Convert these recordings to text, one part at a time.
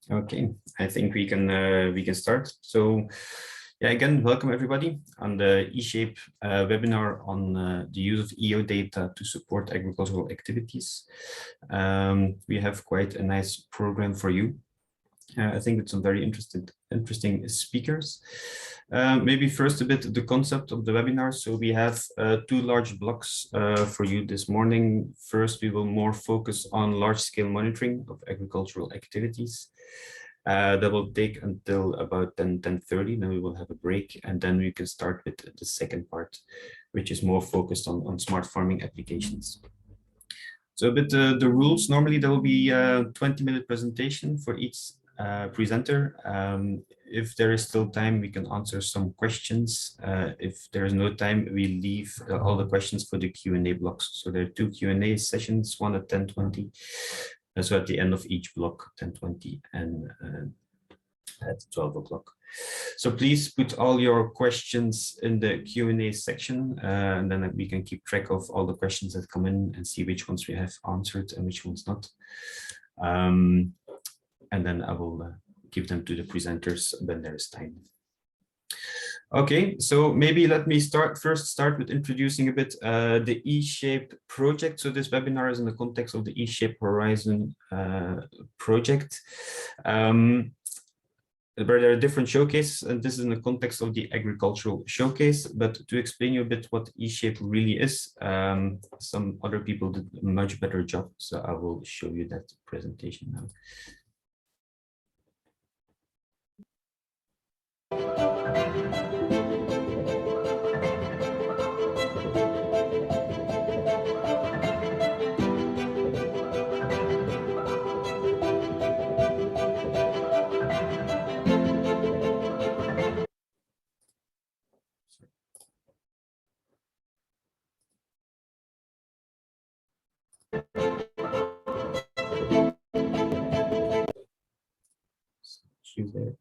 Okay, I think we can start. So, yeah, again, welcome everybody on the eShape webinar on the use of EO data to support agricultural activities. We have quite a nice program for you. I think it's some very interesting speakers. Maybe first a bit the concept of the webinar. So we have two large blocks for you this morning. First, we will more focus on large-scale monitoring of agricultural activities. That will take until about 10:30. Then we will have a break, and then we can start with the second part, which is more focused on smart farming applications. So a bit the rules. Normally there will be a 20-minute presentation for each presenter. If there is still time, we can answer some questions. If there is no time, we leave all the questions for the Q&A blocks. So there are two Q&A sessions, one at 10:20. So at the end of each block, 10:20 and at 12 o'clock. So please put all your questions in the Q&A section, and then we can keep track of all the questions that come in and see which ones we have answered and which ones not. And then I will give them to the presenters when there is time. Okay, so maybe let me first start with introducing a bit the eShape project. So this webinar is in the context of the eShape Horizon project. Where there are different showcases, and this is in the context of the agricultural showcase. But to explain you a bit what eShape really is, some other people did a much better job, so I will show you that presentation now. Choose there.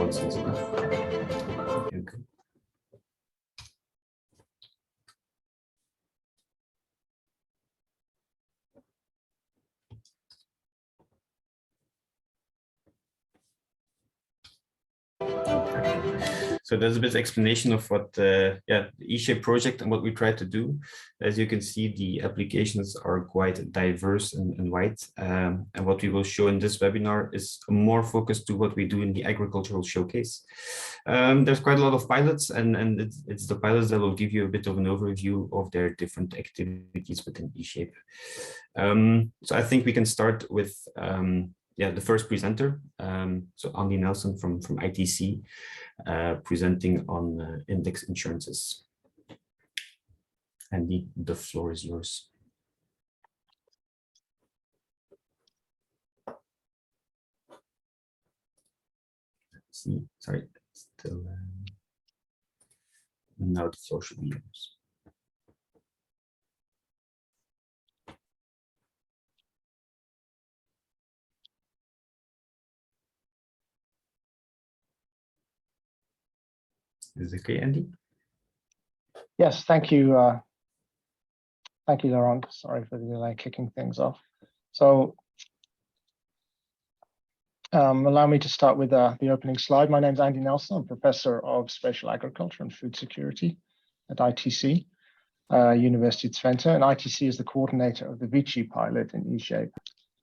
nonsense. Okay. So there's a bit of explanation of what the eShape project and what we try to do. As you can see, the applications are quite diverse and wide. And what we will show in this webinar is more focused to what we do in the agricultural showcase. There's quite a lot of pilots, and it's the pilots that will give you a bit of an overview of their different activities within eShape. So I think we can start with the first presenter, so Andy Nelson from ITC, presenting on index insurances. Andy, the floor is yours. Let's see, sorry, still, now the floor should be yours. Is it okay, Andy? Yes, thank you. Thank you, Laurent. Sorry for the delay kicking things off. So allow me to start with the opening slide. My name is Andy Nelson. I'm Professor of Spatial Agriculture and Food Security at ITC, University of Twente. And ITC is the coordinator of the Vici pilot in eShape,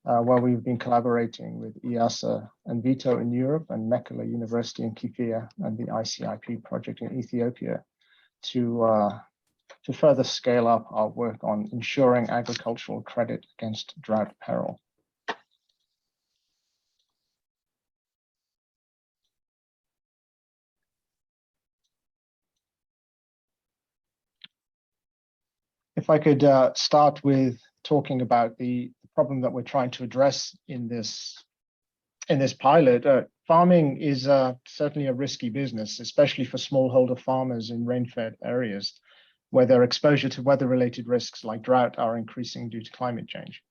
where we've been collaborating with IASA and Vito in Europe and Mekelle University in Kifia and the ICIP project in Ethiopia to further scale up our work on ensuring agricultural credit against drought peril. If I could start with talking about the problem that we're trying to address in this pilot. Farming is certainly a risky business, especially for smallholder farmers in rain-fed areas, where their exposure to weather-related risks like drought are increasing due to climate change.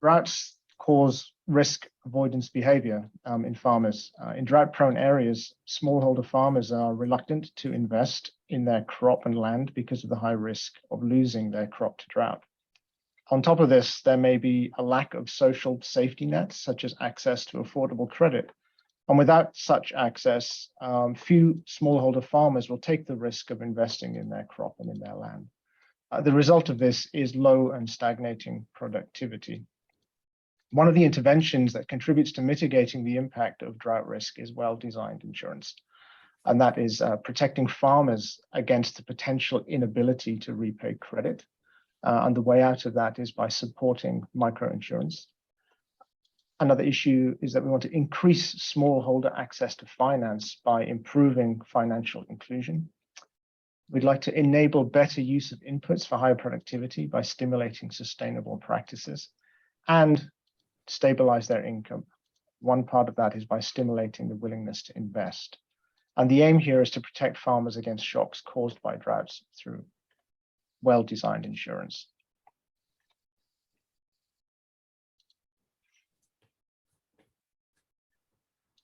Droughts cause risk avoidance behavior in farmers. In drought-prone areas, smallholder farmers are reluctant to invest in their crop and land because of the high risk of losing their crop to drought. On top of this, there may be a lack of social safety nets, such as access to affordable credit. And without such access, few smallholder farmers will take the risk of investing in their crop and in their land. The result of this is low and stagnating productivity. One of the interventions that contributes to mitigating the impact of drought risk is well-designed insurance. And that is protecting farmers against the potential inability to repay credit. And the way out of that is by supporting microinsurance. Another issue is that we want to increase smallholder access to finance by improving financial inclusion. We'd like to enable better use of inputs for higher productivity by stimulating sustainable practices and stabilize their income. One part of that is by stimulating the willingness to invest. And the aim here is to protect farmers against shocks caused by droughts through well-designed insurance.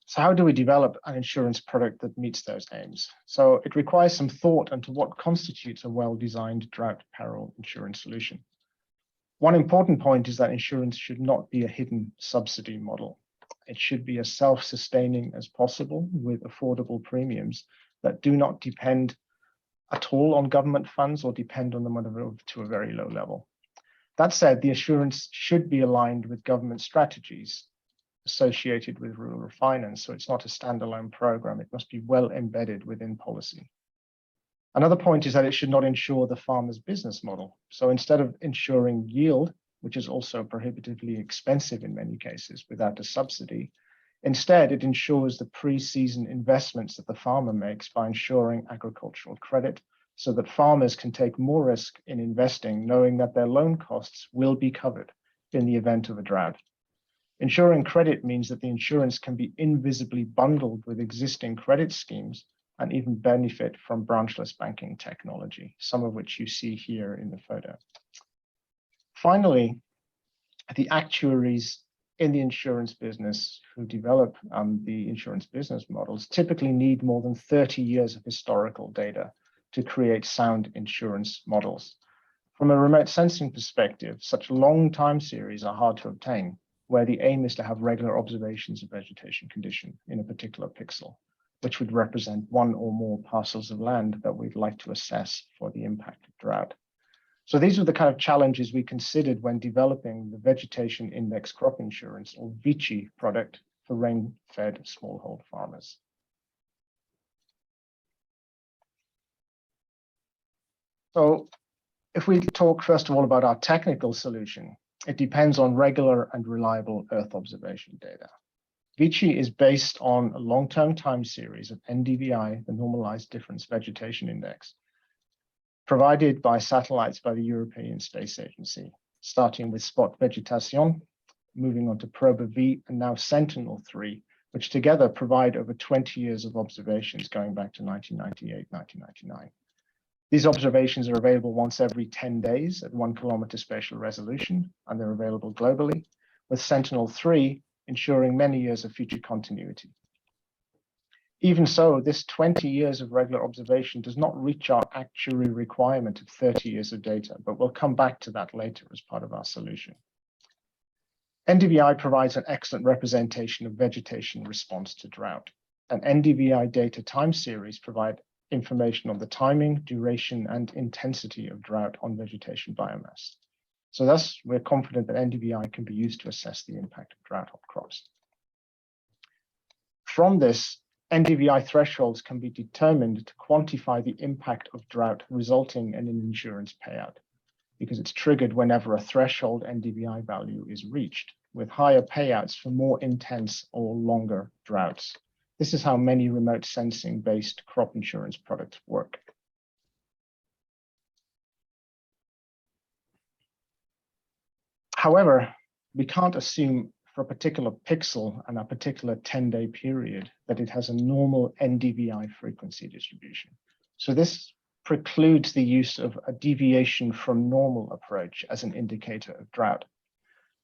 So how do we develop an insurance product that meets those aims? So it requires some thought into what constitutes a well-designed drought peril insurance solution. One important point is that insurance should not be a hidden subsidy model. It should be as self-sustaining as possible with affordable premiums that do not depend at all on government funds or depend on them to a very low level. That said, the assurance should be aligned with government strategies associated with rural finance, so it's not a standalone program. It must be well embedded within policy. Another point is that it should not insure the farmer's business model. So instead of ensuring yield, which is also prohibitively expensive in many cases without a subsidy, instead it ensures the pre-season investments that the farmer makes by ensuring agricultural credit so that farmers can take more risk in investing, knowing that their loan costs will be covered in the event of a drought. Ensuring credit means that the insurance can be invisibly bundled with existing credit schemes and even benefit from branchless banking technology, some of which you see here in the photo. Finally, the actuaries in the insurance business who develop the insurance business models typically need more than 30 years of historical data to create sound insurance models. From a remote sensing perspective, such long time series are hard to obtain, where the aim is to have regular observations of vegetation condition in a particular pixel, which would represent one or more parcels of land that we'd like to assess for the impact of drought. So these are the kind of challenges we considered when developing the Vegetation Index Crop Insurance, or VICI, product for rain-fed smallhold farmers. So if we talk first of all about our technical solution, it depends on regular and reliable Earth observation data. VICI is based on a long-term time series of NDVI, the Normalized Difference Vegetation Index, provided by satellites by the European Space Agency, starting with Spot Vegetation, moving on to Proba-V, and now Sentinel-3, which together provide over 20 years of observations going back to 1998, 1999. These observations are available once every 10 days at 1 kilometer spatial resolution, and they're available globally, with Sentinel-3 ensuring many years of future continuity. Even so, this 20 years of regular observation does not reach our actuary requirement of 30 years of data, but we'll come back to that later as part of our solution. NDVI provides an excellent representation of vegetation response to drought. And NDVI data time series provide information on the timing, duration, and intensity of drought on vegetation biomass. So thus, we're confident that NDVI can be used to assess the impact of drought on crops. From this, NDVI thresholds can be determined to quantify the impact of drought resulting in an insurance payout, because it's triggered whenever a threshold NDVI value is reached, with higher payouts for more intense or longer droughts. This is how many remote sensing-based crop insurance products work. However, we can't assume for a particular pixel and a particular 10-day period that it has a normal NDVI frequency distribution. So this precludes the use of a deviation from normal approach as an indicator of drought.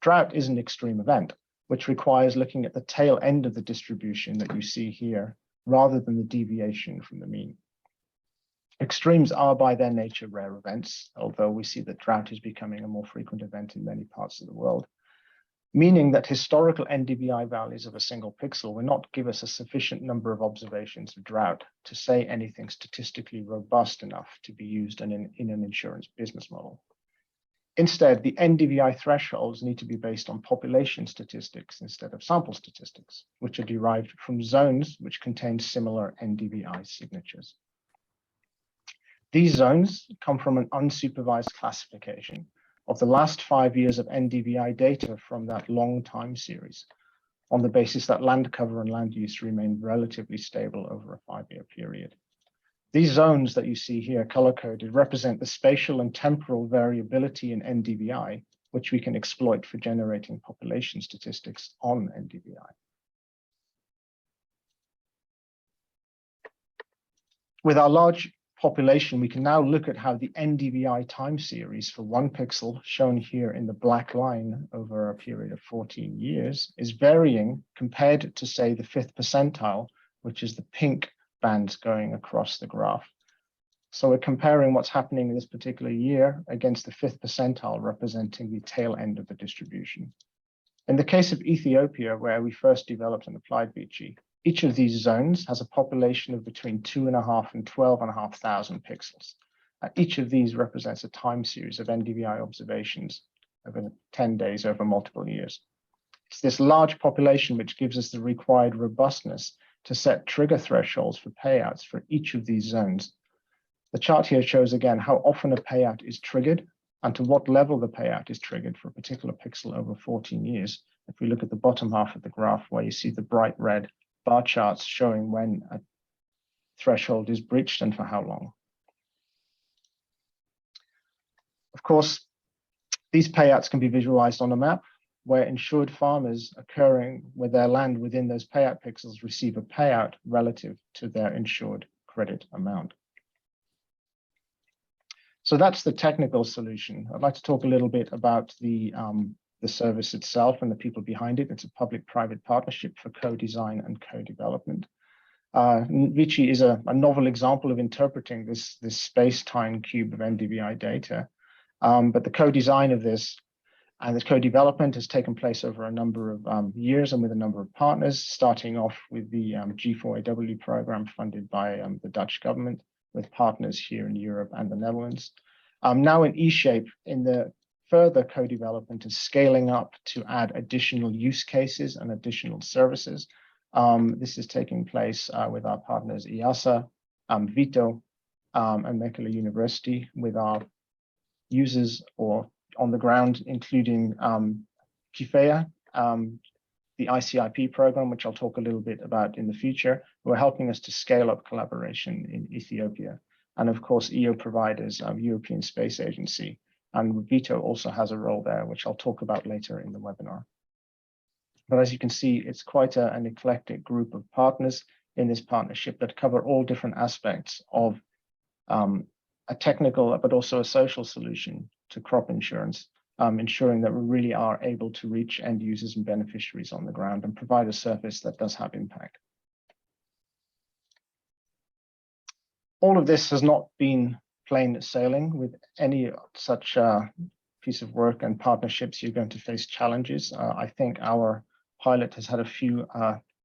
Drought is an extreme event, which requires looking at the tail end of the distribution that you see here, rather than the deviation from the mean. Extremes are by their nature rare events, although we see that drought is becoming a more frequent event in many parts of the world, meaning that historical NDVI values of a single pixel will not give us a sufficient number of observations of drought to say anything statistically robust enough to be used in an insurance business model. Instead, the NDVI thresholds need to be based on population statistics instead of sample statistics, which are derived from zones which contain similar NDVI signatures. These zones come from an unsupervised classification of the last 5 years of NDVI data from that long time series, on the basis that land cover and land use remained relatively stable over a 5-year period. These zones that you see here color-coded represent the spatial and temporal variability in NDVI, which we can exploit for generating population statistics on NDVI. With our large population, we can now look at how the NDVI time series for 1 pixel, shown here in the black line over a period of 14 years, is varying compared to, say, the 5th percentile, which is the pink bands going across the graph. So we're comparing what's happening in this particular year against the 5th percentile, representing the tail end of the distribution. In the case of Ethiopia, where we first developed and applied VICI, each of these zones has a population of between 2,500 and 12,500 pixels. Each of these represents a time series of NDVI observations over 10 days over multiple years. It's this large population which gives us the required robustness to set trigger thresholds for payouts for each of these zones. The chart here shows again how often a payout is triggered and to what level the payout is triggered for a particular pixel over 14 years. If we look at the bottom half of the graph where you see the bright red bar charts showing when a threshold is breached and for how long. Of course, these payouts can be visualized on a map where insured farmers occurring with their land within those payout pixels receive a payout relative to their insured credit amount. So that's the technical solution. I'd like to talk a little bit about the the service itself and the people behind it. It's a public-private partnership for co-design and co-development. Vici is a novel example of interpreting this space-time cube of MDVI data. But the co-design of this and this co-development has taken place over a number of years and with a number of partners, starting off with the G4AW program funded by the Dutch government, with partners here in Europe and the Netherlands. Now in eShape, in the further co-development and scaling up to add additional use cases and additional services. This is taking place with our partners IASA, Vito, and Mekelle University, with our users or on the ground, including Kifeya, the ICIP program, which I'll talk a little bit about in the future, who are helping us to scale up collaboration in Ethiopia. And of course, EO providers, European Space Agency, and Vito also has a role there, which I'll talk about later in the webinar. But as you can see, it's quite an eclectic group of partners in this partnership that cover all different aspects of a technical, but also a social solution to crop insurance, ensuring that we really are able to reach end users and beneficiaries on the ground and provide a service that does have impact. All of this has not been plain sailing. With any such piece of work and partnerships, you're going to face challenges. I think our pilot has had a few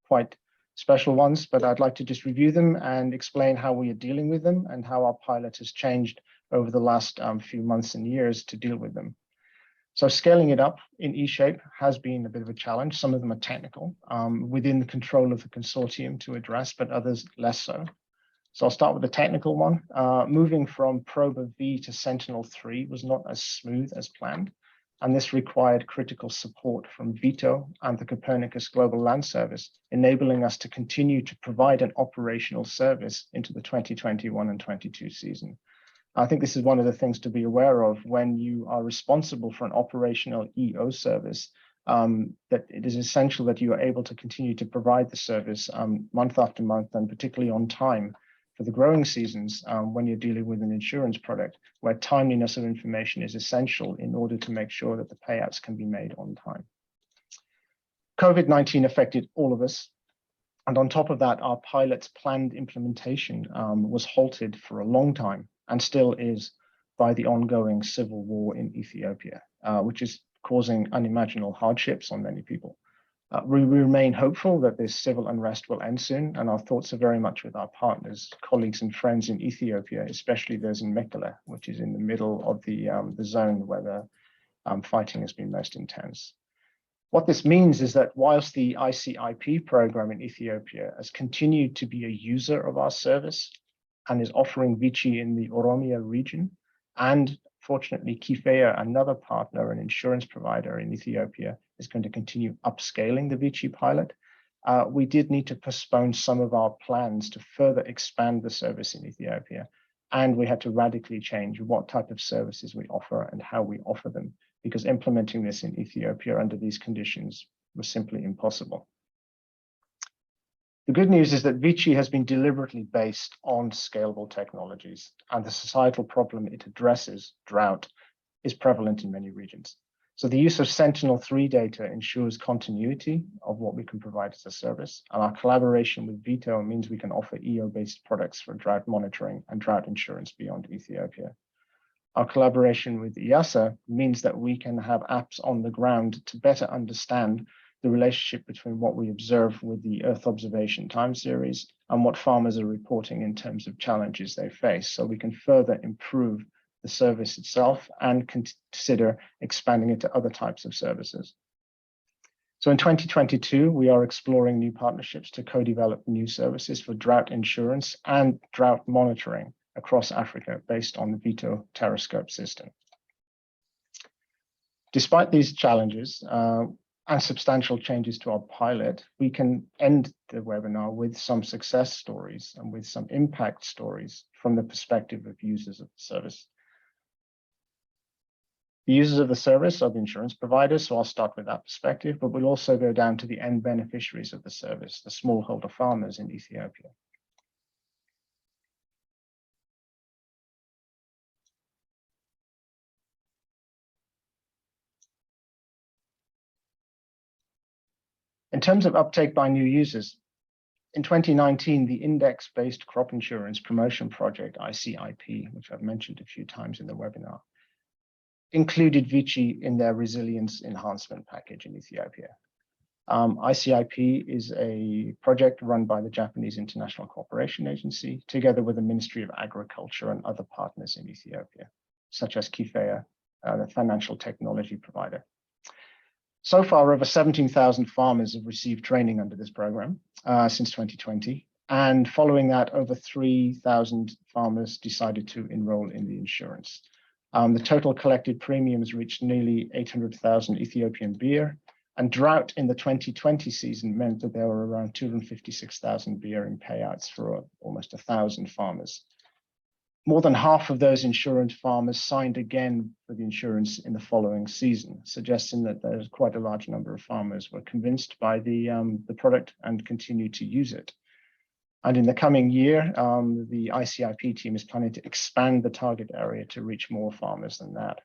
quite special ones, but I'd like to just review them and explain how we are dealing with them and how our pilot has changed over the last few months and years to deal with them. So scaling it up in eShape has been a bit of a challenge. Some of them are technical, within the control of the consortium to address, but others less so. So I'll start with the technical one. Moving from Proba V to Sentinel-3 was not as smooth as planned, and this required critical support from Vito and the Copernicus Global Land Service, enabling us to continue to provide an operational service into the 2021 and 22 season. I think this is one of the things to be aware of when you are responsible for an operational EO service, that it is essential that you are able to continue to provide the service month after month, and particularly on time for the growing seasons when you're dealing with an insurance product, where timeliness of information is essential in order to make sure that the payouts can be made on time. COVID-19 affected all of us. And on top of that, our pilot's planned implementation was halted for a long time, and still is, by the ongoing civil war in Ethiopia, which is causing unimaginable hardships on many people. We remain hopeful that this civil unrest will end soon, and our thoughts are very much with our partners, colleagues and friends in Ethiopia, especially those in Mekelle, which is in the middle of the zone where the fighting has been most intense. What this means is that whilst the ICIP program in Ethiopia has continued to be a user of our service and is offering Vici in the Oromia region, and fortunately Kifeya, another partner and insurance provider in Ethiopia, is going to continue upscaling the Vici pilot, we did need to postpone some of our plans to further expand the service in Ethiopia. And we had to radically change what type of services we offer and how we offer them, because implementing this in Ethiopia under these conditions was simply impossible. The good news is that Vici has been deliberately based on scalable technologies, and the societal problem it addresses, drought, is prevalent in many regions. So the use of Sentinel-3 data ensures continuity of what we can provide as a service, and our collaboration with Vito means we can offer EO-based products for drought monitoring and drought insurance beyond Ethiopia. Our collaboration with IASA means that we can have apps on the ground to better understand the relationship between what we observe with the Earth observation time series and what farmers are reporting in terms of challenges they face, so we can further improve the service itself and consider expanding it to other types of services. So in 2022, we are exploring new partnerships to co-develop new services for drought insurance and drought monitoring across Africa based on the Vito Terrascope system. Despite these challenges, and substantial changes to our pilot, we can end the webinar with some success stories and with some impact stories from the perspective of users of the service. The users of the service are the insurance providers, so I'll start with that perspective, but we'll also go down to the end beneficiaries of the service, the smallholder farmers in Ethiopia. In terms of uptake by new users, in 2019, the Index-Based Crop Insurance Promotion Project, ICIP, which I've mentioned a few times in the webinar, included Vici in their resilience enhancement package in Ethiopia. ICIP is a project run by the Japanese International Cooperation Agency, together with the Ministry of Agriculture and other partners in Ethiopia, such as Kifeya, the financial technology provider. So far, over 17,000 farmers have received training under this program since 2020. And following that, over 3,000 farmers decided to enroll in the insurance. The total collected premiums reached nearly 800,000 Ethiopian birr, and drought in the 2020 season meant that there were around 256,000 birr in payouts for almost 1,000 farmers. More than half of those insurance farmers signed again for the insurance in the following season, suggesting that there's quite a large number of farmers were convinced by the product and continue to use it. And in the coming year, the ICIP team is planning to expand the target area to reach more farmers than that.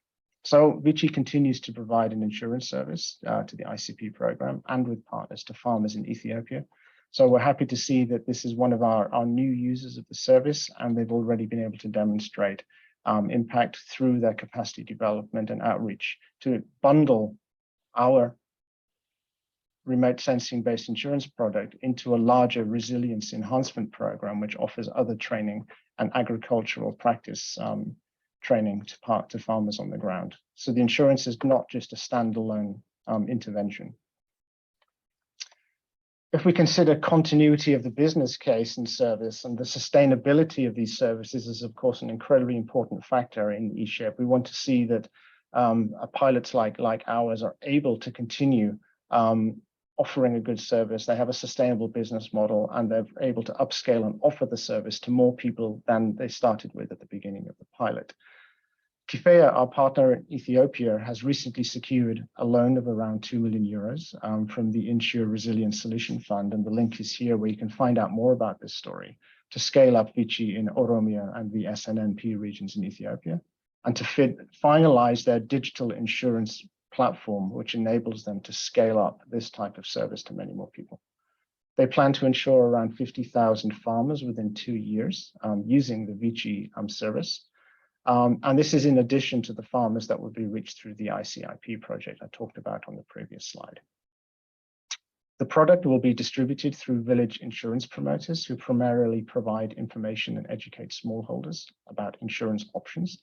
So Vici continues to provide an insurance service to the ICP program and with partners to farmers in Ethiopia. So we're happy to see that this is one of our new users of the service, and they've already been able to demonstrate impact through their capacity development and outreach to bundle our remote sensing-based insurance product into a larger resilience enhancement program, which offers other training and agricultural practice training to farmers on the ground. So the insurance is not just a standalone intervention. If we consider continuity of the business case and service, and the sustainability of these services is, of course, an incredibly important factor in eShape. We want to see that pilots like ours are able to continue offering a good service. They have a sustainable business model, and they're able to upscale and offer the service to more people than they started with at the beginning of the pilot. Kifeya, our partner in Ethiopia, has recently secured a loan of around 2 million euros from the Insure Resilience Solution Fund, and the link is here where you can find out more about this story, to scale up Vici in Oromia and the SNNP regions in Ethiopia, and to finalize their digital insurance platform, which enables them to scale up this type of service to many more people. They plan to insure around 50,000 farmers within 2 years using the Vici service. And this is in addition to the farmers that will be reached through the ICIP project I talked about on the previous slide. The product will be distributed through village insurance promoters who primarily provide information and educate smallholders about insurance options.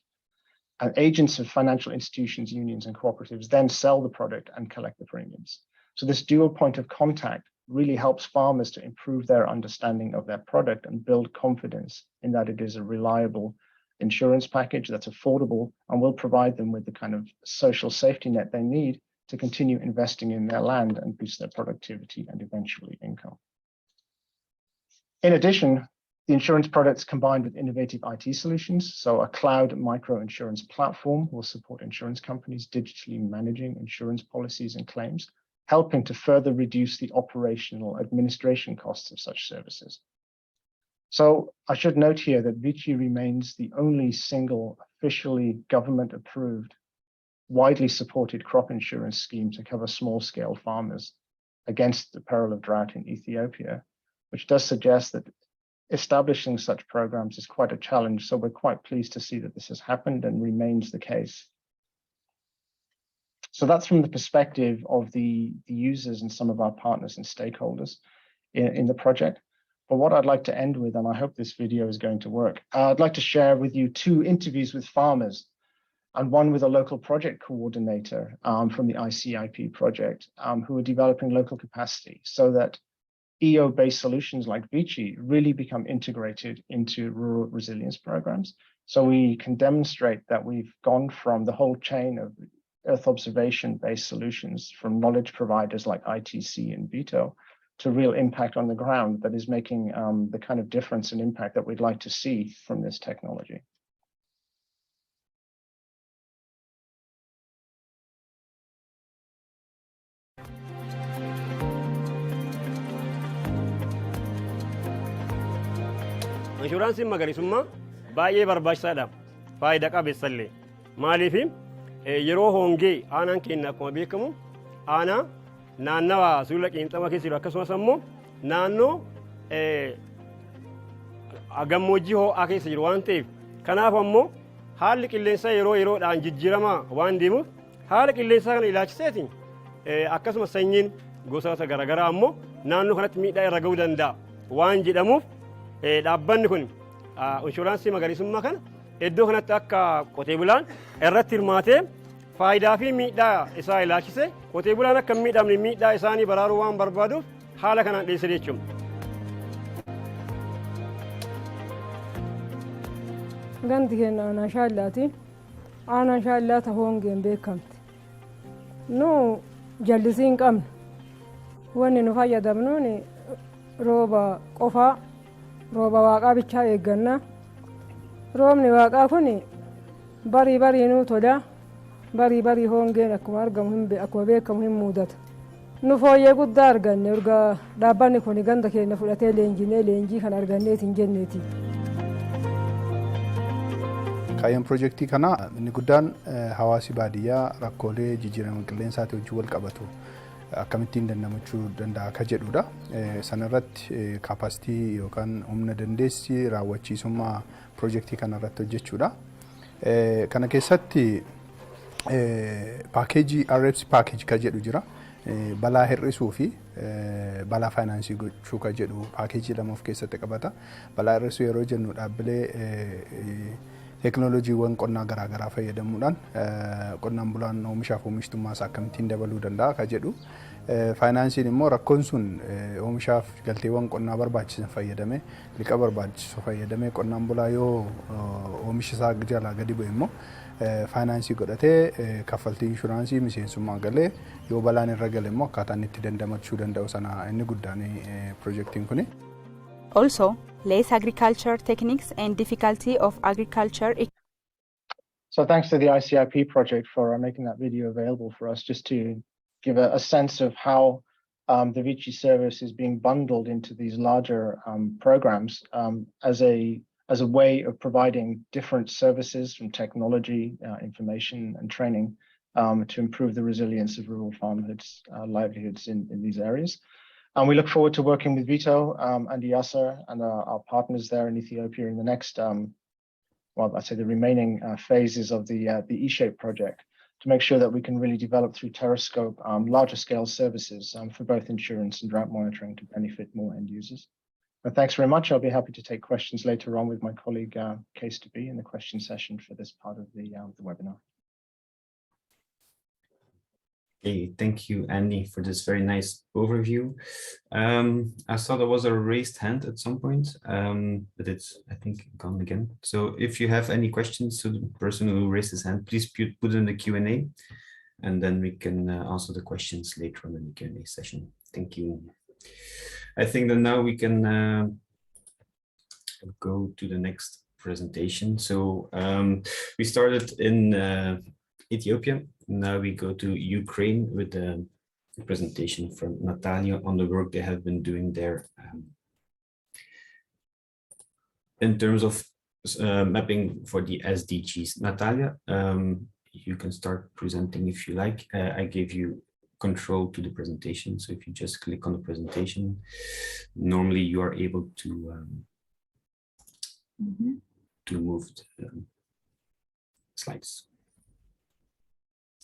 And agents of financial institutions, unions, and cooperatives then sell the product and collect the premiums. So this dual point of contact really helps farmers to improve their understanding of their product and build confidence in that it is a reliable insurance package that's affordable and will provide them with the kind of social safety net they need to continue investing in their land and boost their productivity and eventually income. In addition, the insurance products combined with innovative IT solutions, so a cloud micro insurance platform will support insurance companies digitally managing insurance policies and claims, helping to further reduce the operational administration costs of such services. So I should note here that Vici remains the only single officially government-approved, widely supported crop insurance scheme to cover small-scale farmers against the peril of drought in Ethiopia, which does suggest that establishing such programs is quite a challenge. So we're quite pleased to see that this has happened and remains the case. So that's from the perspective of the users and some of our partners and stakeholders in the project. But what I'd like to end with, and I hope this video is going to work, I'd like to share with you 2 interviews with farmers and one with a local project coordinator from the ICIP project who are developing local capacity so that EO-based solutions like Vici really become integrated into rural resilience programs. So we can demonstrate that we've gone from the whole chain of Earth observation-based solutions from knowledge providers like ITC and Vito to real impact on the ground that is making the kind of difference and impact that we'd like to see from this technology. Insurance magariisummaa baay'ee barbaachisaadha. Faayidaa qabeessallee. Maaliif yeroo hongee aanaan keenya akkuma beekamu aanaa naannawa sulula qiinxama keessa jiru akkasumas ammoo naannoo gammoojjii ho'aa keessa jiru waan ta'eef kanaaf ammoo haalli qilleensaa yeroo yeroodhaan jijjiirama waan deemuuf haala qilleensaa kana ilaalchiseetiin akkasumas sanyiin gosoota garaagaraa ammoo naannoo kanatti miidhaa irra ga'uu danda'a waan jedhamuuf dhaabbanni kun inshuraansii magariisummaa kana iddoo kanatti akka qotee bulaan irratti hirmaatee faayidaa fi miidhaa isaa ilaalchise qotee bulaan akka miidhamne miidhaa isaanii baraaruu waan barbaaduuf haala kanaan dhiyeessee jechuudha. Ganti keenya aanaa shaallaati. Aanaa shaallaa tahoongeen beekamti. Nu jallisii hin qabnu. Wanni nu fayyadamnuun rooba qofaa, rooba waaqaa bichaa eegganna. Roobni waaqaa kun barii nuu tola. Barii hoongeen akkuma argamu akkuma beekamu hin mudata. Nu fooyyee guddaa arganne urgaa dhaabbanni kun ganda keenya fudhatee leenjii kan arganneetiin jenneeti. Kaayyoon piroojeektii kanaa inni guddaan hawaasi baadiyyaa rakkoolee jijjiirama qilleensaatti wajjin wal qabatu akkamittiin dandamachuu danda'a akka jedhudha. Sanarratti kaapasitii yookaan humna dandeessi raawwachiisummaa piroojeektii kanarratti hojjechuudha. Kana keessatti paakeejii RFC paakeejii kan jedhu jira. Balaa hir'isuu fi balaa faayinaansii gochuu kan jedhu paakeejii lama of keessatti qabata. Balaa hir'isuu yeroo jennu dhaabbilee teekinooloojiiwwan qonnaa garaagaraa fayyadamuudhaan qonnaan bulaan oomishaaf oomishtummaa isaa akkamittiin dabaluu danda'a kan jedhu. Faayinaansiin immoo rakkoon sun oomishaaf galteewwan qonnaa barbaachisan fayyadamee liqa barbaachisu fayyadamee qonnaan bulaa yoo oomisha isaa jalaa gadi bu'e immoo faayinaansii godhatee kaffaltii inshuraansii miseensummaa galee yoo balaan irra gale immoo akkaataan itti dandamachuu danda'u sana inni guddaan piroojeektiin kuni. Also, less agriculture techniques and difficulty of agriculture. So thanks to the ICIP project for making that video available for us, just to give a sense of how the Vici service is being bundled into these larger programs as a way of providing different services from technology, information and training to improve the resilience of rural farmhoods, livelihoods in these areas. And we look forward to working with Vito and Iyasa and our partners there in Ethiopia in the next, well, I'd say the remaining phases of the eShape project to make sure that we can really develop through Terrascope larger scale services for both insurance and drought monitoring to benefit more end users. But thanks very much. I'll be happy to take questions later on with my colleague Case to be in the question session for this part of the webinar. Okay, thank you, Andy, for this very nice overview. I saw there was a raised hand at some point, but it's, I think, gone again. So if you have any questions to the person who raised his hand, please put in the Q&A, and then we can answer the questions later on in the Q&A session. Thank you. I think that now we can go to the next presentation. So we started in Ethiopia. Now we go to Ukraine with a presentation from Natalia on the work they have been doing there in terms of mapping for the SDGs. Natalia, you can start presenting if you like. I gave you control to the presentation, so if you just click on the presentation, normally you are able to move the slides.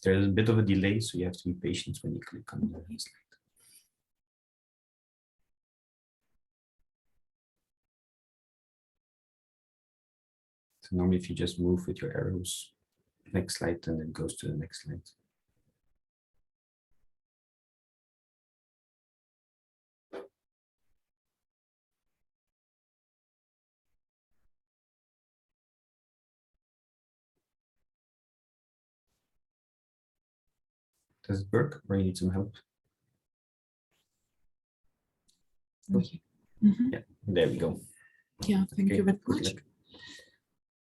There's a bit of a delay, so you have to be patient when you click on the slide. So normally if you just move with your arrows, next slide, and then goes to the next slide. Does it work, or you need some help? Okay. Yeah, there we go. Yeah, thank you very much.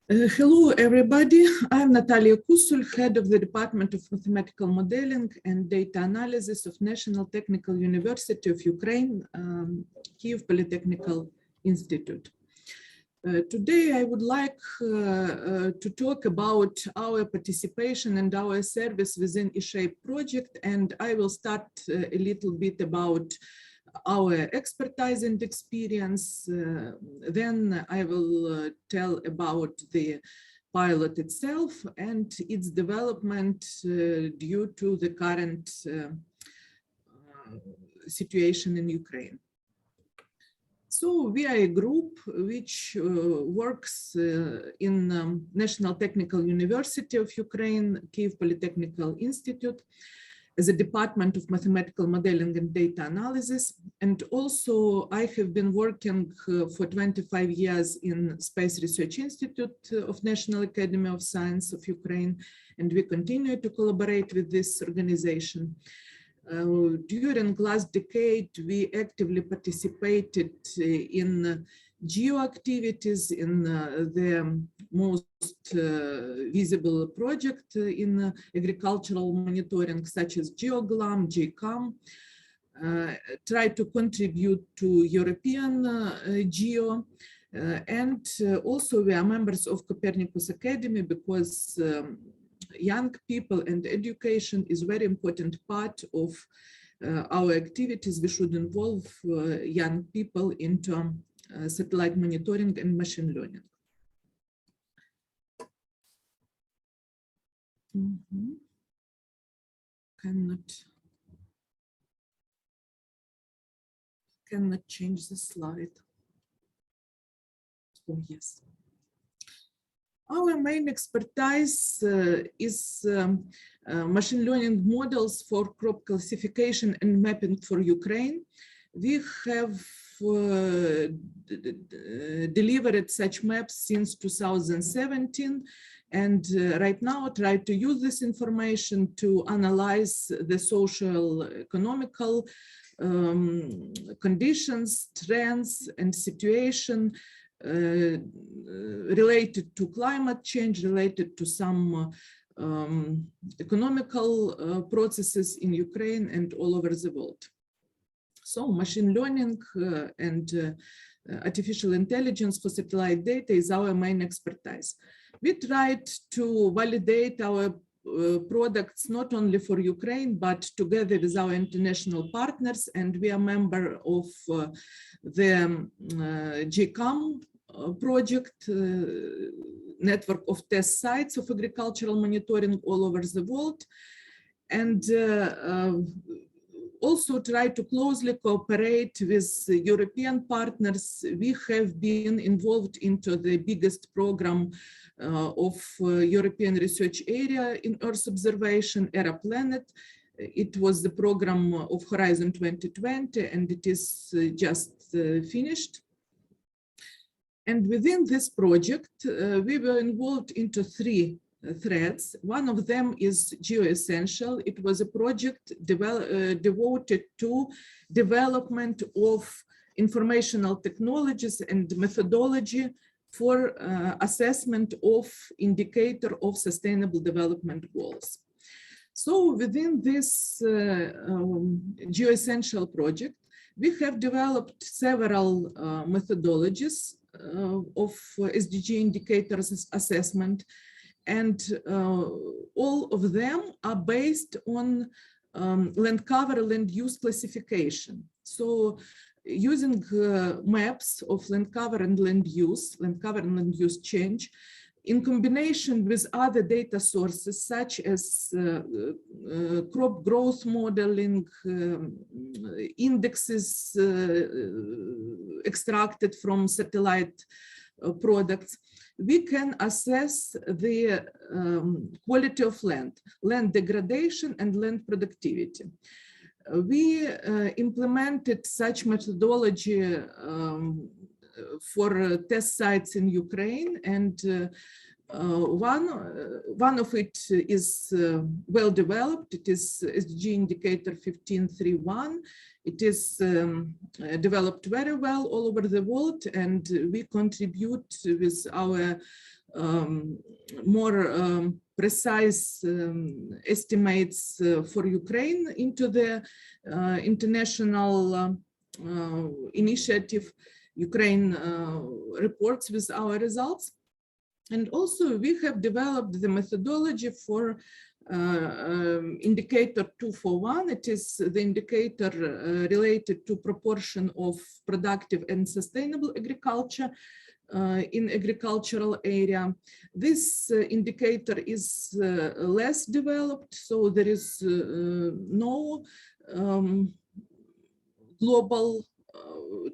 Hello, everybody. I'm Natalia Kusul, head of the Department of Mathematical Modeling and Data Analysis of National Technical University of Ukraine, Kyiv Polytechnical Institute. Today, I would like to talk about our participation and our service within Icip project, and I will start a little bit about our expertise and experience. Then I will tell about the pilot itself and its development due to the current situation in Ukraine. So we are a group which works in National Technical University of Ukraine, Kyiv Polytechnical Institute, as a department of mathematical modeling and data analysis. And also I have been working for 25 years in Space Research Institute of National Academy of Science of Ukraine, and we continue to collaborate with this organization. During last decade, we actively participated in geo activities in the most visible project in agricultural monitoring, such as GeoGLAM, GCAM, try to contribute to European geo, and also we are members of Copernicus Academy because young people and education is very important part of our activities. We should involve young people into satellite monitoring and machine learning. Cannot change the slide. Oh, yes. Our main expertise is machine learning models for crop classification and mapping for Ukraine. We have delivered such maps since 2017, and right now try to use this information to analyze the social, economical conditions, trends, and situation related to climate change, related to some economical processes in Ukraine and all over the world. So machine learning and artificial intelligence for satellite data is our main expertise. We tried to validate our products not only for Ukraine, but together with our international partners, and we are member of the GCAM project, network of test sites of agricultural monitoring all over the world, and also try to closely cooperate with European partners. We have been involved into the biggest program of European research area in Earth observation, ERA-Planet. It was the program of Horizon 2020, and it is just finished. And within this project, we were involved into 3 threads. One of them is GeoEssential. It was a project devoted to development of informational technologies and methodology for assessment of indicator of sustainable development goals. So within this GeoEssential project, we have developed several methodologies of SDG indicators assessment, and all of them are based on land cover, land use classification. So using maps of land cover and land use change, in combination with other data sources such as crop growth modeling, indexes extracted from satellite products, we can assess the quality of land degradation and land productivity. We implemented such methodology for test sites in Ukraine, and one of it is well developed. It is SDG indicator 1531. It is developed very well all over the world, and we contribute with our more precise estimates for Ukraine into the international initiative. Ukraine reports with our results. And also we have developed the methodology for indicator 241. It is the indicator related to proportion of productive and sustainable agriculture in agricultural area. This indicator is less developed, so there is no global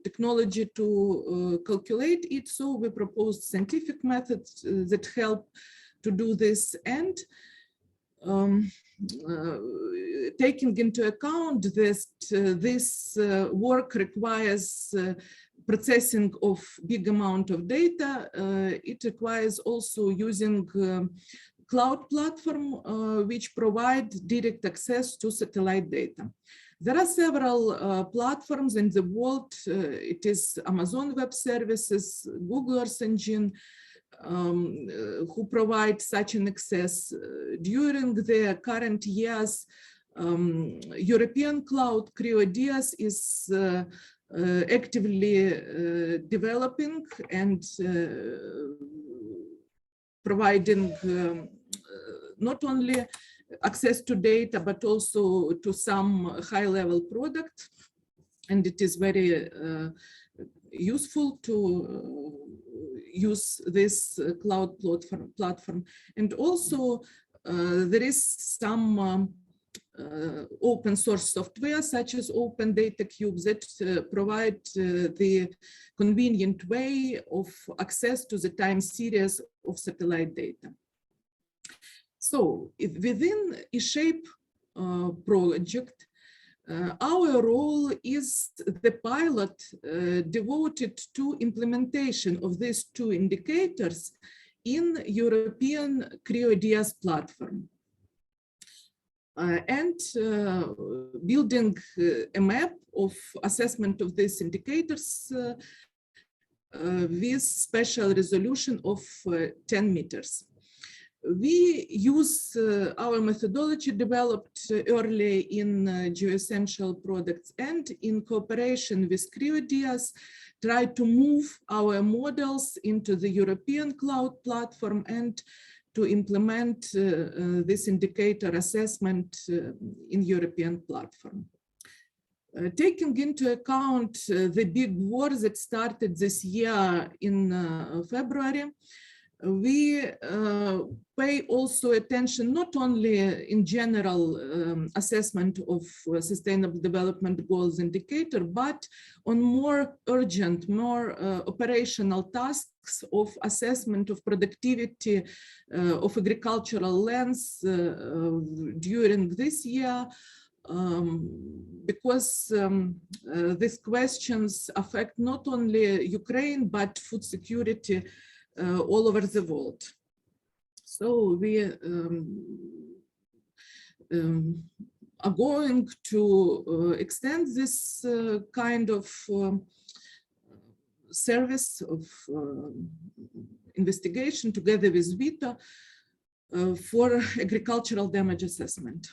technology to calculate it. So we proposed scientific methods that help to do this, and taking into account this work requires processing of big amount of data. It requires also using cloud platform which provide direct access to satellite data. There are several platforms in the world. It is Amazon Web Services, Google Earth Engine, who provide such an access. During the current years, European Cloud CREODIAS is actively developing and providing not only access to data, but also to some high-level product. And it is very useful to use this cloud platform. And also there is some open source software such as Open Data Cube that provide the convenient way of access to the time series of satellite data. So within eShape project, our role is the pilot devoted to implementation of these two indicators in European CREODIAS platform. And building a map of assessment of these indicators with special resolution of 10 meters. We use our methodology developed early in geoessential products, and in cooperation with CREODIAS, try to move our models into the European cloud platform and to implement this indicator assessment in European platform. Taking into account the big war that started this year in February, we pay also attention not only in general assessment of sustainable development goals indicator, but on more urgent, more operational tasks of assessment of productivity of agricultural lands during this year, because these questions affect not only Ukraine, but food security all over the world. So we are going to extend this kind of service of investigation together with Vita for agricultural damage assessment.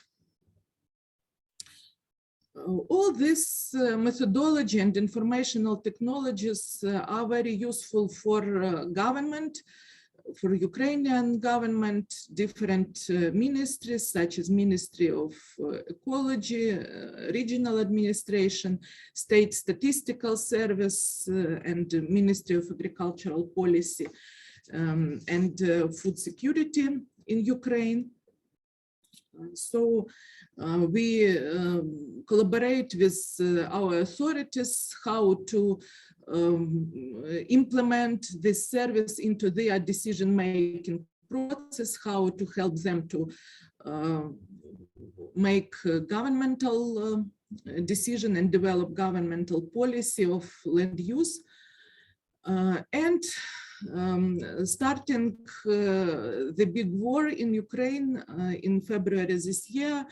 All this methodology and informational technologies are very useful for government, for Ukrainian government, different ministries such as Ministry of Ecology, Regional Administration, State Statistical Service, and Ministry of Agricultural Policy and Food Security in Ukraine. So we collaborate with our authorities how to implement this service into their decision-making process, how to help them to make governmental decision and develop governmental policy of land use. And starting the big war in Ukraine in February this year,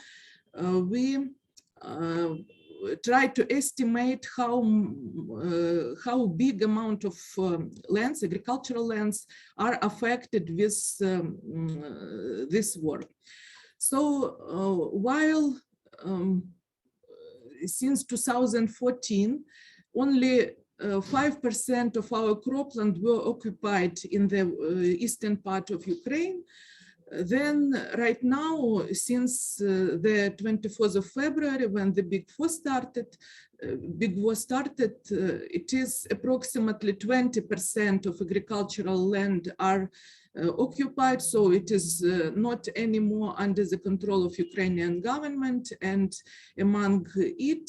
we try to estimate how big amount of lands, agricultural lands, are affected with this war. So while since 2014, only 5% of our cropland were occupied in the eastern part of Ukraine. Then right now, since the 24th of February, when the big war started, it is approximately 20% of agricultural land are occupied, so it is not anymore under the control of Ukrainian government, and among it,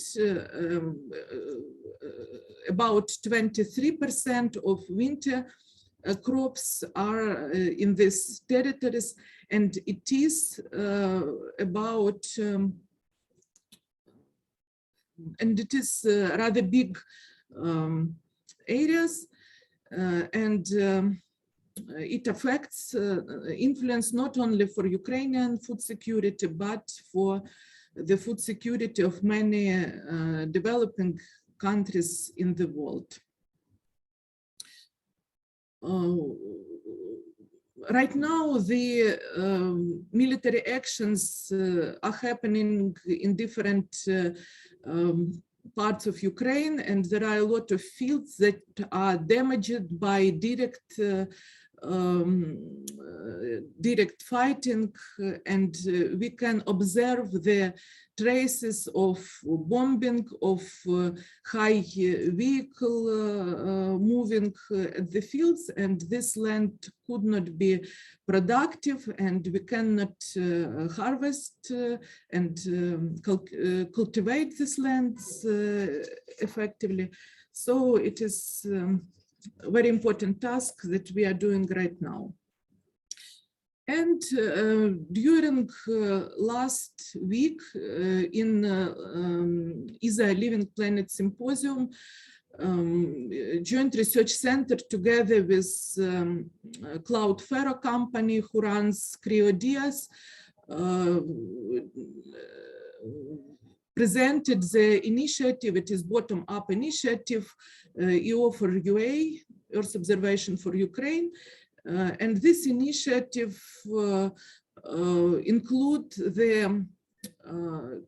about 23% of winter crops are in these territories, and it is about and it is rather big areas, and it affects influence not only for Ukrainian food security, but for the food security of many developing countries in the world. Right now, the military actions are happening in different parts of Ukraine, and there are a lot of fields that are damaged by direct fighting, and we can observe the traces of bombing, of high vehicle moving at the fields, and this land could not be productive, and we cannot harvest and cultivate these lands effectively. So it is a very important task that we are doing right now. And during last week in ISA Living Planet Symposium, Joint Research Center together with Cloud Ferro company who runs CryoDias presented the initiative. It is bottom-up initiative, EO for UA, Earth Observation for Ukraine. And this initiative include the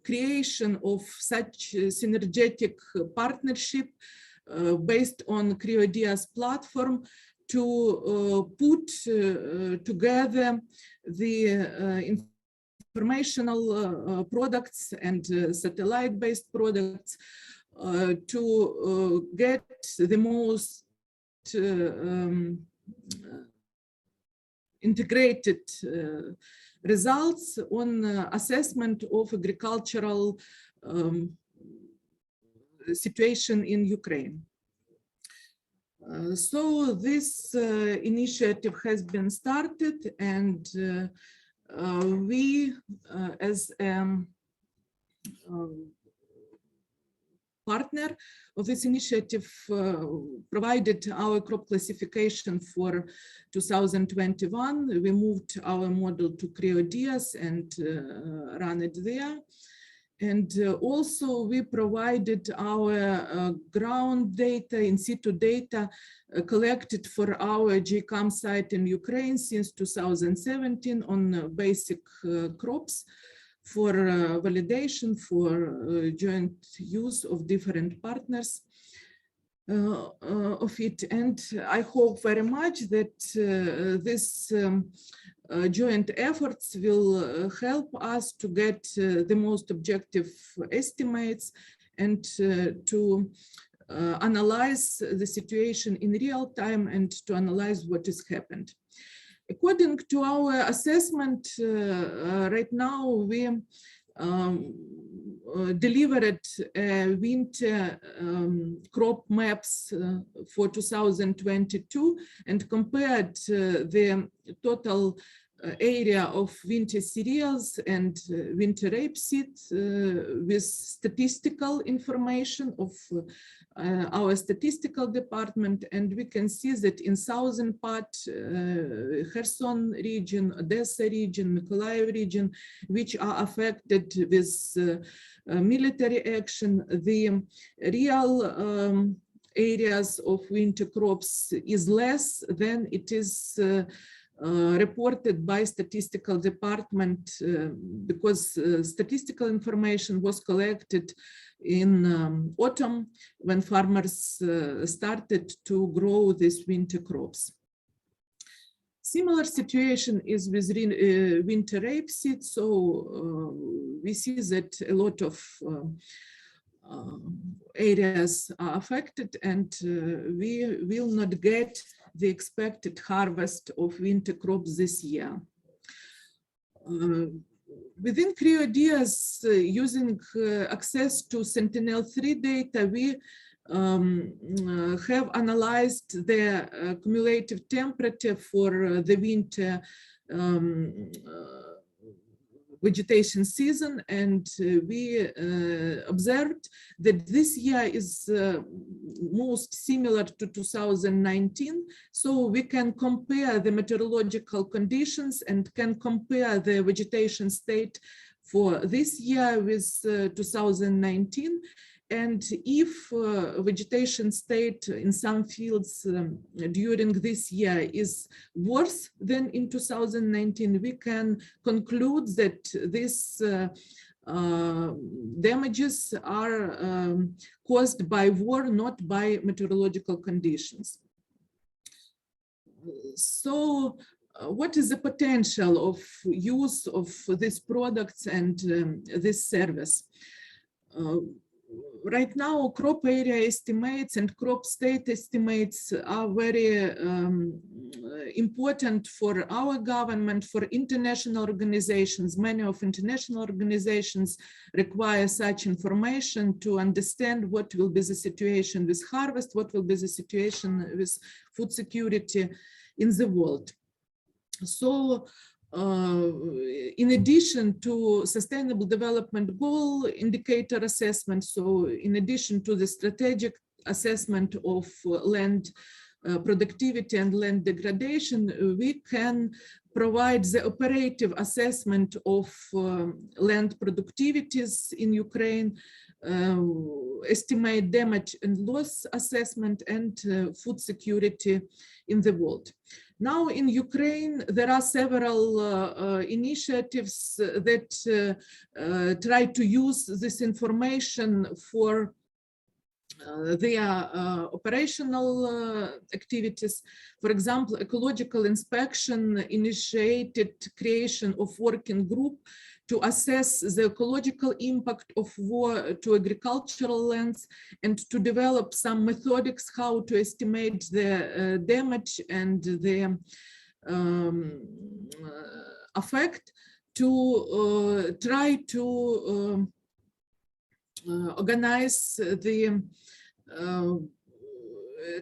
creation of such synergetic partnership based on CryoDias platform to put together the informational products and satellite-based products to get the most integrated results on assessment of agricultural situation in Ukraine. So this initiative has been started, and we as partner of this initiative provided our crop classification for 2021. We moved our model to CryoDias and ran it there. And also we provided our ground data, in situ data collected for our GCAM site in Ukraine since 2017 on basic crops for validation, for joint use of different partners of it. And I hope very much that this joint efforts will help us to get the most objective estimates and to analyze the situation in real time and to analyze what has happened. According to our assessment, right now we delivered winter crop maps for 2022 and compared the total area of winter cereals and winter rapeseed with statistical information of our statistical department, and we can see that in southern part, Kherson region, Odessa region, Mykolaiv region, which are affected with military action, the real areas of winter crops is less than it is reported by statistical department because statistical information was collected in autumn when farmers started to grow these winter crops. Similar situation is with winter rapeseed. So we see that a lot of areas are affected, and we will not get the expected harvest of winter crops this year. Within CREO-IDEAS, using access to Sentinel-3 data, we have analyzed the cumulative temperature for the winter vegetation season, and we observed that this year is most similar to 2019. So we can compare the meteorological conditions and can compare the vegetation state for this year with 2019. And if vegetation state in some fields during this year is worse than in 2019, we can conclude that these damages are caused by war, not by meteorological conditions. So what is the potential of use of these products and this service? Right now, crop area estimates and crop state estimates are very important for our government, for international organizations. Many of international organizations require such information to understand what will be the situation with harvest, what will be the situation with food security in the world. So, in addition to Sustainable Development Goal indicator assessment, so in addition to the strategic assessment of land productivity and land degradation, we can provide the operative assessment of land productivities in Ukraine, estimate damage and loss assessment, and food security in the world. Now in Ukraine, there are several initiatives that try to use this information for their operational activities. For example, Ecological Inspection initiated creation of working group to assess the ecological impact of war to agricultural lands and to develop some methodics how to estimate the damage and the effect, to try to organize the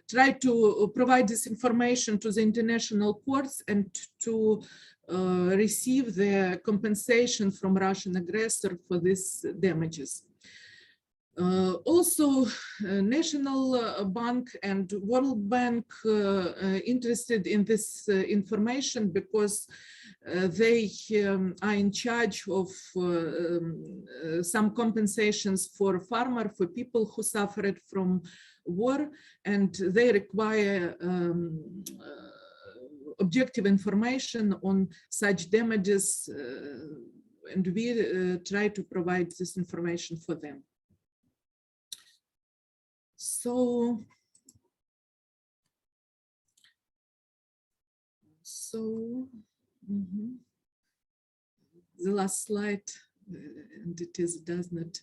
try to provide this information to the international courts and to receive the compensation from Russian aggressor for these damages. Also, National Bank and World Bank interested in this information because they are in charge of some compensations for farmers, for people who suffered from war, and they require objective information on such damages, and we try to provide this information for them. So the last slide, and it does not,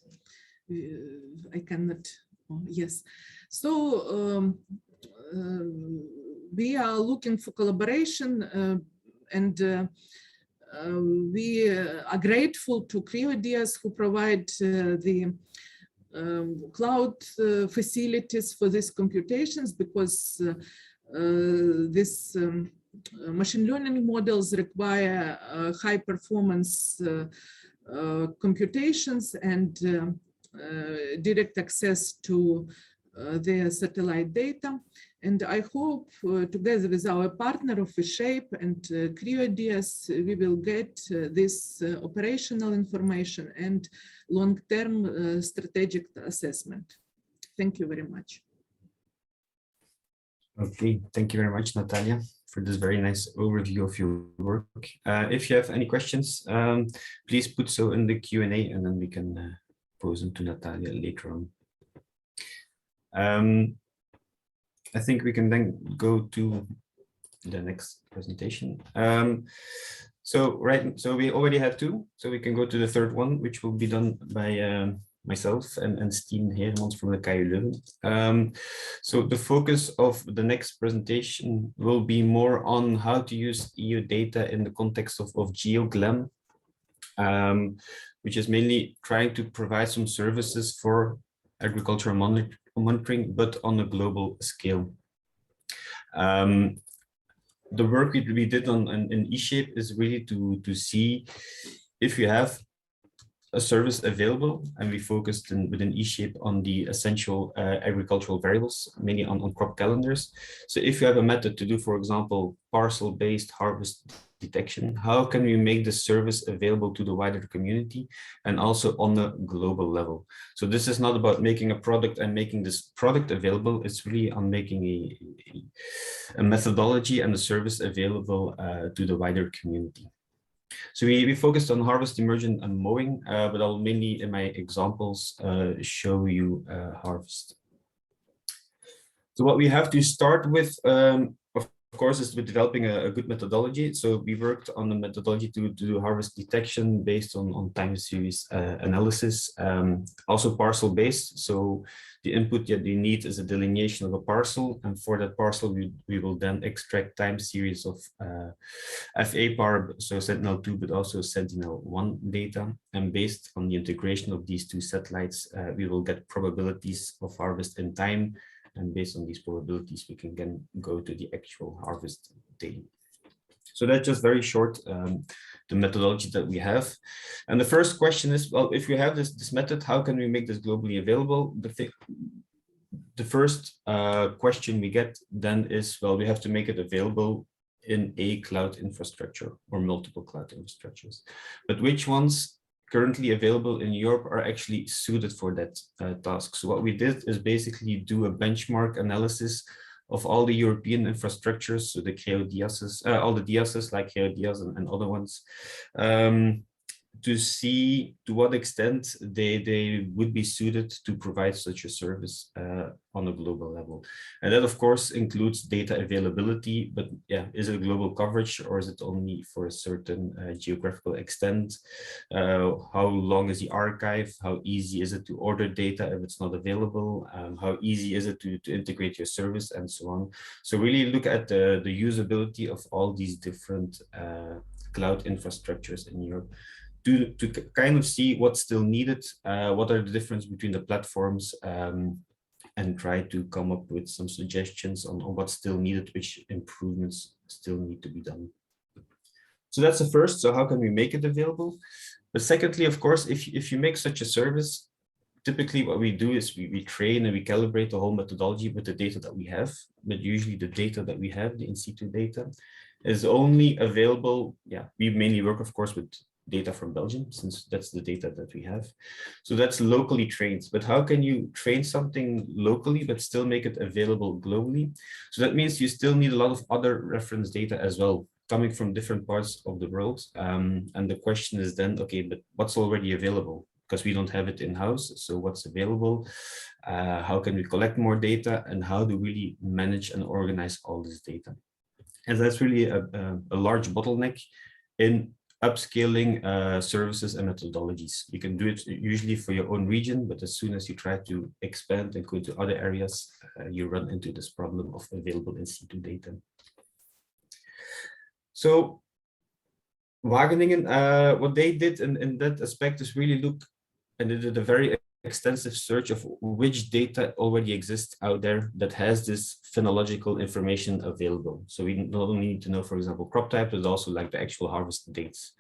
I cannot, oh, yes. So we are looking for collaboration, and we are grateful to CREO-IDEAS who provide the cloud facilities for these computations, because this machine learning models require high performance computations and direct access to their satellite data. And I hope together with our partner of Icip and CREO-IDEAS, we will get this operational information and long-term strategic assessment. Thank you very much. Okay, thank you very much, Natalia. for this very nice overview of your work. If you have any questions, please put so in the Q&A, and then we can pose them to Natalia later on. I think we can then go to the next presentation. So we already had two, so we can go to the third one, which will be done by myself and Stien Hermans from the KU Leuven. So the focus of the next presentation will be more on how to use EU data in the context of GeoGLAM, which is mainly trying to provide some services for agricultural monitoring, but on a global scale. The work we did in Icip is really to see if you have a service available, and we focused within Icip on the essential agricultural variables, mainly on crop calendars. So if you have a method to do, for example, parcel-based harvest detection, how can we make this service available to the wider community and also on a global level? So this is not about making a product and making this product available, it's really on making a methodology and a service available to the wider community. So we focused on harvest, emergent, and mowing, but I'll mainly in my examples show you harvest. So what we have to start with, of course, is with developing a good methodology. So we worked on the methodology to do harvest detection based on time series analysis, also parcel based. So the input that you need is a delineation of a parcel, and for that parcel we will then extract time series of FA-PAR, so Sentinel-2, but also Sentinel-1 data, and based on the integration of these two satellites, we will get probabilities of harvest in time. And based on these probabilities, we can then go to the actual harvest day. So that's just very short, the methodology that we have. And the first question is, well, if we have this method, how can we make this globally available? The first question we get then is, well, we have to make it available in a cloud infrastructure or multiple cloud infrastructures. But which ones currently available in Europe are actually suited for that task? So what we did is basically do a benchmark analysis of all the European infrastructures, so the GeoDiases, all the diases like GeoDias and other ones, to see to what extent they would be suited to provide such a service on a global level. And that, of course, includes data availability, but yeah, is it global coverage or is it only for a certain geographical extent? How long is the archive? How easy is it to order data if it's not available? How easy is it to integrate your service and so on? So really look at the usability of all these different cloud infrastructures in Europe, to kind of see what's still needed, what are the difference between the platforms, and try to come up with some suggestions on what's still needed, which improvements still need to be done. So that's the first, so how can we make it available? But secondly, of course, if you make such a service, typically what we do is we train and we calibrate the whole methodology with the data that we have, but usually the data that we have, the in situ data, is only available, we mainly work, of course, with data from Belgium, since that's the data that we have. So that's locally trained. But how can you train something locally but still make it available globally? So that means you still need a lot of other reference data as well, coming from different parts of the world. And the question is then, okay, but what's already available? Because we don't have it in-house. So what's available? How can we collect more data? And how do we really manage and organize all this data? And that's really a large bottleneck in upscaling services and methodologies. You can do it usually for your own region, but as soon as you try to expand and go into other areas, you run into this problem of available in situ data. So Wageningen, what they did in that aspect is really look, and they did a very extensive search of which data already exists out there that has this phenological information available. So we not only need to know, for example, crop type, but also like the actual harvest dates.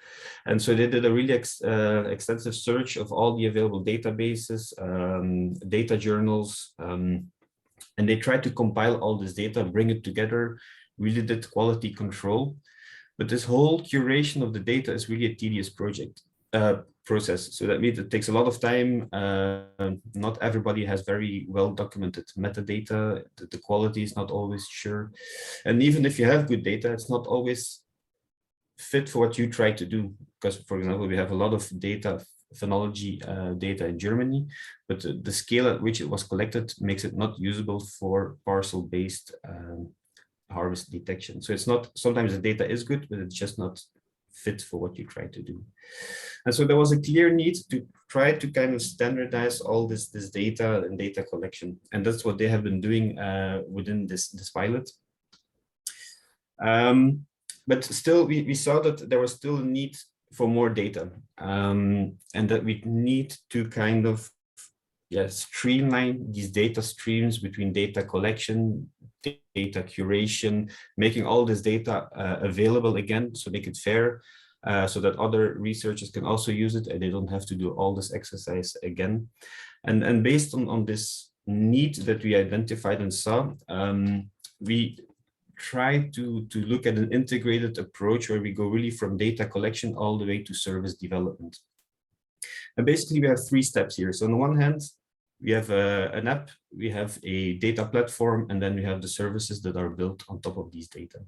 And so they did a really extensive search of all the available databases, data journals, and they tried to compile all this data, bring it together, really did quality control. But this whole curation of the data is really a tedious process. So that means it takes a lot of time. Not everybody has very well documented metadata. The quality is not always sure. And even if you have good data, it's not always fit for what you try to do. Because, for example, we have a lot of data, phenology data in Germany, but the scale at which it was collected makes it not usable for parcel-based harvest detection. So it's not, sometimes the data is good, but it's just not fit for what you try to do. And so there was a clear need to try to kind of standardize all this data and data collection. And that's what they have been doing within this pilot. But still, we saw that there was still a need for more data, and that we need to kind of streamline these data streams between data collection, data curation, making all this data available again, so make it fair, so that other researchers can also use it and they don't have to do all this exercise again. And based on this need that we identified and saw, we try to look at an integrated approach where we go really from data collection all the way to service development. And basically we have 3 steps here. So on the one hand, we have an app, we have a data platform, and then we have the services that are built on top of these data.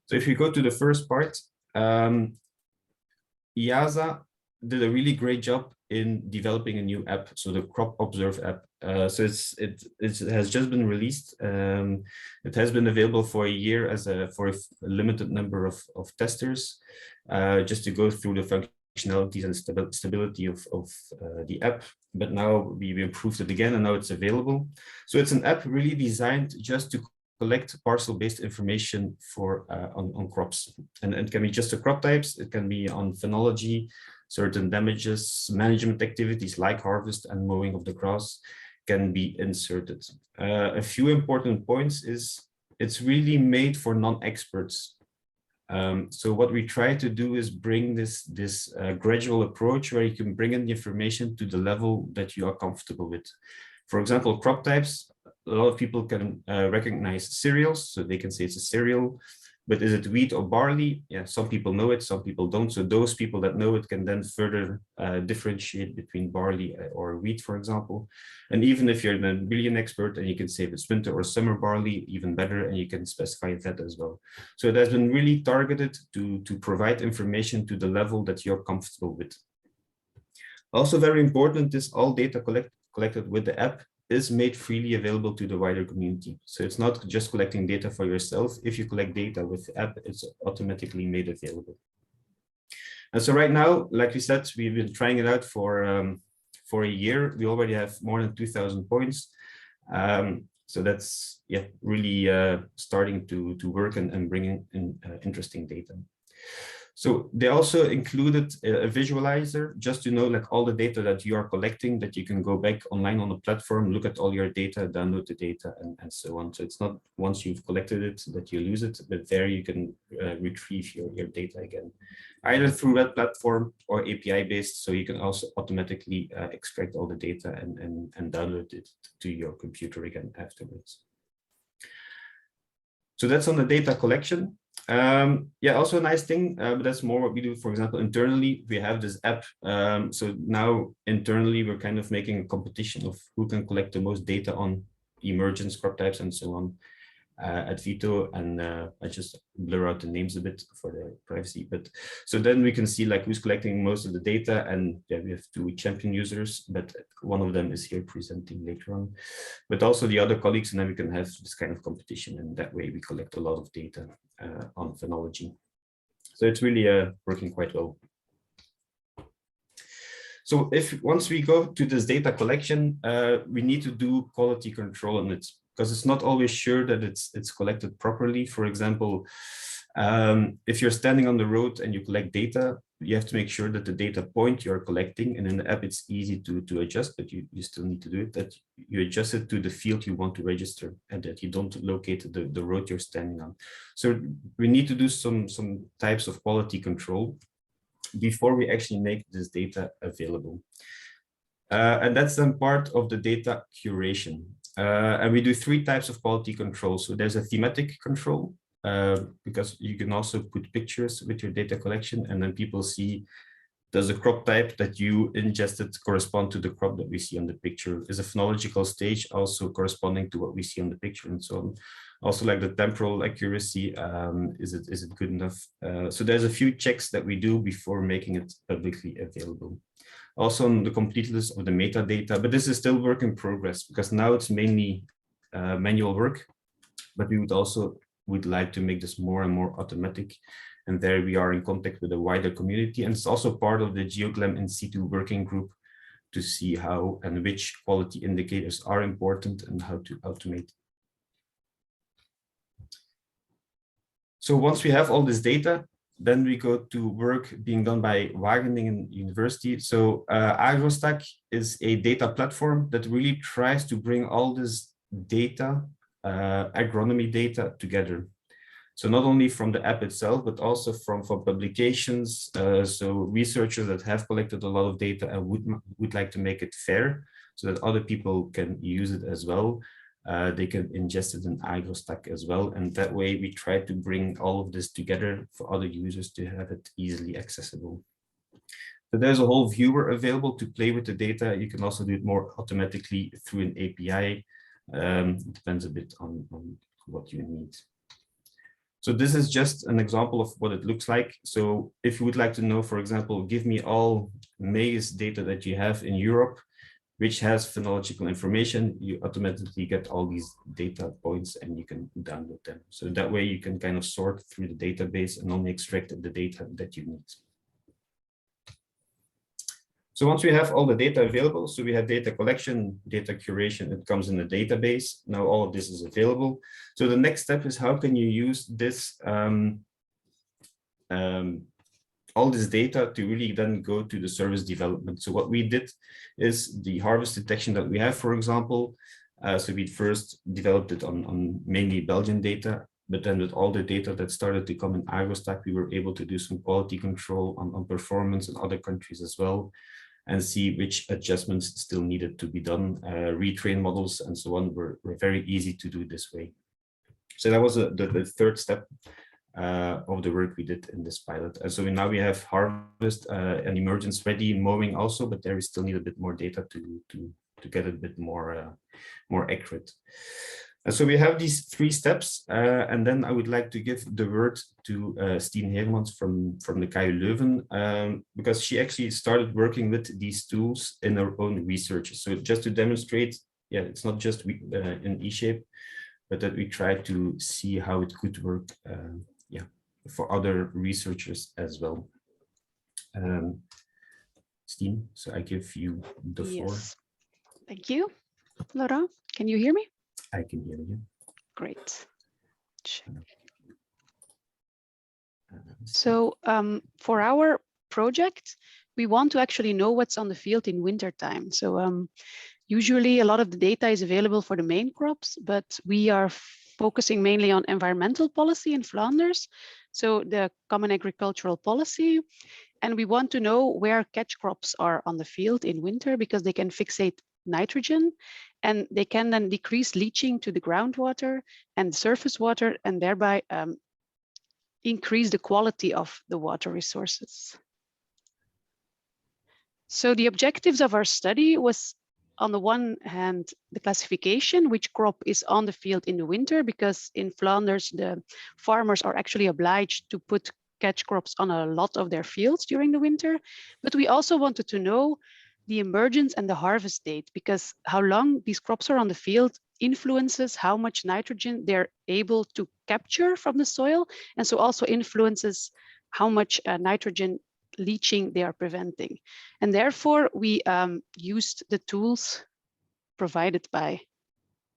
So if you go to the first part, IASA did a really great job in developing a new app, so the Crop Observe app. So it has just been released. It has been available for a year for a limited number of testers, just to go through the functionalities and stability of the app. But now we improved it again, and now it's available. So it's an app really designed just to collect parcel-based information for on crops, and it can be just the crop types. It can be on phenology, certain damages, management activities like harvest and mowing of the grass can be inserted. A few important points is it's really made for non-experts. So what we try to do is bring this gradual approach where you can bring in the information to the level that you are comfortable with. For example, crop types, a lot of people can recognize cereals, so they can say it's a cereal. But is it wheat or barley? Yeah, some people know it, some people don't. So those people that know it can then further differentiate between barley or wheat, for example. And even if you're a really an expert and you can say if it's winter or summer barley, even better, and you can specify that as well. So it has been really targeted to provide information to the level that you're comfortable with. Also very important is all data collected with the app is made freely available to the wider community. So it's not just collecting data for yourself. If you collect data with the app, it's automatically made available. And so right now, like we said, we've been trying it out for a year. We already have more than 2,000 points. So that's really starting to work and bringing in interesting data. So they also included a visualizer just to know like all the data that you are collecting, that you can go back online on the platform, look at all your data, download the data, and so on. So it's not once you've collected it that you lose it, but there you can retrieve your data again, either through that platform or API based. So you can also automatically extract all the data and download it to your computer again afterwards. So that's on the data collection. Also a nice thing, but that's more what we do. For example, internally, we have this app. So now internally, we're kind of making a competition of who can collect the most data on emergence, crop types, and so on at Vito. And I just blur out the names a bit for the privacy. But so then we can see like who's collecting most of the data. And we have 2 champion users, but one of them is here presenting later on. But also the other colleagues, and then we can have this kind of competition. And that way we collect a lot of data on phenology. So it's really working quite well. So once we go to this data collection, we need to do quality control on it, because it's not always sure that it's collected properly. For example, if you're standing on the road and you collect data, you have to make sure that the data point you're collecting, and in the app it's easy to adjust, but you still need to do it, that you adjust it to the field you want to register and that you don't locate the road you're standing on. So we need to do some types of quality control before we actually make this data available. And that's then part of the data curation. And we do 3 types of quality control. So there's a thematic control, because you can also put pictures with your data collection, and then people see does the crop type that you ingested correspond to the crop that we see on the picture? Is a phenological stage also corresponding to what we see on the picture, and so on? Also, like the temporal accuracy, is it good enough? So there's a few checks that we do before making it publicly available. Also on the completeness of the metadata, but this is still work in progress because now it's mainly manual work, but we would like to make this more and more automatic. And there we are in contact with a wider community. And it's also part of the GeoGLAM in situ working group to see how and which quality indicators are important and how to automate. So once we have all this data, then we go to work being done by Wageningen University. So AgroStack is a data platform that really tries to bring all this data, agronomy data together. So not only from the app itself, but also from publications. So researchers that have collected a lot of data and would like to make it fair so that other people can use it as well. They can ingest it in AgroStack as well. And that way we try to bring all of this together for other users to have it easily accessible. So there's a whole viewer available to play with the data. You can also do it more automatically through an API. It depends a bit on what you need. So this is just an example of what it looks like. So if you would like to know, for example, give me all maize data that you have in Europe, which has phenological information, you automatically get all these data points and you can download them. So that way you can kind of sort through the database and only extract the data that you need. So once we have all the data available, so we have data collection, data curation, it comes in a database. Now all of this is available. So the next step is how can you use this, all this data to really then go to the service development. So what we did is the harvest detection that we have, for example. So we first developed it on mainly Belgian data, but then with all the data that started to come in AgroStack, we were able to do some quality control on performance in other countries as well, and see which adjustments still needed to be done. Retrain models and so on were very easy to do this way. So that was the third step of the work we did in this pilot. And so now we have harvest and emergence ready, mowing also, but there we still need a bit more data to get it a bit more accurate. And so we have these three steps, and then I would like to give the word to Stien Hermans from the KU Leuven, because she actually started working with these tools in her own research. So just to demonstrate, yeah, it's not just in eShape, but that we try to see how it could work, yeah, for other researchers as well. Stien, so I give you the floor. Yes, thank you, Laurent. Can you hear me? I can hear you. Great. So for our project, we want to actually know what's on the field in winter time. So usually a lot of the data is available for the main crops, but we are focusing mainly on environmental policy in Flanders. So the Common Agricultural Policy. And we want to know where catch crops are on the field in winter because they can fixate nitrogen and they can then decrease leaching to the groundwater and surface water and thereby increase the quality of the water resources. So the objectives of our study was, on the one hand, the classification, which crop is on the field in the winter, because in Flanders, the farmers are actually obliged to put catch crops on a lot of their fields during the winter. But we also wanted to know the emergence and the harvest date, because how long these crops are on the field influences how much nitrogen they're able to capture from the soil, and so also influences how much nitrogen leaching they are preventing. And therefore, we used the tools provided by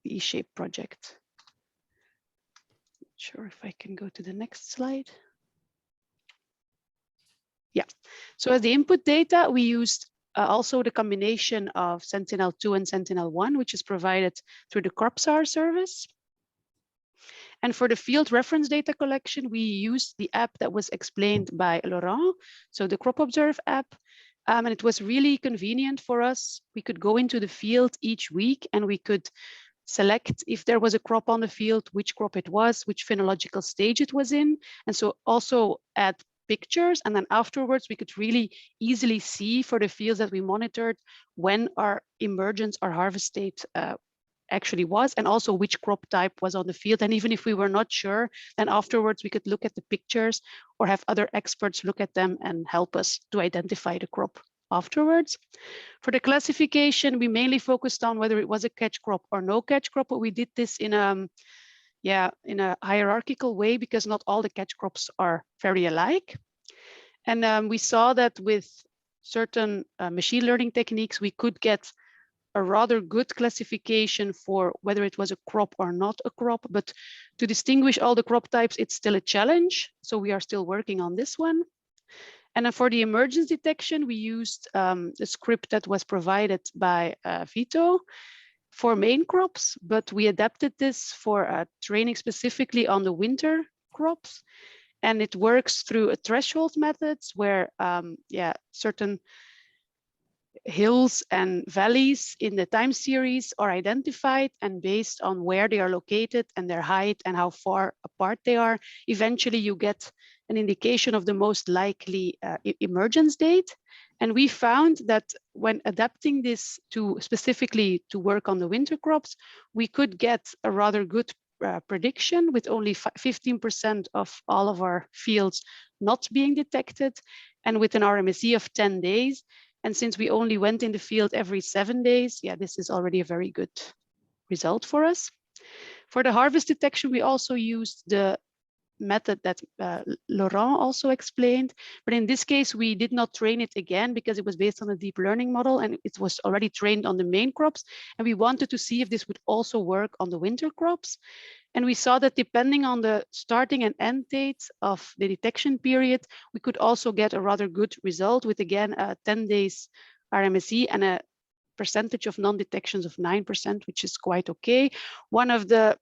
the eShape project. Not sure if I can go to the next slide. Yeah, so as the input data, we used also the combination of Sentinel-2 and Sentinel-1, which is provided through the CropSAR service. And for the field reference data collection, we used the app that was explained by Laurent, so the CropObserve app. And it was really convenient for us. We could go into the field each week and we could select if there was a crop on the field, which crop it was, which phenological stage it was in. And so also add pictures, and then afterwards we could really easily see for the fields that we monitored when our emergence or harvest date actually was, and also which crop type was on the field. And even if we were not sure, then afterwards we could look at the pictures or have other experts look at them and help us to identify the crop afterwards. For the classification, we mainly focused on whether it was a catch crop or no catch crop, but we did this in a hierarchical way because not all the catch crops are very alike. And we saw that with certain machine learning techniques, we could get a rather good classification for whether it was a crop or not a crop, but to distinguish all the crop types, it's still a challenge. So we are still working on this one. And then for the emergence detection, we used a script that was provided by Vito for main crops, but we adapted this for training specifically on the winter crops. And it works through a threshold methods where certain hills and valleys in the time series are identified, and based on where they are located and their height and how far apart they are, eventually you get an indication of the most likely emergence date. And we found that when adapting this to specifically to work on the winter crops, we could get a rather good prediction with only 15% of all of our fields not being detected, and with an RMSE of 10 days. And since we only went in the field every 7 days, this is already a very good result for us. For the harvest detection, we also used the method that Laurent also explained, but in this case, we did not train it again because it was based on a deep learning model and it was already trained on the main crops. And we wanted to see if this would also work on the winter crops. And we saw that depending on the starting and end dates of the detection period, we could also get a rather good result with, again, 10 days RMSE and a percentage of non-detections of 9%, which is quite okay. One of the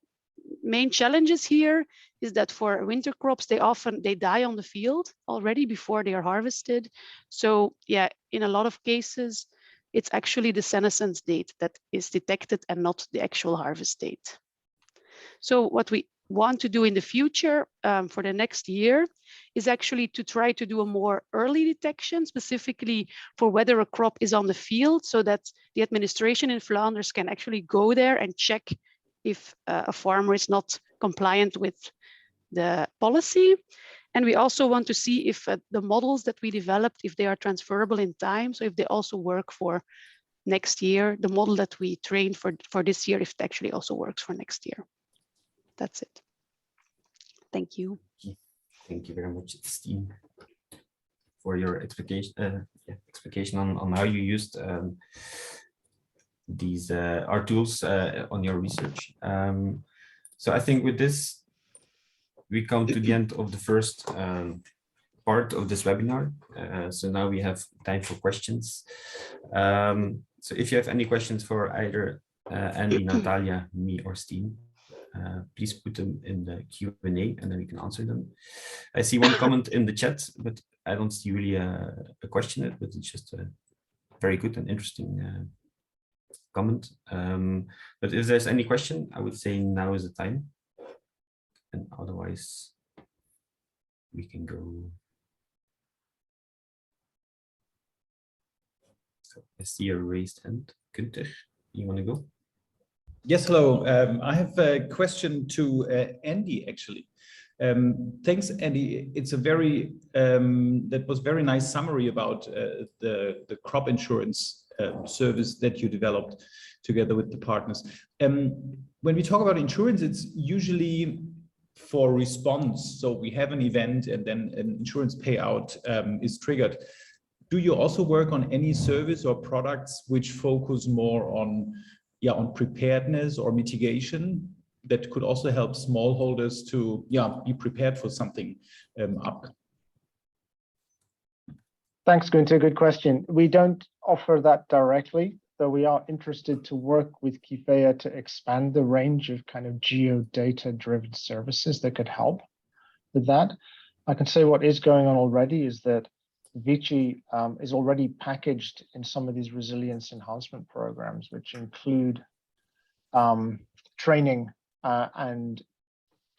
main challenges here is that for winter crops, they die on the field already before they are harvested. So in a lot of cases, it's actually the senescence date that is detected and not the actual harvest date. So what we want to do in the future for the next year is actually to try to do a more early detection, specifically for whether a crop is on the field, so that the administration in Flanders can actually go there and check if a farmer is not compliant with the policy. And we also want to see if the models that we developed, if they are transferable in time, so if they also work for next year, the model that we trained for this year, if it actually also works for next year. That's it. Thank you. Thank you very much, Stine, for your explication on how you used these our tools on your research. So I think with this, we come to the end of the first part of this webinar. So now we have time for questions. So if you have any questions for either Andy, Natalia, me, or Stine, please put them in the Q&A and then we can answer them. I see one comment in the chat, but I don't see really a question in it, but it's just a very good and interesting comment. But if there's any question, I would say now is the time. And otherwise, we can go. So I see a raised hand. Günther, you want to go? Yes, hello. I have a question to Andy, actually. Thanks, Andy. It's a very, that was very nice summary about the crop insurance service that you developed together with the partners. When we talk about insurance, it's usually for response. So we have an event and then an insurance payout is triggered. Do you also work on any service or products which focus more on preparedness or mitigation that could also help smallholders to be prepared for something up? Thanks, Günther. Good question. We don't offer that directly, though we are interested to work with Kifeya to expand the range of kind of geodata-driven services that could help with that. I can say what is going on already is that Vici is already packaged in some of these resilience enhancement programs, which include training and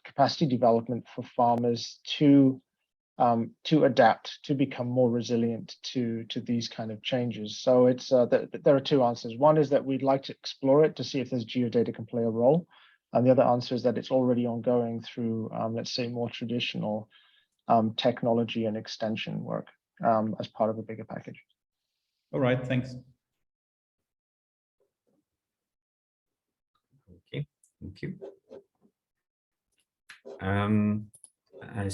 capacity development for farmers to to adapt, to become more resilient to these kind of changes. So it's there are two answers. One is that we'd like to explore it to see if this geodata can play a role. And the other answer is that it's already ongoing through, let's say, more traditional technology and extension work as part of a bigger package. All right, thanks. Okay, thank you. I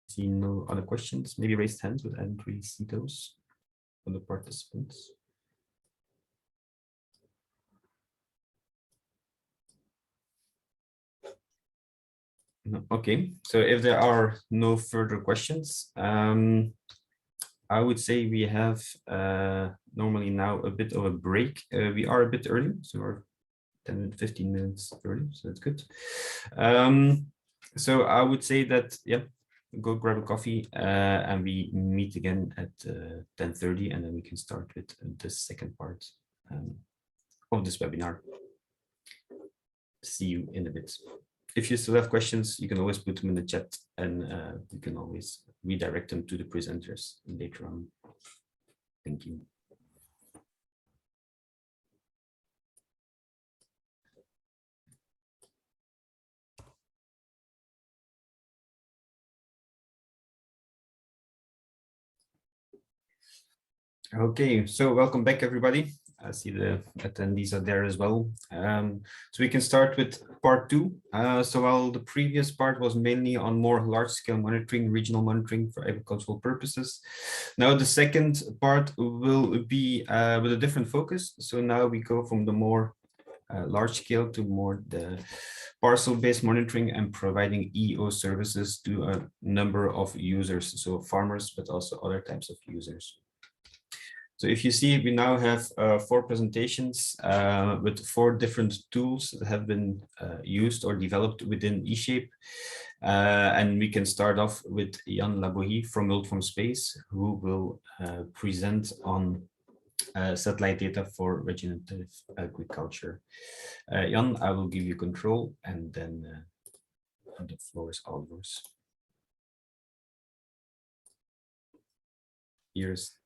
see no other questions. Maybe raised hands, but I didn't really see those from the participants. No. Okay, so if there are no further questions, I would say we have normally now a bit of a break. We are a bit early, so we're 10 to 15 minutes early, so that's good. So I would say that, yeah, go grab a coffee and we meet again at 10:30, and then we can start with the second part of this webinar. See you in a bit. If you still have questions, you can always put them in the chat, and you can always redirect them to the presenters later on. Thank you. Okay, so welcome back, everybody. I see the attendees are there as well. So we can start with part two. So while the previous part was mainly on more large-scale monitoring, regional monitoring for agricultural purposes, now the second part will be with a different focus. So now we go from the more large-scale to more the parcel-based monitoring and providing EO services to a number of users, so farmers, but also other types of users. So if you see, we now have 4 presentations with 4 different tools that have been used or developed within Icip. And we can start off with Jan Labohi from World from Space, who will present on satellite data for regenerative agriculture. Jan, I will give you control, and then the floor is all yours. Here's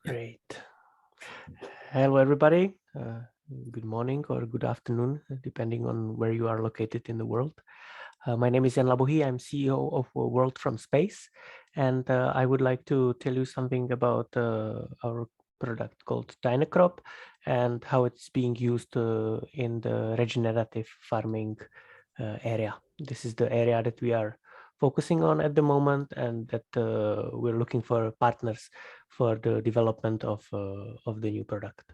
Great. Hello, everybody. Good morning or good afternoon, depending on where you are located in the world. My name is Jan Labohi. I'm CEO of World from Space, and I would like to tell you something about our product called Dynacrop and how it's being used in the regenerative farming area. This is the area that we are focusing on at the moment, and that we're looking for partners for the development of the new product.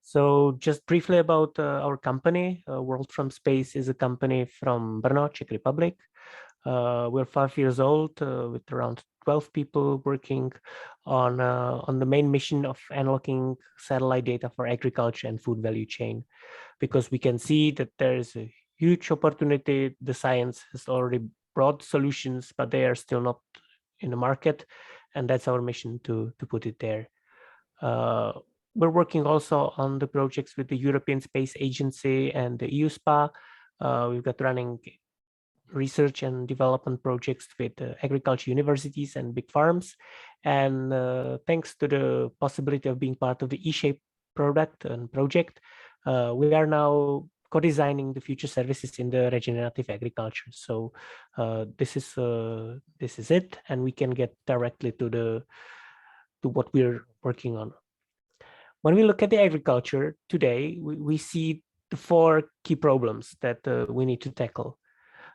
So just briefly about our company, World from Space is a company from Brno, Czech Republic. We're 5 years old with around 12 people working on the main mission of unlocking satellite data for agriculture and food value chain, because we can see that there is a huge opportunity. The science has already brought solutions, but they are still not in the market, and that's our mission to put it there. We're working also on the projects with the European Space Agency and the EU SPA. We've got running research and development projects with agriculture universities and big farms. And thanks to the possibility of being part of the Icip product and project, we are now co-designing the future services in the regenerative agriculture. So this is it, and we can get directly to what we're working on. When we look at the agriculture today, we see the 4 key problems that we need to tackle.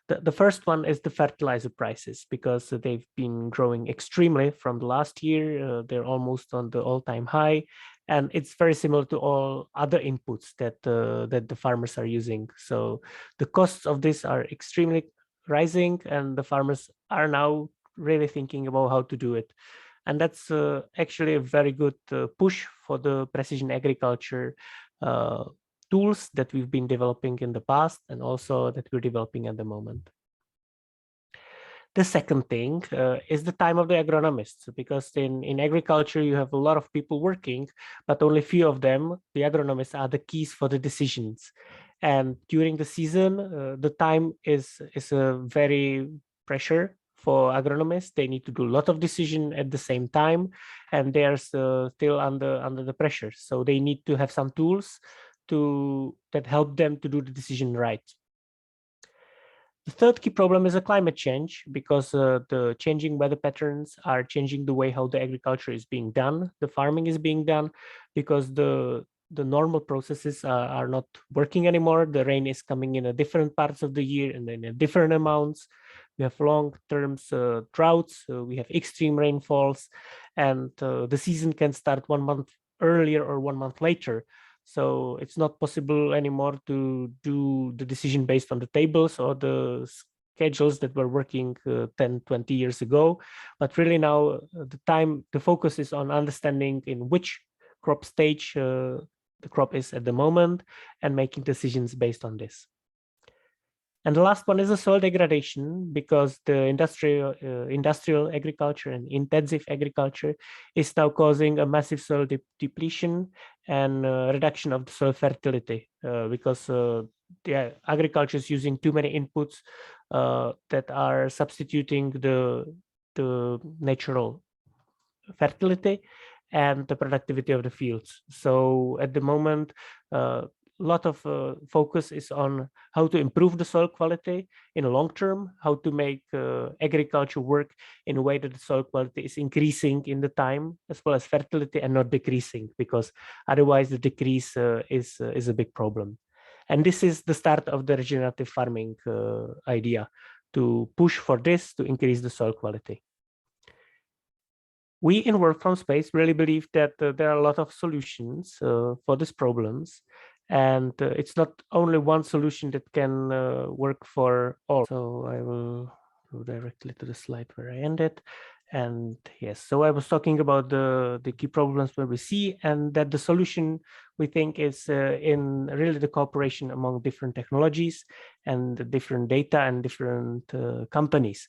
The first one is the fertilizer prices, because they've been growing extremely from the last year. They're almost on the all-time high, and it's very similar to all other inputs that the farmers are using. So the costs of this are extremely rising, and the farmers are now really thinking about how to do it. And that's actually a very good push for the precision agriculture tools that we've been developing in the past, and also that we're developing at the moment. The second thing is the time of the agronomists, because in agriculture, you have a lot of people working, but only few of them, the agronomists, are the keys for the decisions. And during the season, the time is a very pressure for agronomists. They need to do a lot of decision at the same time, and they are still under the pressure. So they need to have some tools that help them to do the decision right. The third key problem is a climate change, because the changing weather patterns are changing the way how the agriculture is being done, the farming is being done, because the normal processes are not working anymore. The rain is coming in different parts of the year and then in different amounts. We have long-term droughts, we have extreme rainfalls, and the season can start 1 month earlier or 1 month later. So it's not possible anymore to do the decision based on the tables or the schedules that were working 10, 20 years ago. But really now the focus is on understanding in which crop stage the crop is at the moment and making decisions based on this. And the last one is the soil degradation, because the industrial agriculture and intensive agriculture is now causing a massive soil depletion and reduction of the soil fertility, because the agriculture is using too many inputs that are substituting the natural fertility and the productivity of the fields. So at the moment, lot of focus is on how to improve the soil quality in the long term, how to make agriculture work in a way that the soil quality is increasing in the time, as well as fertility, and not decreasing, because otherwise the decrease is a big problem. And this is the start of the regenerative farming idea, to push for this to increase the soil quality. We in Work from Space really believe that there are a lot of solutions for these problems. And it's not only one solution that can work for all. So I will go directly to the slide where I ended. And yes, so I was talking about the key problems where we see, and that the solution we think is in really the cooperation among different technologies and the different data and different companies.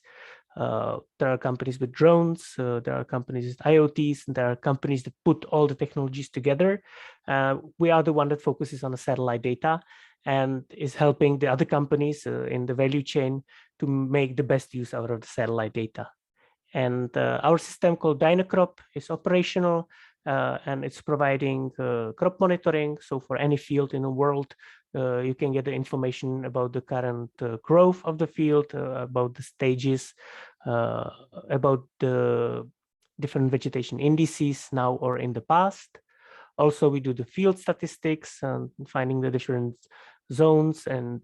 There are companies with drones, there are companies with IoTs, and there are companies that put all the technologies together. We are the one that focuses on the satellite data and is helping the other companies in the value chain to make the best use out of the satellite data. And our system called DynaCrop is operational, and it's providing crop monitoring. So for any field in the world, you can get the information about the current growth of the field, about the stages, about the different vegetation indices now or in the past. Also, we do the field statistics and finding the different zones and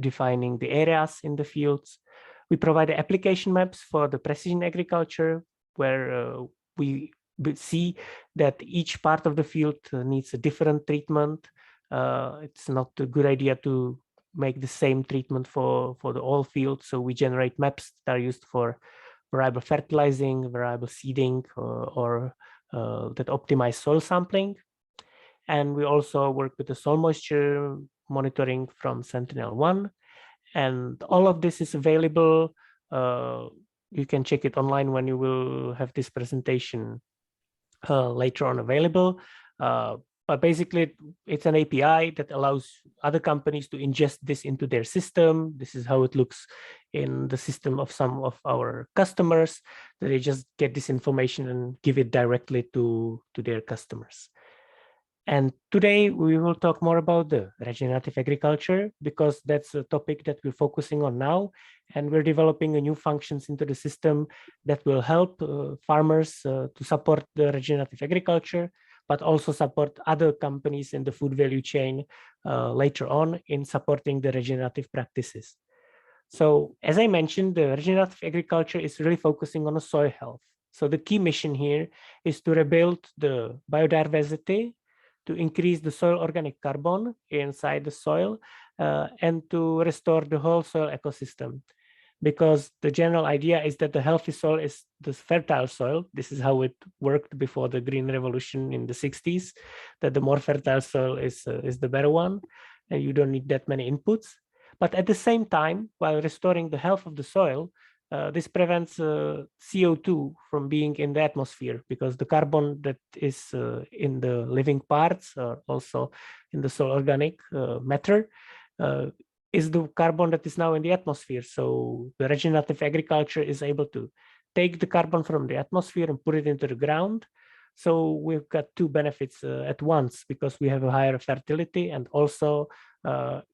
defining the areas in the fields. We provide the application maps for the precision agriculture, where we see that each part of the field needs a different treatment. It's not a good idea to make the same treatment for the whole field. So we generate maps that are used for variable fertilizing, variable seeding, or that optimize soil sampling. And we also work with the soil moisture monitoring from Sentinel-1. And all of this is available. You can check it online when you will have this presentation later on available. But basically, it's an API that allows other companies to ingest this into their system. This is how it looks in the system of some of our customers. They just get this information and give it directly to their customers. And today we will talk more about the regenerative agriculture, because that's a topic that we're focusing on now. And we're developing new functions into the system that will help farmers to support the regenerative agriculture, but also support other companies in the food value chain later on in supporting the regenerative practices. So as I mentioned, the regenerative agriculture is really focusing on the soil health. So the key mission here is to rebuild the biodiversity, to increase the soil organic carbon inside the soil, and to restore the whole soil ecosystem. Because the general idea is that the healthy soil is the fertile soil. This is how it worked before the Green Revolution in the 60s, that the more fertile soil is the better one, and you don't need that many inputs. But at the same time, while restoring the health of the soil, this prevents CO2 from being in the atmosphere, because the carbon that is in the living parts, or also in the soil organic matter, is the carbon that is now in the atmosphere. So the regenerative agriculture is able to take the carbon from the atmosphere and put it into the ground. So we've got two benefits at once, because we have a higher fertility, and also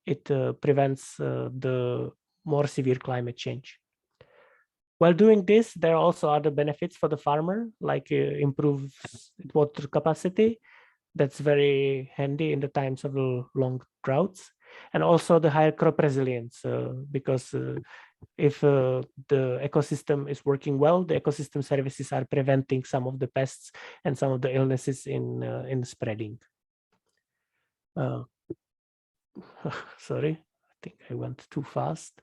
it prevents the more severe climate change. While doing this, there are also other benefits for the farmer, like improves water capacity. That's very handy in the times of long droughts, and also the higher crop resilience, because if the ecosystem is working well, the ecosystem services are preventing some of the pests and some of the illnesses in spreading. Sorry, I think I went too fast.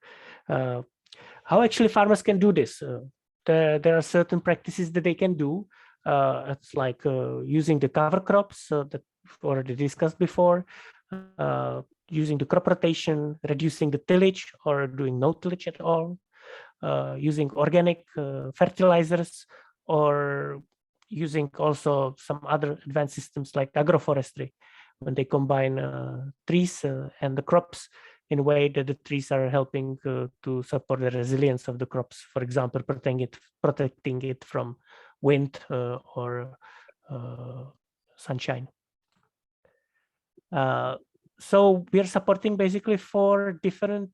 How actually farmers can do this? There are certain practices that they can do. It's like using the cover crops that already discussed before, using the crop rotation, reducing the tillage or doing no tillage at all, using organic fertilizers, or using also some other advanced systems like agroforestry, when they combine trees and the crops in a way that the trees are helping to support the resilience of the crops. For example, protecting it from wind or sunshine. So we are supporting basically 4 different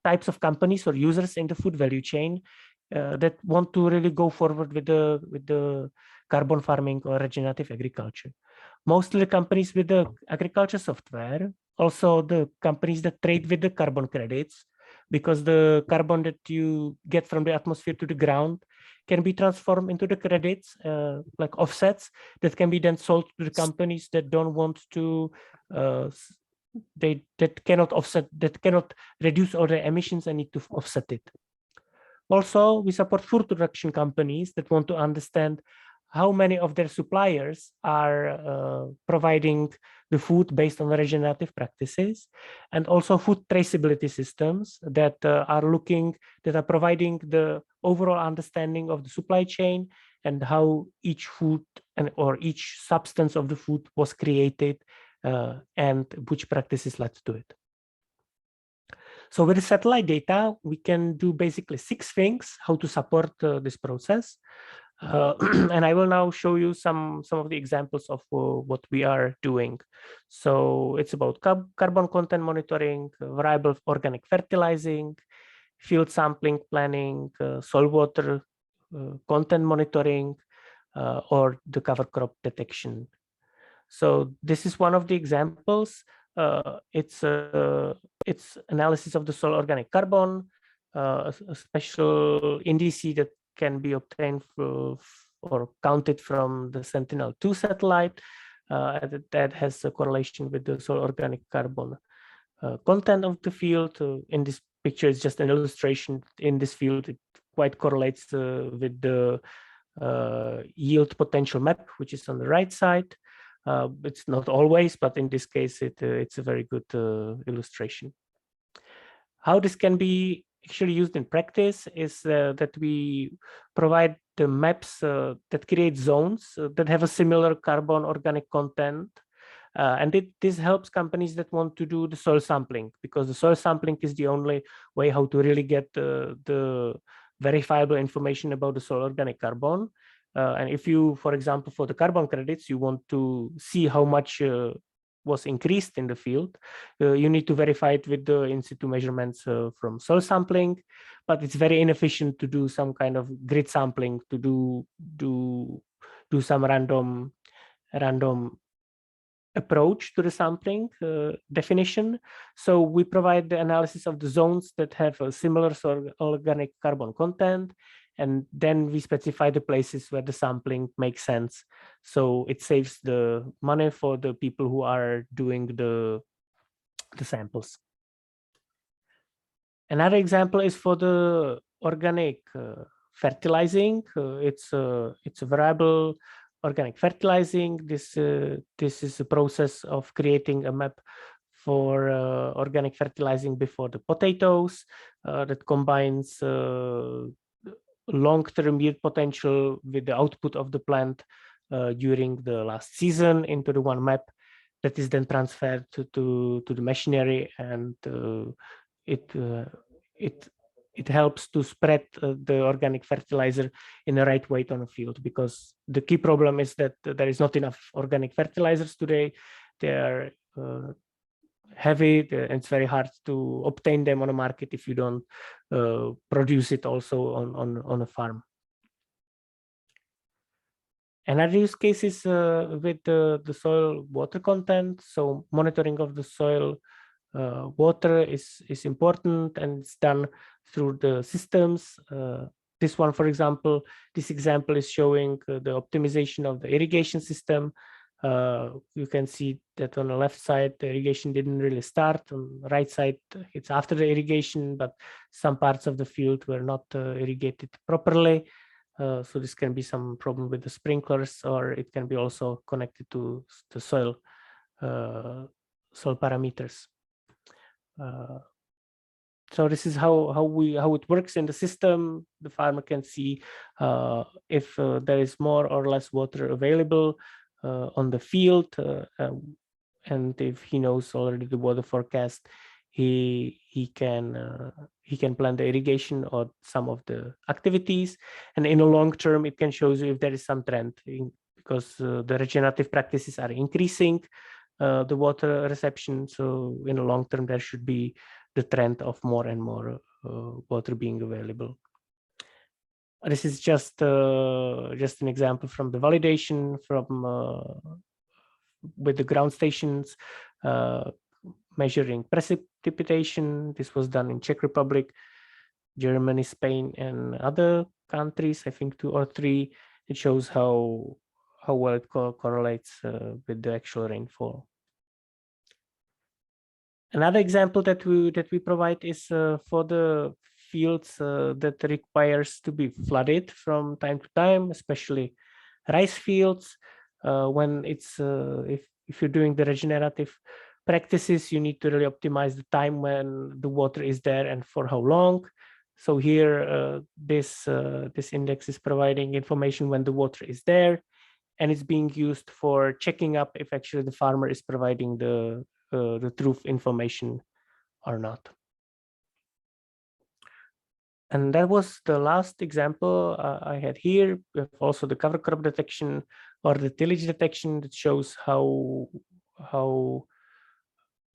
types of companies or users in the food value chain that want to really go forward with the carbon farming or regenerative agriculture. Mostly the companies with the agriculture software, also the companies that trade with the carbon credits, because the carbon that you get from the atmosphere to the ground can be transformed into the credits, like offsets, that can be then sold to the companies that don't want to, that cannot reduce all their emissions and need to offset it. Also, we support food production companies that want to understand how many of their suppliers are providing the food based on regenerative practices, and also food traceability systems that are providing the overall understanding of the supply chain and how each food or each substance of the food was created and which practices led to it. So with the satellite data, we can do basically 6 things how to support this process. And I will now show you some of the examples of what we are doing. So it's about carbon content monitoring, variable organic fertilizing, field sampling planning, soil water content monitoring, or the cover crop detection. So this is one of the examples. It's analysis of the soil organic carbon, a special indice that can be obtained or counted from the Sentinel-2 satellite that has a correlation with the soil organic carbon content of the field. In this picture, it's just an illustration. In this field, it quite correlates with the yield potential map, which is on the right side. It's not always, but in this case, it's a very good illustration. How this can be actually used in practice is that we provide the maps that create zones that have a similar carbon organic content. And this helps companies that want to do the soil sampling, because the soil sampling is the only way how to really get the verifiable information about the soil organic carbon. And if you, for example, for the carbon credits, you want to see how much was increased in the field, you need to verify it with the in situ measurements from soil sampling, but it's very inefficient to do some kind of grid sampling to do some random approach to the sampling definition. So we provide the analysis of the zones that have a similar soil organic carbon content, and then we specify the places where the sampling makes sense. So it saves the money for the people who are doing the samples. Another example is for the organic fertilizing. It's a variable organic fertilizing. This is a process of creating a map for organic fertilizing before the potatoes that combines long-term yield potential with the output of the plant during the last season into the one map. that is then transferred to the machinery, and it helps to spread the organic fertilizer in the right way on the field, because the key problem is that there is not enough organic fertilizers today. They are heavy, and it's very hard to obtain them on the market if you don't produce it also on a farm. Another use case is with the soil water content. So monitoring of the soil water is important, and it's done through the systems. This one, for example, this example is showing the optimization of the irrigation system. You can see that on the left side, the irrigation didn't really start. On the right side, it's after the irrigation, but some parts of the field were not irrigated properly. So this can be some problem with the sprinklers, or it can be also connected to the soil parameters. So this is how it works in the system. The farmer can see if there is more or less water available on the field, and if he knows already the water forecast, he can plan the irrigation or some of the activities. And in the long term, it can show you if there is some trend, because the regenerative practices are increasing the water reception. So in the long term, there should be the trend of more and more water being available. This is just an example from the validation from with the ground stations measuring precipitation. This was done in Czech Republic, Germany, Spain, and other countries, I think 2 or 3. It shows how well it correlates with the actual rainfall. Another example that we provide is for the fields that requires to be flooded from time to time, especially rice fields. When it's if you're doing the regenerative practices, you need to really optimize the time when the water is there and for how long. So here, this index is providing information when the water is there, and it's being used for checking up if actually the farmer is providing the truth information or not. And that was the last example I had here. We have also the cover crop detection or the tillage detection that shows how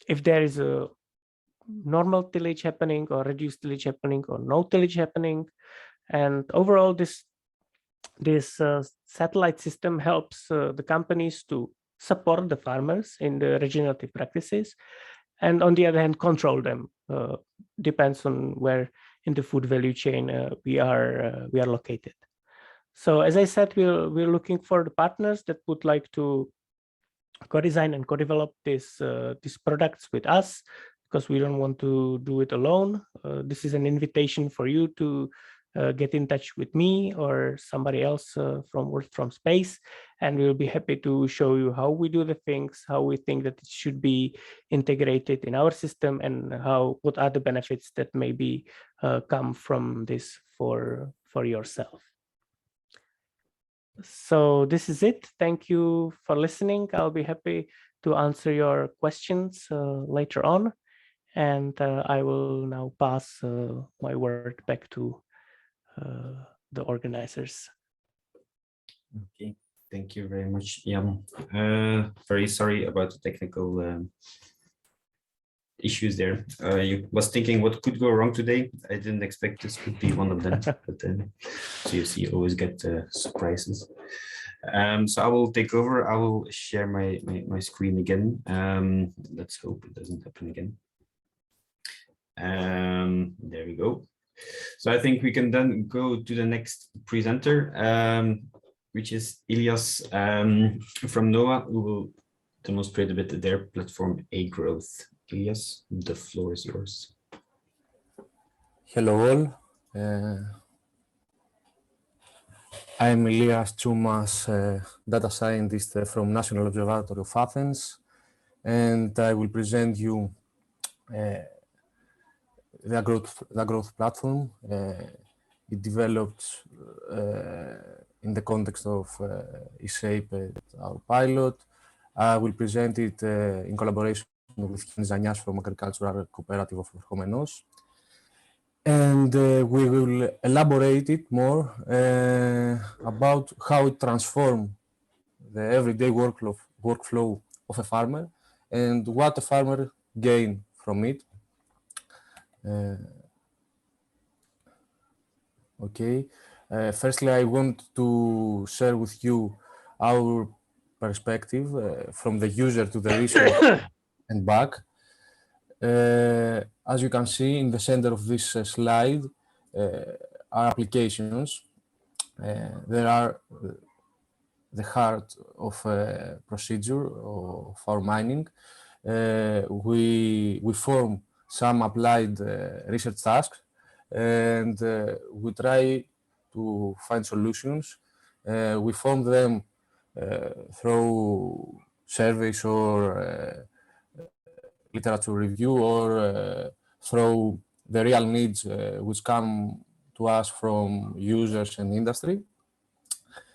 if there is a normal tillage happening or reduced tillage happening or no tillage happening. And overall, this satellite system helps the companies to support the farmers in the regenerative practices, and on the other hand, control them. Depends on where in the food value chain we are located. So as I said, we're looking for the partners that would like to co-design and co-develop these products with us, because we don't want to do it alone. This is an invitation for you to get in touch with me or somebody else from space, and we'll be happy to show you how we do the things, how we think that it should be integrated in our system, and what are the benefits that maybe come from this for yourself. So this is it. Thank you for listening. I'll be happy to answer your questions later on. And I will now pass my word back to the organizers. Okay, thank you very much, Jan. Very sorry about the technical issues there. I was thinking what could go wrong today. I didn't expect this could be one of them, but then so you always get surprises. So I will take over. I will share my screen again. Let's hope it doesn't happen again. There we go. So I think we can then go to the next presenter, which is Elias from NOAA, who will demonstrate a bit their platform, A-Growth. Elias, the floor is yours. Hello all. I'm Elias Tsoumas, data scientist from National Observatory of Athens, and I will present you the growth platform. It developed in the context of Icip, our pilot. I will present it in collaboration with Zanias from Agricultural Cooperative of Orchomenos. And we will elaborate it more about how it transforms the everyday workflow of a farmer and what a farmer gain from it. Okay. Firstly, I want to share with you our perspective from the user to the research and back. As you can see in the center of this slide are applications. There are the heart of procedure of our mining. We form some applied research tasks and we try to find solutions. We form them through surveys or literature review or through the real needs which come to us from users and industry.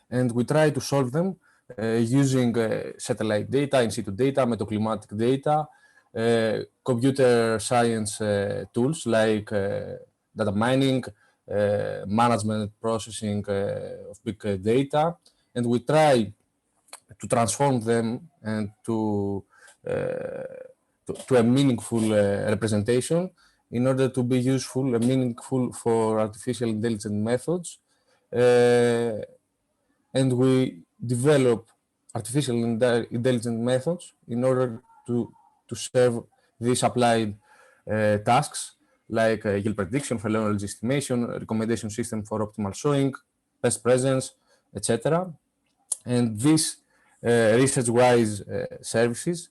And we try to solve them using satellite data, in situ data, metaclimatic data, computer science tools like data mining, management processing of big data, and we try to transform them and to a meaningful representation in order to be useful and meaningful for artificial intelligence methods. And we develop artificial intelligence methods in order to serve these applied tasks like yield prediction, phenology estimation, recommendation system for optimal sowing, pest presence, etc. And these research-wise services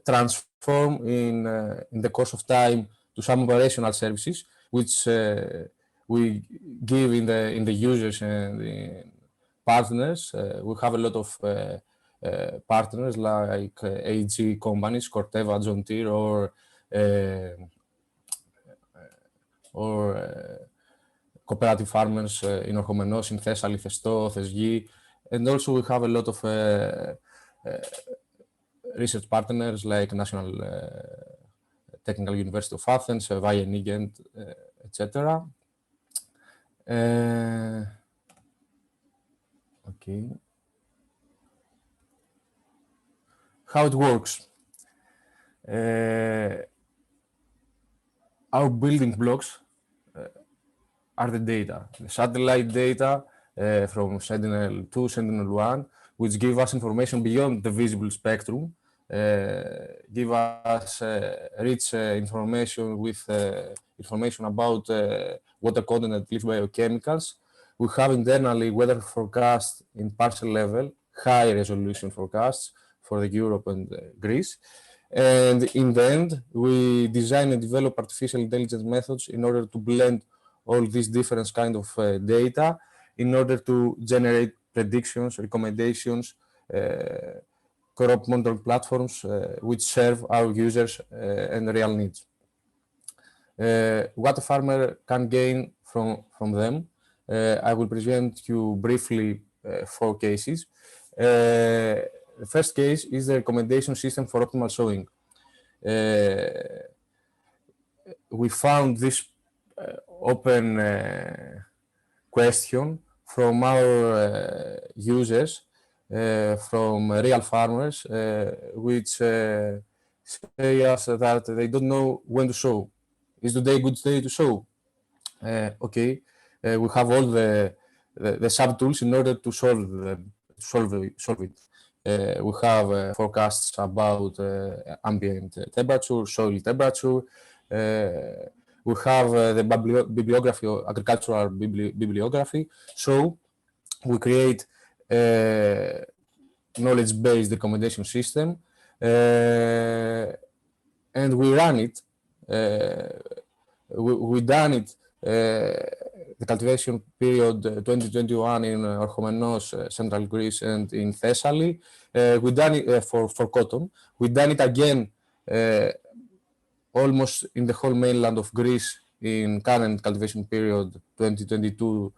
transform in the course of time to some operational services, which we give in the users and in partners. We have a lot of partners like AG companies, Corteva, John Deere, or cooperative farmers in Orchomenos, in Thessaly, Festo, Thesgi, and also we have a lot of research partners like National Technical University of Athens, Wageningen, etc. Okay. How it works. Our building blocks are the data, the satellite data from Sentinel-2, Sentinel-1, which give us information beyond the visible spectrum, give us rich information with information about water content and leaf biochemicals. We have internally weather forecasts in parcel level, high resolution forecasts for the Europe and Greece. And in the end, we design and develop artificial intelligence methods in order to blend all these different kind of data in order to generate predictions, recommendations, crop monitoring platforms which serve our users and real needs. What a farmer can gain from them, I will present you briefly 4 cases. The first case is the recommendation system for optimal sowing. We found this open question from our users, from real farmers, which say us that they don't know when to sow. Is today a good day to sow? Okay, we have all the sub-tools in order to solve it. We have forecasts about ambient temperature, soil temperature. We have the bibliography, agricultural bibliography. So we create a knowledge-based recommendation system and we run it. We done it the cultivation period 2021 in Orchomenos, Central Greece, and in Thessaly. We done it for cotton. We done it again almost in the whole mainland of Greece in current cultivation period 2022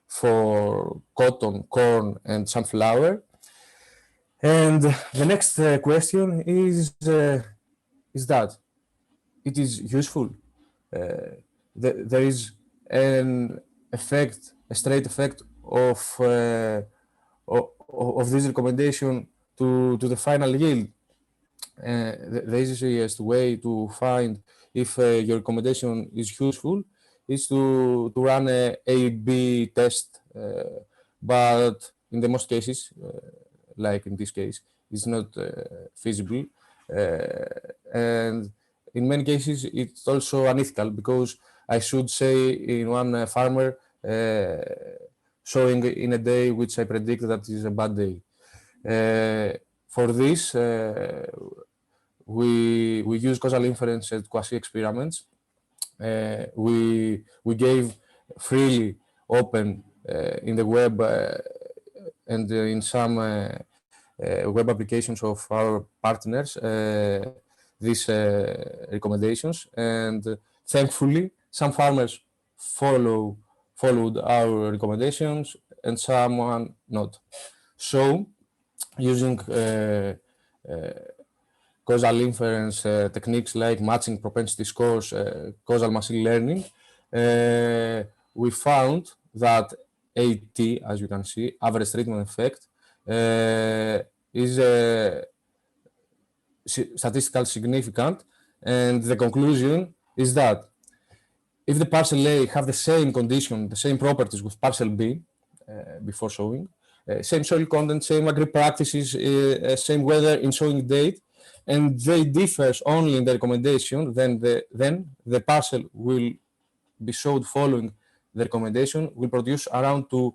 for cotton, corn, and sunflower. And the next question is that it is useful. There is an effect, a straight effect of this recommendation to the final yield. The easiest way to find if your recommendation is useful is to run a A/B test, but in the most cases, like in this case, it's not feasible. And in many cases, it's also unethical because I should say in one farmer showing in a day which I predict that is a bad day. For this, we use causal inference and quasi experiments. We gave freely open in the web and in some web applications of our partners these recommendations, and thankfully some farmers followed our recommendations and someone not. So using causal inference techniques like matching propensity scores, causal machine learning, we found that AT, as you can see, average treatment effect, is statistically significant, and the conclusion is that if the parcel A have the same condition, the same properties with parcel B, before sowing, same soil content, same agri practices, same weather in sowing date, and they differ only in the recommendation, then the parcel will be sowed following the recommendation will produce around to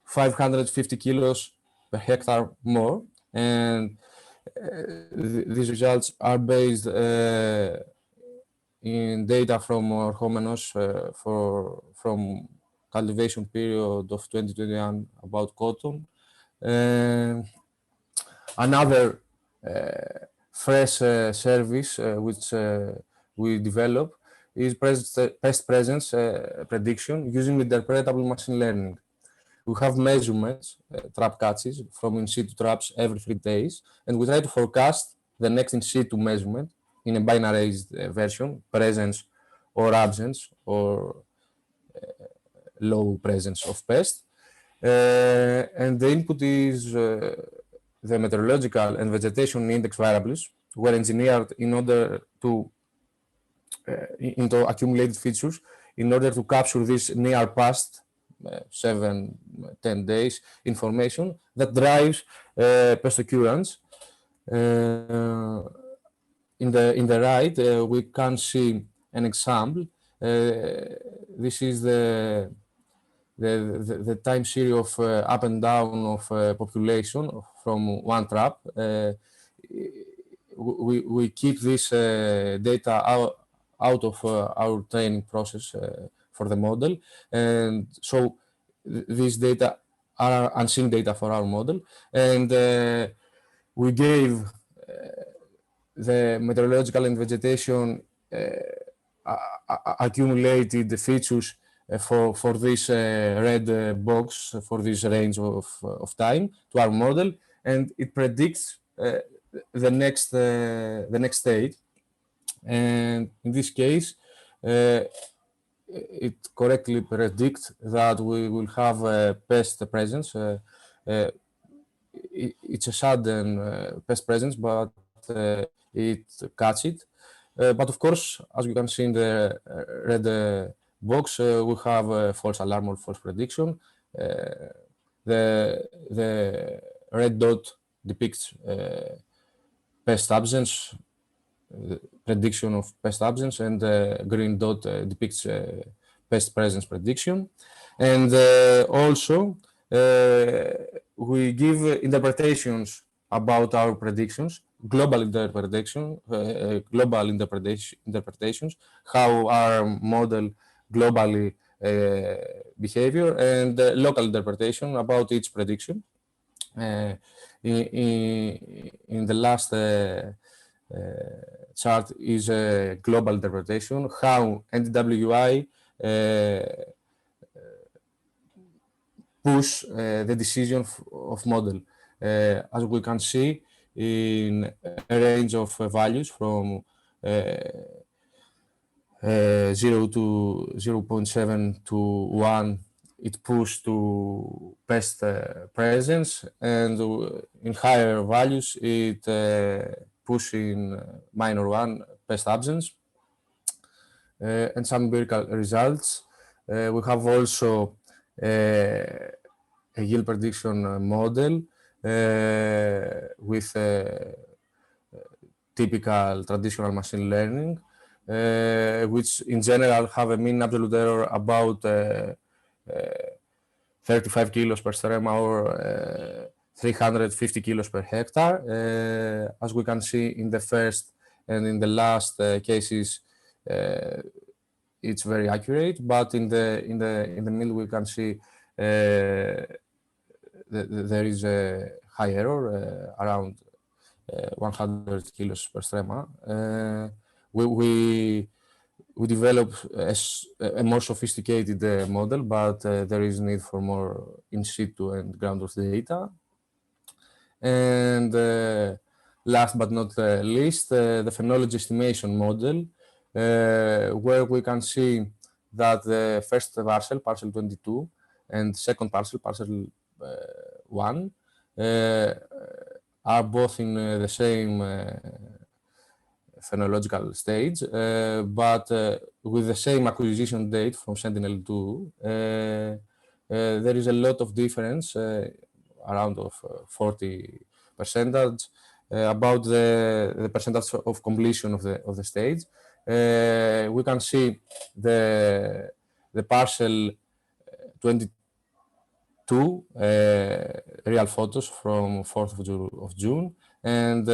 550 kilos per hectare more, and these results are based in data from Orchomenos from cultivation period of 2021 about cotton. Another fresh service which we develop is pest presence prediction using interpretable machine learning. We have measurements, trap catches from in situ traps every 3 days, and we try to forecast the next in situ measurement in a binarized version, presence or absence or low presence of pest. And the input is the meteorological and vegetation index variables were engineered in order to into accumulated features in order to capture this near past 7-10 days information that drives pest occurrence. In the right, we can see an example. This is the time series of up and down of population from one trap. We keep this data out of our training process for the model, and so these data are unseen data for our model, and we gave the meteorological and vegetation accumulated the features for this red box for this range of time to our model, and it predicts the next state. And in this case, it correctly predicts that we will have a pest presence. It's a sudden pest presence, but it catches it. But of course, as you can see in the red box, we have false alarm or false prediction. The red dot depicts pest absence, prediction of pest absence, and the green dot depicts pest presence prediction. And also, we give interpretations about our predictions, global interpretations, how our model globally behavior, and local interpretation about each prediction. In the last chart is a global interpretation, how NDWI push the decision of model. as we can see, in a range of values from 0 to 0.7 to 1, it pushes to pest presence, and in higher values, it pushes in -1 pest absence. And some empirical results. We have also a yield prediction model with typical traditional machine learning, which in general have a mean absolute error about 35 kilos per strema or 350 kilos per hectare. As we can see in the first and in the last cases, it's very accurate, but in the middle we can see there is a high error around 100 kilos per strema. We develop a more sophisticated model, but there is need for more in situ and ground truth data. And last but not least, the phenology estimation model, where we can see that the first parcel, parcel 22, and second parcel, parcel 1, are both in the same phenological stage, but with the same acquisition date from Sentinel-2. There is a lot of difference, around of 40%, about the percentage of completion of the stage. We can see the parcel 22 real photos from 4th of June, and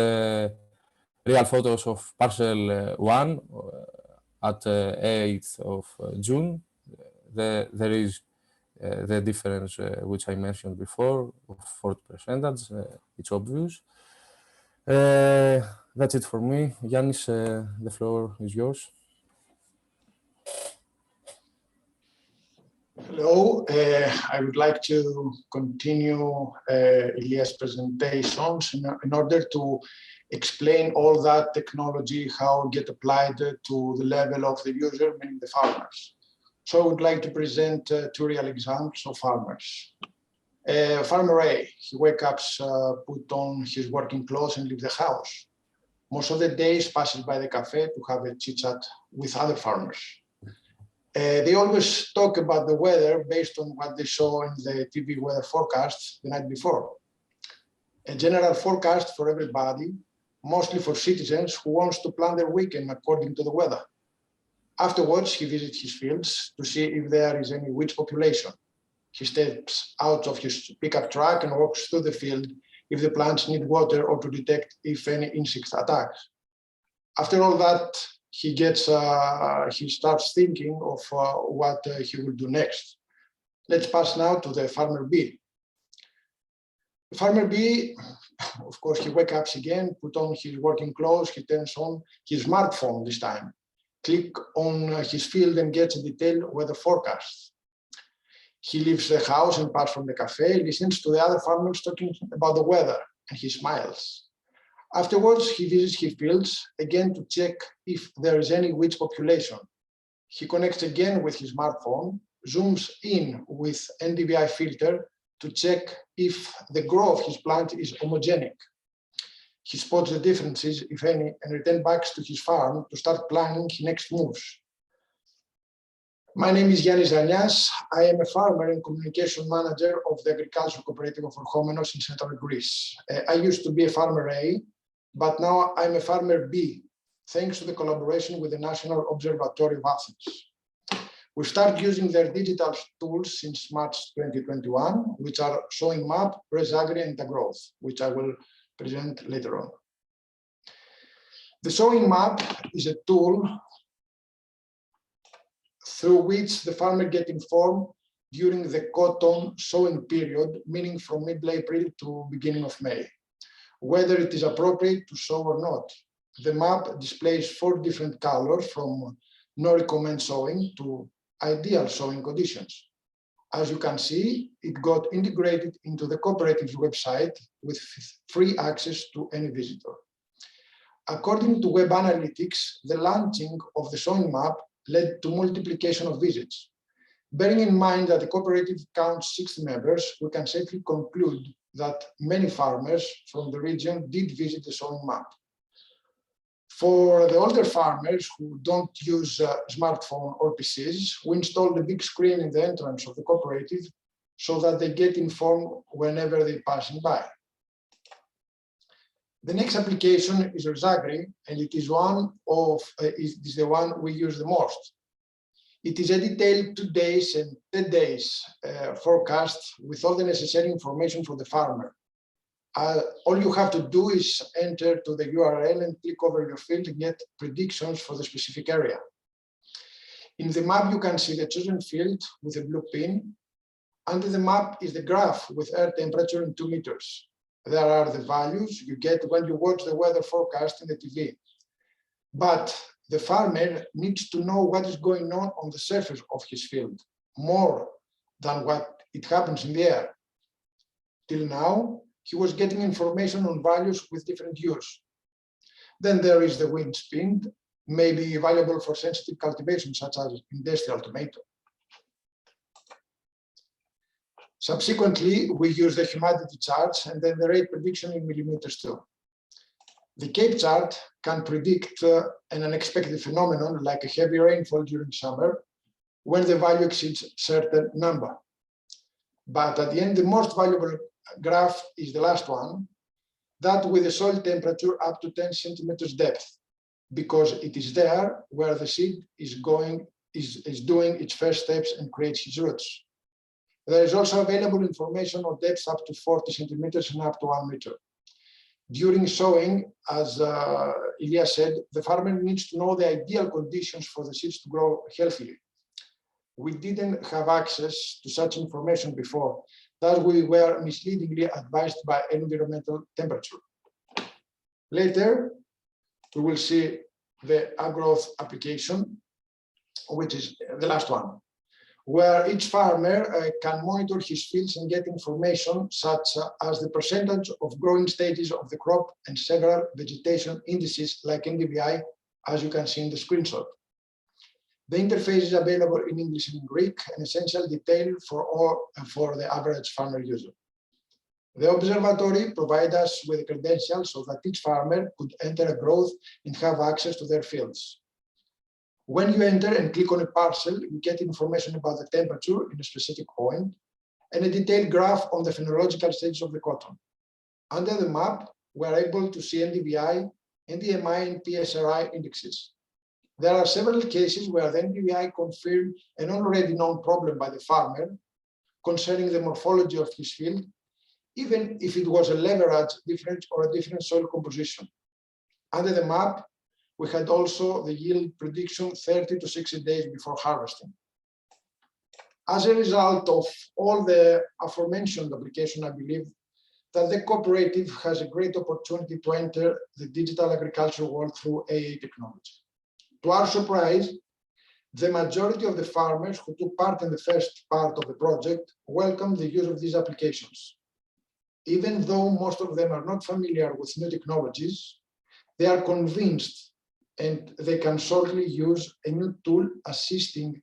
real photos of parcel 1 at 8th of June. There is the difference which I mentioned before of 40%. It's obvious. That's it for me. Yannis, the floor is yours. Hello, I would like to continue Ilias' presentations in order to explain all that technology, how it gets applied to the level of the user, meaning the farmers. So I would like to present 2 real examples of farmers. Farmer A, he wakes up, put on his working clothes and leaves the house. Most of the days passes by the cafe to have a chit chat with other farmers. They always talk about the weather based on what they saw in the TV weather forecast the night before. A general forecast for everybody, mostly for citizens who wants to plan their weekend according to the weather. Afterwards, he visits his fields to see if there is any weed population. He steps out of his pickup truck and walks through the field if the plants need water or to detect if any insect attacks. After all that, he starts thinking of what he will do next. Let's pass now to the farmer B. Farmer B, of course, he wakes up again, put on his working clothes, he turns on his smartphone this time, click on his field and gets a detailed weather forecast. He leaves the house and passes from the cafe, listens to the other farmers talking about the weather, and he smiles. Afterwards, he visits his fields again to check if there is any weed population. He connects again with his smartphone, zooms in with NDVI filter to check if the growth of his plant is homogenic. He spots the differences, if any, and returns back to his farm to start planning his next moves. My name is Yannis Zanias. I am a farmer and communication manager of the Agricultural Cooperative of Orchomenos in central Greece. I used to be a farmer A, but now I'm a farmer B, thanks to the collaboration with the National Observatory of Athens. We started using their digital tools since March 2021, which are Sowing Map, Resagri, and Growth, which I will present later on. The Sowing Map is a tool through which the farmer gets informed during the cotton sowing period, meaning from mid-April to beginning of May, whether it is appropriate to sow or not. The map displays 4 different colors from no recommend sowing to ideal sowing conditions. As you can see, it got integrated into the cooperative's website with free access to any visitor. According to Web Analytics, the launching of the sowing map led to multiplication of visits. Bearing in mind that the cooperative counts 60 members, we can safely conclude that many farmers from the region did visit the sowing map. For the older farmers who don't use smartphone or PCs, we installed a big screen in the entrance of the cooperative so that they get informed whenever they're passing by. The next application is Resagri, and it is the one we use the most. It is a detailed 2 days and 10 days forecast with all the necessary information for the farmer. All you have to do is enter to the URL and click over your field to get predictions for the specific area. In the map, you can see the chosen field with a blue pin. Under the map is the graph with air temperature in 2 meters. There are the values you get when you watch the weather forecast in the TV. But the farmer needs to know what is going on the surface of his field, more than what it happens in the air. Till now, he was getting information on values with different hues. Then there is the wind speed, maybe valuable for sensitive cultivation, such as industrial tomato. Subsequently, we use the humidity charts and then the rate prediction in millimeters too. The Cape chart can predict an unexpected phenomenon like a heavy rainfall during summer when the value exceeds a certain number. But at the end, the most valuable graph is the last one, that with the soil temperature up to 10 centimeters depth, because it is there where the seed is doing its first steps and creates its roots. There is also available information on depths up to 40 centimeters and up to 1 meter. During sowing, as Ilya said, the farmer needs to know the ideal conditions for the seeds to grow healthily. We didn't have access to such information before, thus we were misleadingly advised by environmental temperature. Later, we will see the Agrowth application, which is the last one, where each farmer can monitor his fields and get information such as the percentage of growing stages of the crop and several vegetation indices like NDVI, as you can see in the screenshot. The interface is available in English and in Greek, an essential detail for the average farmer user. The observatory provides us with credentials so that each farmer could enter a growth and have access to their fields. When you enter and click on a parcel, you get information about the temperature in a specific point and a detailed graph on the phenological stages of the cotton. Under the map, we are able to see NDVI, NDMI, and PSRI indexes. There are several cases where the NDVI confirmed an already known problem by the farmer concerning the morphology of his field, even if it was a leverage difference or a different soil composition. Under the map, we had also the yield prediction 30 to 60 days before harvesting. As a result of all the aforementioned application, I believe that the cooperative has a great opportunity to enter the digital agriculture world through AA technology. To our surprise, the majority of the farmers who took part in the first part of the project welcomed the use of these applications. Even though most of them are not familiar with new technologies, they are convinced and they can shortly use a new tool assisting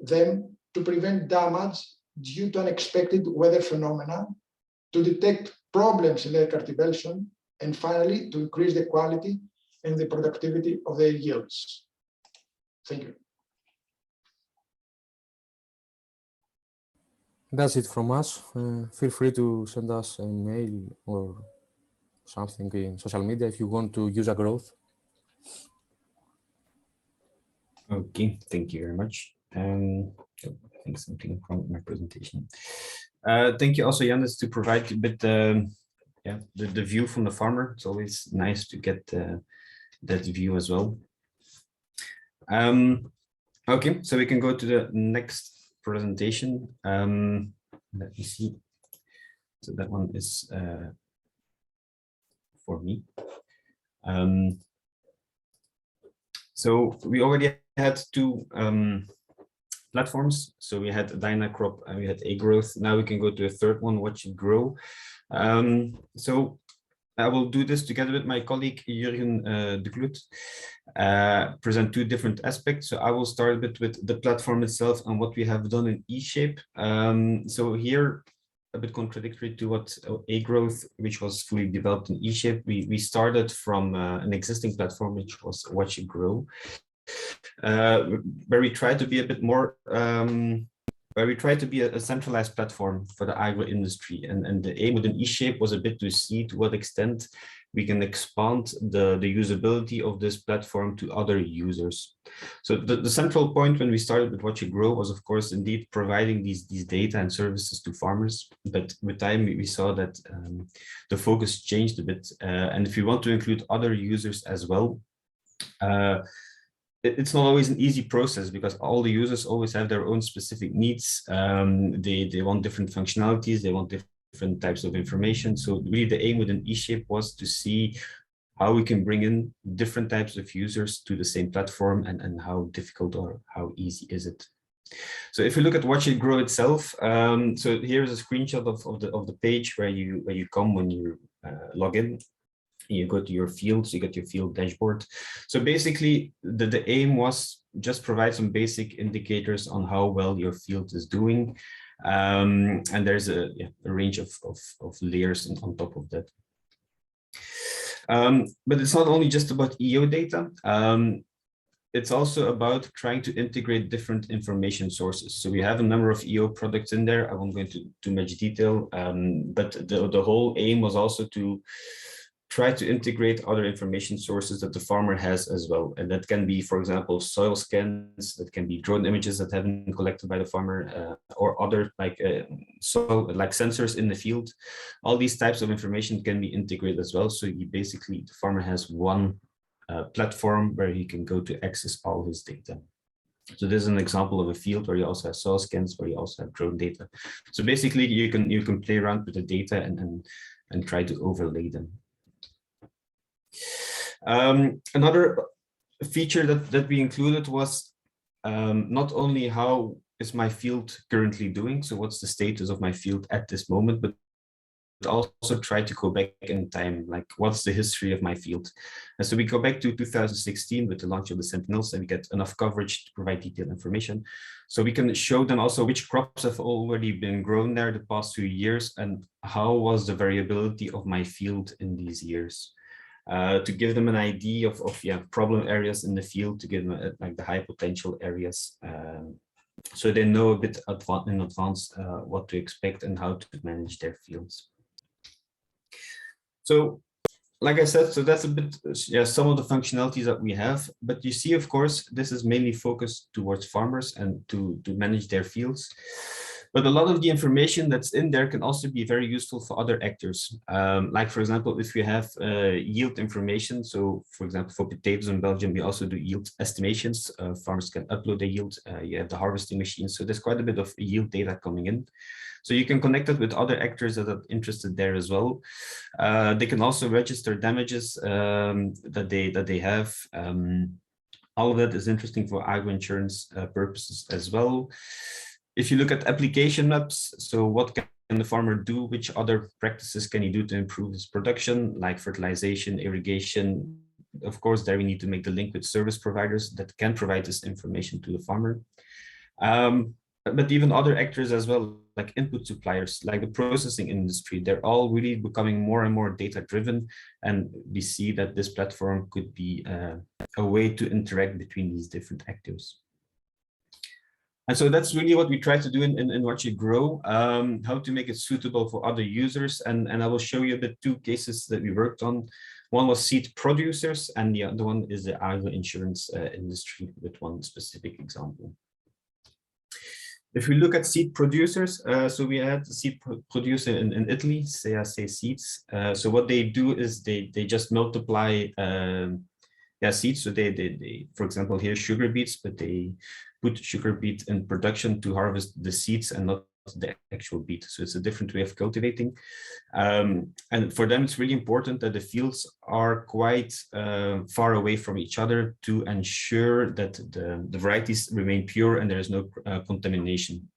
them to prevent damage due to unexpected weather phenomena, to detect problems in their cultivation, and finally, to increase the quality and the productivity of their yields. Thank you. That's it from us. Feel free to send us an email or something in social media if you want to use Agrowth. Okay, thank you very much. I think something from my presentation. Thank you also, Yannis, to provide a bit the view from the farmer. It's always nice to get that view as well. Okay, so we can go to the next presentation. Let me see. So that one is for me. So we already had two platforms. So we had Dynacrop and we had A-Growth. Now we can go to a third one, Watch It Grow. So I will do this together with my colleague Jurgen de Kloet, present two different aspects. So I will start a bit with the platform itself and what we have done in eShape. So here, a bit contradictory to what A-Growth, which was fully developed in eShape, we started from an existing platform, which was Watch It Grow, where we tried to be a bit more where we tried to be a centralized platform for the agro industry. And the aim within eShape was a bit to see to what extent we can expand the usability of this platform to other users. So the central point when we started with Watch It Grow was, of course, indeed providing these data and services to farmers. But with time, we saw that the focus changed a bit. And if you want to include other users as well, it's not always an easy process because all the users always have their own specific needs. They want different functionalities, they want different types of information. So really the aim within eShape was to see how we can bring in different types of users to the same platform and how difficult or how easy is it. So if you look at Watch It Grow itself, so here's a screenshot of the page where you come when you log in. You go to your fields, you get your field dashboard. So basically, the aim was just provide some basic indicators on how well your field is doing. And there's a range of layers on top of that. But it's not only just about EO data. It's also about trying to integrate different information sources. So we have a number of EO products in there. I won't go into too much detail, but the whole aim was also to try to integrate other information sources that the farmer has as well. And that can be, for example, soil scans, that can be drone images that have been collected by the farmer, or other like sensors in the field. All these types of information can be integrated as well. So the farmer has one platform where he can go to access all his data. So this is an example of a field where you also have soil scans, where you also have drone data. So basically you can play around with the data and try to overlay them. Another feature that we included was not only how is my field currently doing, so what's the status of my field at this moment, but also try to go back in time, like what's the history of my field. And so we go back to 2016 with the launch of the Sentinels, and we get enough coverage to provide detailed information. So we can show them also which crops have already been grown there the past few years, and how was the variability of my field in these years. To give them an idea of problem areas in the field, to give them like the high potential areas, so they know a bit in advance what to expect and how to manage their fields. So, like I said, so that's a bit some of the functionalities that we have. But you see, of course, this is mainly focused towards farmers and to manage their fields. But a lot of the information that's in there can also be very useful for other actors. Like, for example, if you have yield information, so for example, for potatoes in Belgium, we also do yield estimations. Farmers can upload the yield. You have the harvesting machines. So there's quite a bit of yield data coming in. So you can connect it with other actors that are interested there as well. They can also register damages that they have. All of that is interesting for agro insurance purposes as well. If you look at application maps, so what can the farmer do? Which other practices can he do to improve his production, like fertilization, irrigation? Of course, there we need to make the link with service providers that can provide this information to the farmer. But even other actors as well, like input suppliers, like the processing industry, they're all really becoming more and more data-driven. And we see that this platform could be a way to interact between these different actors. And so that's really what we try to do in Watch It Grow, how to make it suitable for other users. And I will show you a bit two cases that we worked on. One was seed producers, and the other one is the agro insurance industry, with one specific example. If we look at seed producers, so we had a seed producer in Italy, CAC Seeds. So what they do is they just multiply seeds. So they, for example, here sugar beets, but they put sugar beet in production to harvest the seeds and not the actual beet. So it's a different way of cultivating. And for them, it's really important that the fields are quite far away from each other to ensure that the varieties remain pure and there is no contamination.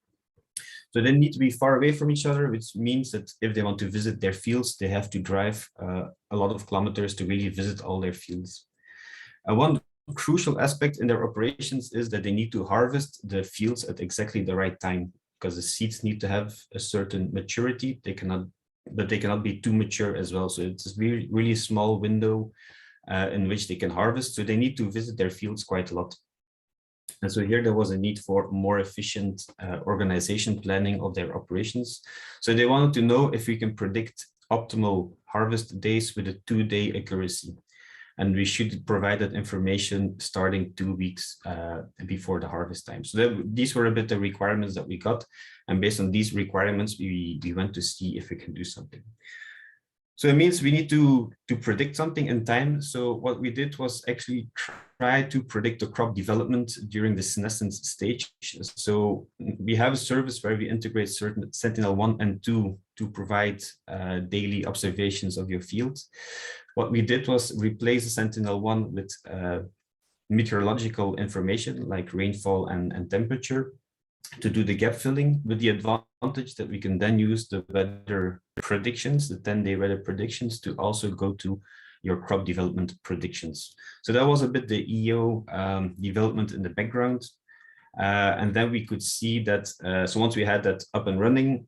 So they need to be far away from each other, which means that if they want to visit their fields, they have to drive a lot of kilometers to really visit all their fields. One crucial aspect in their operations is that they need to harvest the fields at exactly the right time, because the seeds need to have a certain maturity. But they cannot be too mature as well. So it's a really, really small window in which they can harvest. So they need to visit their fields quite a lot. And so here there was a need for more efficient organization planning of their operations. So they wanted to know if we can predict optimal harvest days with a 2-day accuracy. And we should provide that information starting 2 weeks before the harvest time. So these were a bit the requirements that we got. And based on these requirements, we went to see if we can do something. So it means we need to predict something in time. So what we did was actually try to predict the crop development during the senescence stage. So we have a service where we integrate certain Sentinel-1 and 2 to provide daily observations of your field. What we did was replace the Sentinel-1 with meteorological information like rainfall and temperature to do the gap filling, with the advantage that we can then use the weather predictions, the 10-day weather predictions, to also go to your crop development predictions. So that was a bit the EO development in the background. And then we could see that, so once we had that up and running,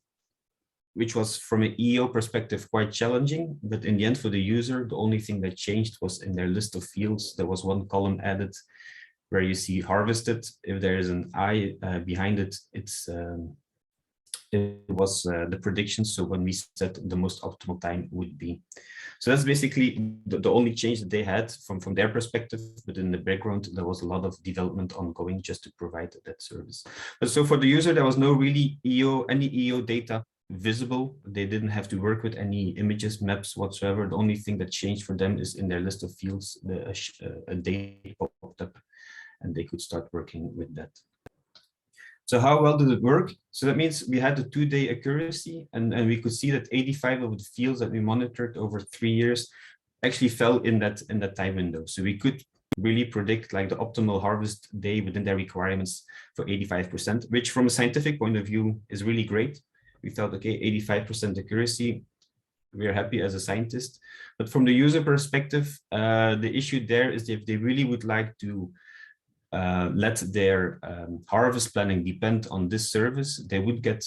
which was from an EO perspective quite challenging, but in the end for the user, the only thing that changed was in their list of fields, there was one column added where you see harvested. If there is an I behind it, it was the prediction. So when we set the most optimal time would be. So that's basically the only change that they had from their perspective, but in the background, there was a lot of development ongoing just to provide that service. But so for the user, there was no really any EO data visible. They didn't have to work with any images, maps whatsoever. The only thing that changed for them is in their list of fields, a date popped up and they could start working with that. So how well did it work? So that means we had a 2-day accuracy and we could see that 85 of the fields that we monitored over 3 years actually fell in that time window. So we could really predict like the optimal harvest day within their requirements for 85%, which from a scientific point of view is really great. We thought, okay, 85% accuracy, we're happy as a scientist. But from the user perspective, the issue there is if they really would like to let their harvest planning depend on this service, they would get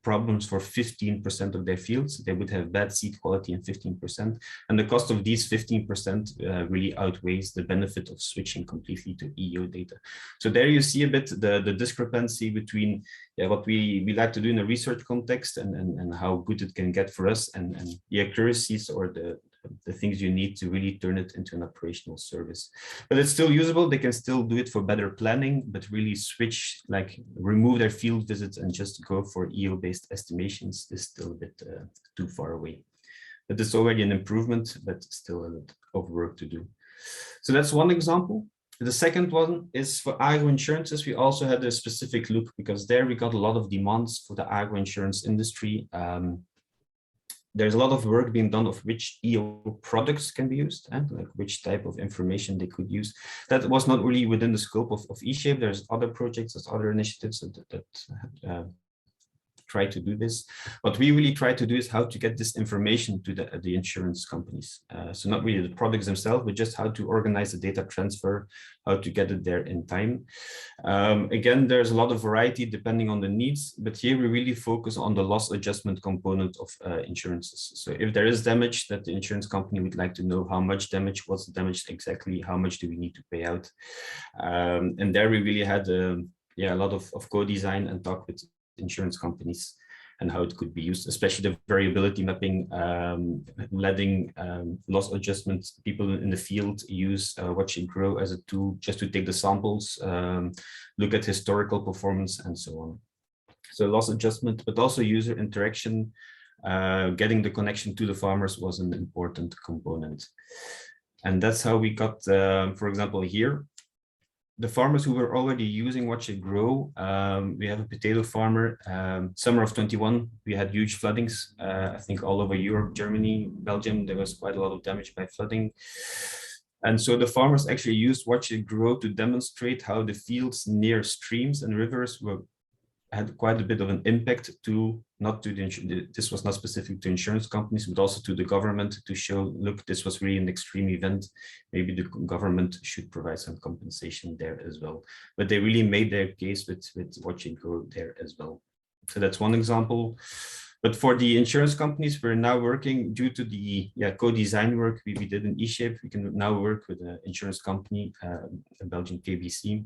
problems for 15% of their fields. They would have bad seed quality in 15%. And the cost of these 15% really outweighs the benefit of switching completely to EO data. So there you see a bit the discrepancy between what we like to do in a research context and how good it can get for us and the accuracies or the things you need to really turn it into an operational service. But it's still usable. They can still do it for better planning, but really switch, like remove their field visits and just go for EO-based estimations is still a bit too far away. But it's already an improvement, but still a lot of work to do. So that's one example. The second one is for agro insurances. We also had a specific look because there we got a lot of demands for the agro insurance industry. There's a lot of work being done of which EO products can be used and like which type of information they could use. That was not really within the scope of eShape. There's other projects, there's other initiatives that try to do this. What we really try to do is how to get this information to the insurance companies. So not really the products themselves, but just how to organize the data transfer, how to get it there in time. Again, there's a lot of variety depending on the needs, but here we really focus on the loss adjustment component of insurances. So if there is damage that the insurance company would like to know how much damage, what's the damage exactly, how much do we need to pay out? And there we really had a lot of co-design and talk with insurance companies and how it could be used, especially the variability mapping, letting loss adjustment people in the field use Watch It Grow as a tool just to take the samples, look at historical performance and so on. So loss adjustment, but also user interaction, getting the connection to the farmers was an important component. And that's how we got, for example, here, the farmers who were already using Watch It Grow, we have a potato farmer. Summer of 21, we had huge floodings. I think all over Europe, Germany, Belgium, there was quite a lot of damage by flooding. And so the farmers actually used Watch It Grow to demonstrate how the fields near streams and rivers had quite a bit of an impact to, not to the, this was not specific to insurance companies, but also to the government to show, look, this was really an extreme event. Maybe the government should provide some compensation there as well. But they really made their case with Watch It Grow there as well. So that's one example. But for the insurance companies, we're now working due to the co-design work we did in Icip. We can now work with an insurance company, a Belgian KBC.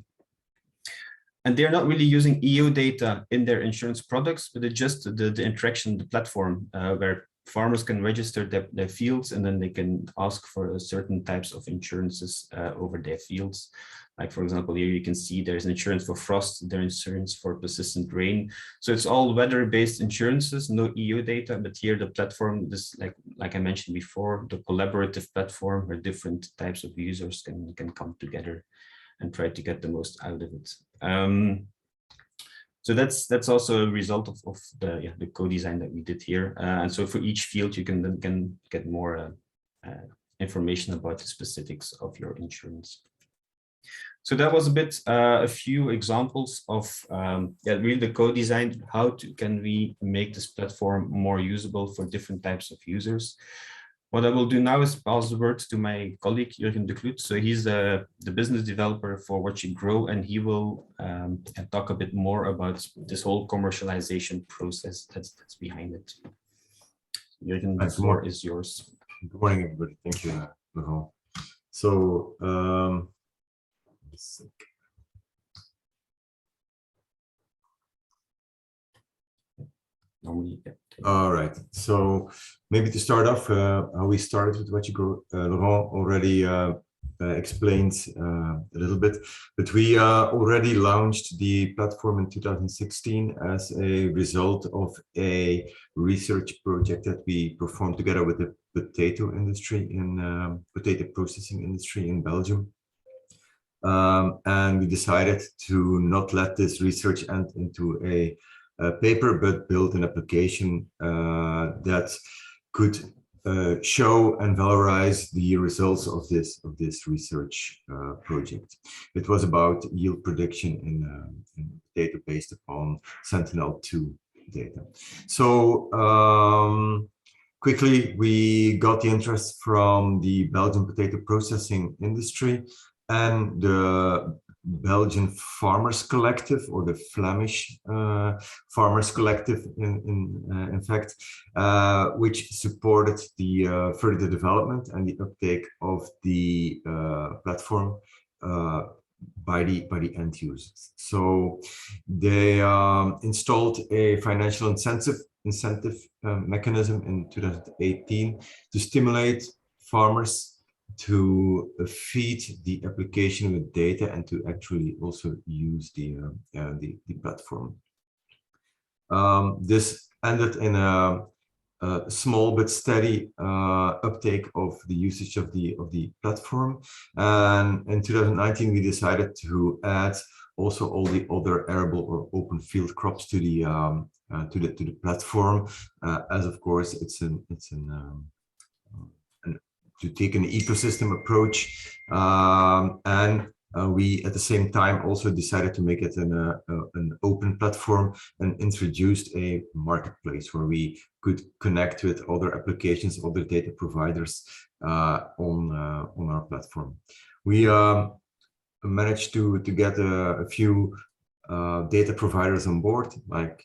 And they're not really using EO data in their insurance products, but it's just the interaction, the platform where farmers can register their fields, and then they can ask for certain types of insurances over their fields. Like, for example, here you can see there's insurance for frost, there's insurance for persistent rain. So it's all weather-based insurances, no EO data, but here the platform, this like I mentioned before, the collaborative platform where different types of users can come together and try to get the most out of it. So that's also a result of the co-design that we did here. And so for each field, you can then get more information about the specifics of your insurance. So that was a bit, a few examples of really the co-design. How can we make this platform more usable for different types of users? What I will do now is pass the word to my colleague, Jurgen de Kloet. So he's the business developer for Watch It Grow, and he will talk a bit more about this whole commercialization process that's behind it. Jurgen, the floor is yours. Good morning, everybody. Thank you, Laurent. So, all right. So maybe to start off, how we started with Watch It Grow, Laurent already explained a little bit, but we already launched the platform in 2016 as a result of a research project that we performed together with the potato industry in potato processing industry in Belgium. And we decided to not let this research end into a paper, but build an application that could show and valorize the results of this research project. It was about yield prediction in data based upon Sentinel-2 data. So quickly, we got the interest from the Belgian potato processing industry and the Belgian Farmers Collective, or the Flemish Farmers Collective, in fact, which supported the further development and the uptake of the platform by the end users. So they installed a financial incentive mechanism in 2018 to stimulate farmers to feed the application with data and to actually also use the platform. This ended in a small but steady uptake of the usage of the platform. And in 2019, we decided to add also all the other arable or open field crops to the platform, as of course to take an ecosystem approach, and we at the same time also decided to make it an open platform and introduced a marketplace where we could connect with other applications, other data providers on our platform. We managed to get a few data providers on board, like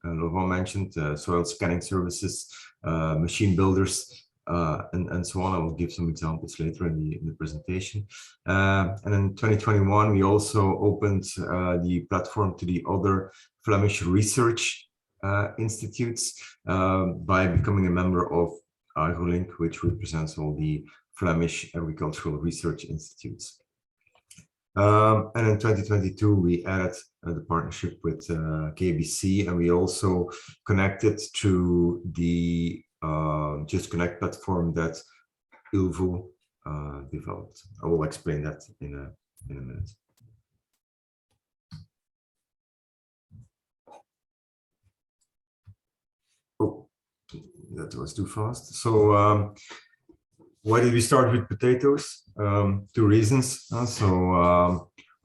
Laurent mentioned, soil scanning services, machine builders, and so on. I will give some examples later in the presentation. And in 2021, we also opened the platform to the other Flemish research institutes by becoming a member of AgroLink, which represents all the Flemish agricultural research institutes. And in 2022, we added the partnership with KBC, and we also connected to the Just Connect platform that Ilvo developed. I will explain that in a minute. that was too fast. So why did we start with potatoes? Two reasons.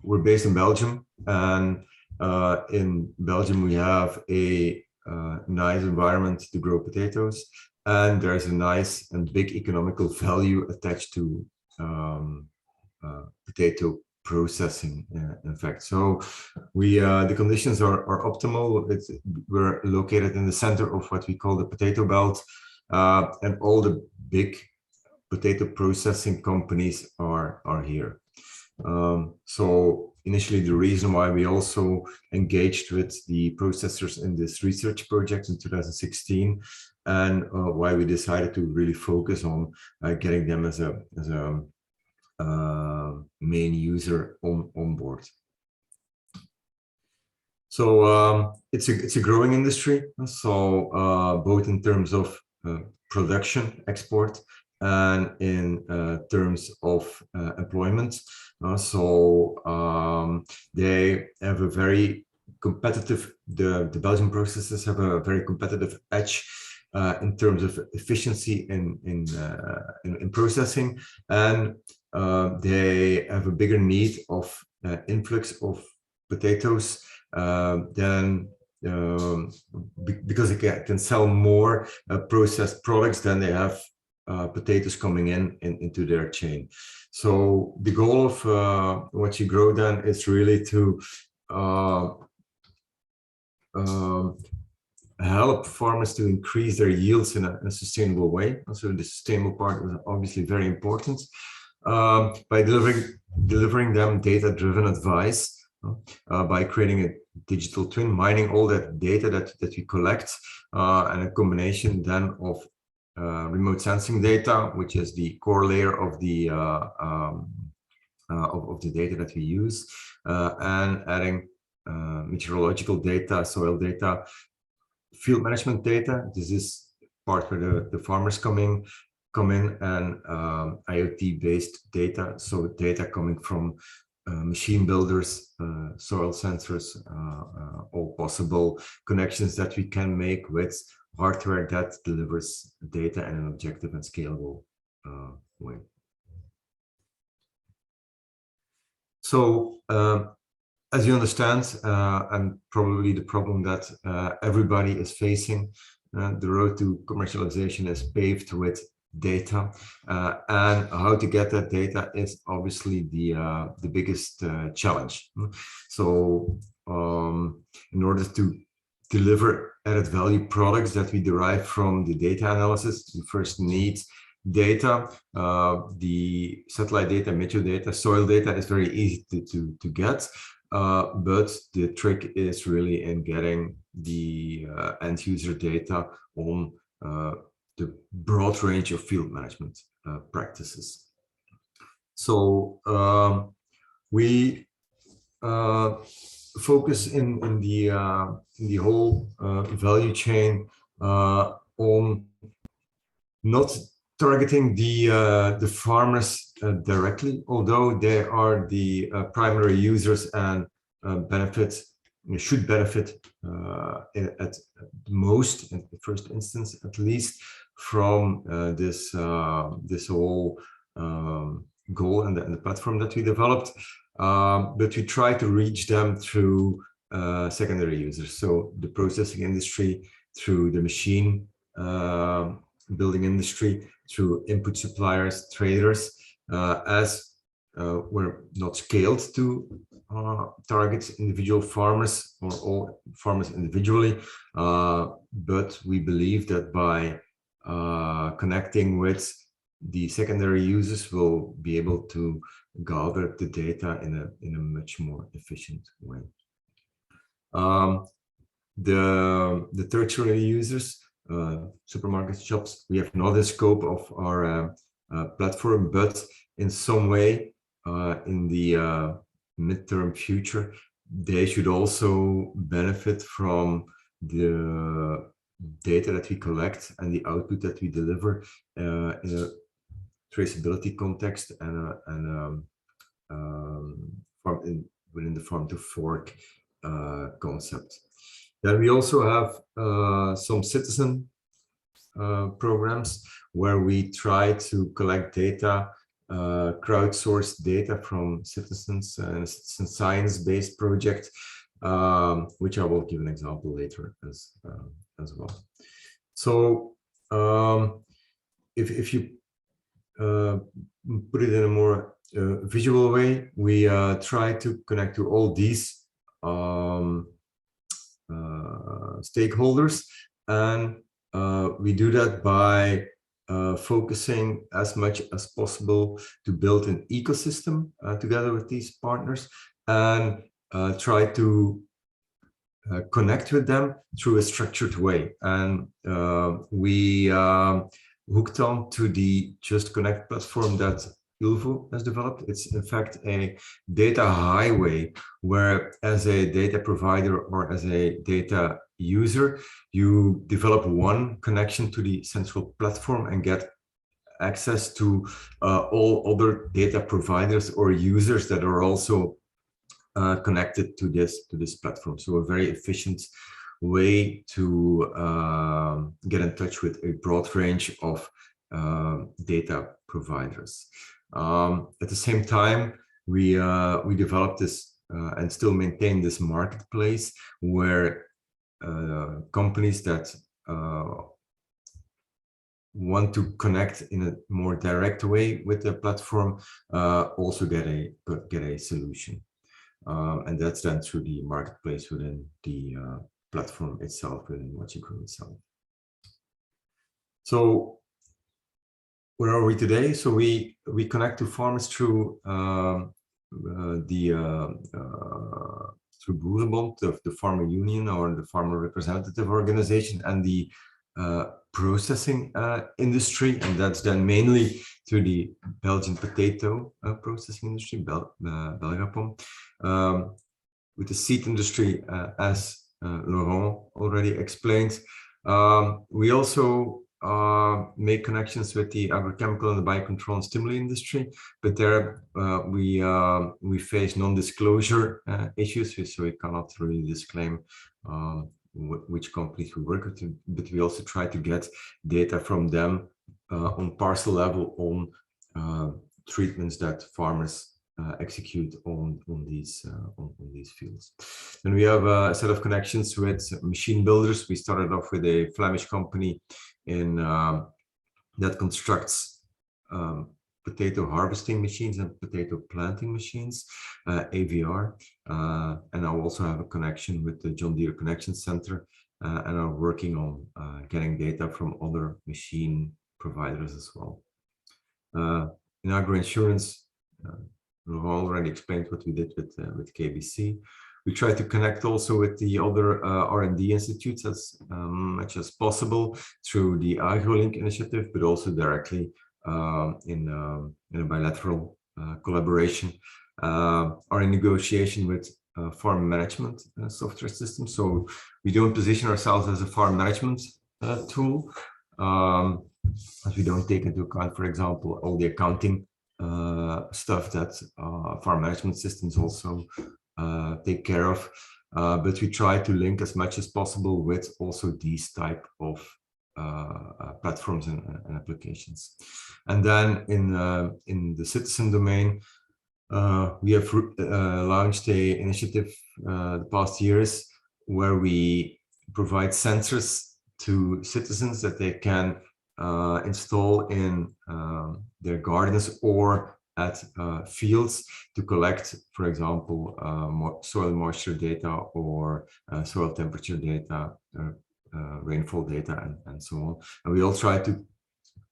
We're based in Belgium, and in Belgium we have a nice environment to grow potatoes, and there's a nice and big economical value attached to potato processing, in fact. So the conditions are optimal. We're located in the center of what we call the potato belt, and all the big potato processing companies are here. So initially, the reason why we also engaged with the processors in this research project in 2016, and why we decided to really focus on getting them as a main user on board. So it's a growing industry. So both in terms of production, export, and in terms of employment. They have a very competitive, the Belgian processes have a very competitive edge in terms of efficiency in processing, and they have a bigger need of influx of potatoes than because they can sell more processed products than they have potatoes coming into their chain. So the goal of what you grow then is really to help farmers to increase their yields in a sustainable way. So the sustainable part is obviously very important, by delivering them data-driven advice, by creating a digital twin, mining all that data that we collect, and a combination then of remote sensing data, which is the core layer of the data that we use, and adding meteorological data, soil data, field management data. This is part where the farmers come in, and IoT-based data, so data coming from machine builders, soil sensors, all possible connections that we can make with hardware that delivers data in an objective and scalable way. So, as you understand, and probably the problem that everybody is facing, the road to commercialization is paved with data, and how to get that data is obviously the biggest challenge. So, in order to deliver added value products that we derive from the data analysis, we first need data. The satellite data, meteo data, soil data is very easy to get, but the trick is really in getting the end user data on the broad range of field management practices. So we focus in the whole value chain on not targeting the farmers directly, although they are the primary users and should benefit at the most, at the first instance at least, from this whole goal and the platform that we developed. But we try to reach them through secondary users, so the processing industry, through the machine building industry, through input suppliers, traders, as we're not scaled to target individual farmers or all farmers individually, but we believe that by connecting with the secondary users, we'll be able to gather the data in a much more efficient way. The tertiary users, supermarkets, shops, we have another scope of our platform, but in some way, in the midterm future, they should also benefit from the data that we collect and the output that we deliver in a traceability context and within the farm to fork concept. Then we also have some citizen programs where we try to collect data, crowdsourced data from citizens and citizen science-based project, which I will give an example later as well. So if you put it in a more visual way, we try to connect to all these stakeholders, and we do that by focusing as much as possible to build an ecosystem together with these partners, and try to connect with them through a structured way. And we hooked on to the Just Connect platform that Ilvo has developed. It's in fact a data highway where, as a data provider or as a data user, you develop one connection to the central platform and get access to all other data providers or users that are also connected to this platform. So a very efficient way to get in touch with a broad range of data providers. At the same time, we developed this and still maintain this marketplace where companies that want to connect in a more direct way with the platform also get a solution, and that's done through the marketplace within the platform itself, within What You Grow itself. So where are we today? So we connect to farmers through through Boerenbond, the farmer union or the farmer representative organization, and the processing industry, and that's done mainly through the Belgian potato processing industry, Belgapom, with the seed industry, as Laurent already explained. We also make connections with the agrochemical and the biocontrol and stimuli industry, but there we face non-disclosure issues, so we cannot really disclaim which companies we work with, but we also try to get data from them on parcel level on treatments that farmers execute on these fields. And we have a set of connections with machine builders. We started off with a Flemish company in that constructs potato harvesting machines and potato planting machines, AVR, and I also have a connection with the John Deere Connection Center, and are working on getting data from other machine providers as well. In agroinsurance, Laurent already explained what we did with KBC. We try to connect also with the other R&D institutes as much as possible through the AgroLink initiative, but also directly in a bilateral collaboration. Are in negotiation with farm management software systems. So we don't position ourselves as a farm management tool, as we don't take into account, for example, all the accounting stuff that farm management systems also take care of, but we try to link as much as possible with also these type of platforms and applications. And then in the citizen domain, we have launched a initiative the past years where we provide sensors to citizens that they can install in their gardens or at fields to collect, for example, soil moisture data or soil temperature data, rainfall data, and so on. And we all try to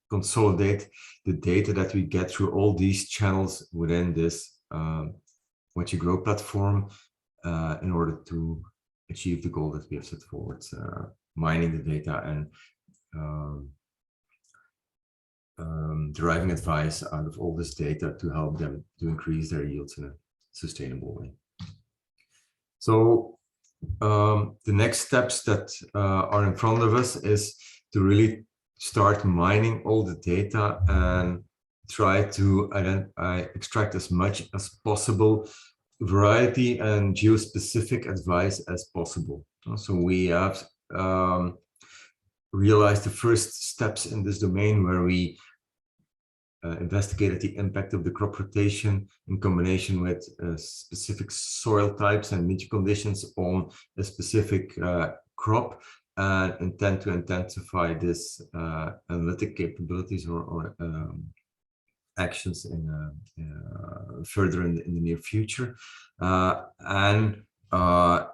consolidate the data that we get through all these channels within this What You Grow platform in order to achieve the goal that we have set forward, mining the data and deriving advice out of all this data to help them to increase their yields in a sustainable way. So the next steps that are in front of us is to really start mining all the data and try to extract as much as possible variety and geospecific advice as possible. So we have realized the first steps in this domain, where we investigated the impact of the crop rotation in combination with specific soil types and niche conditions on a specific crop, and intend to intensify this analytic capabilities or actions in further in the near future, and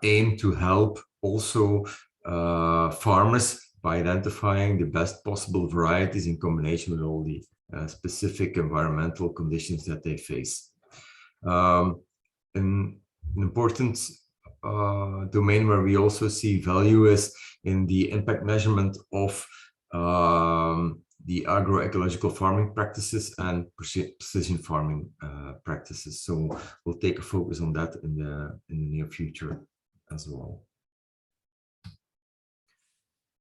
aim to help also farmers by identifying the best possible varieties in combination with all the specific environmental conditions that they face. An important domain where we also see value is in the impact measurement of the agroecological farming practices and precision farming practices. So we'll take a focus on that in the near future as well.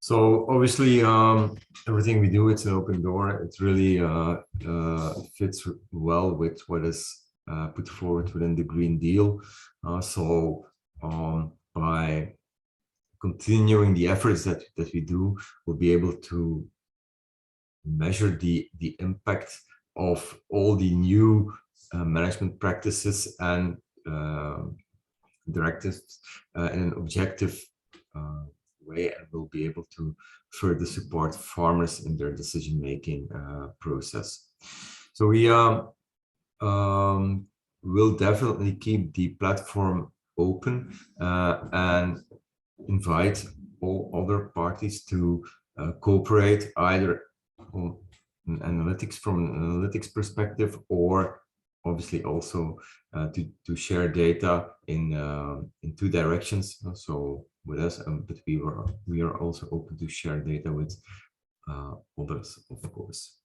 So obviously, everything we do, it's an open door. It really fits well with what is put forward within the Green Deal. So by continuing the efforts that we do, we'll be able to measure the impact of all the new management practices and directives in an objective way, and we'll be able to further support farmers in their decision-making process. So we will definitely keep the platform open and invite all other parties to cooperate, either on analytics from an analytics perspective, or obviously also to share data in two directions. So with us, but we are also open to share data with others, of course.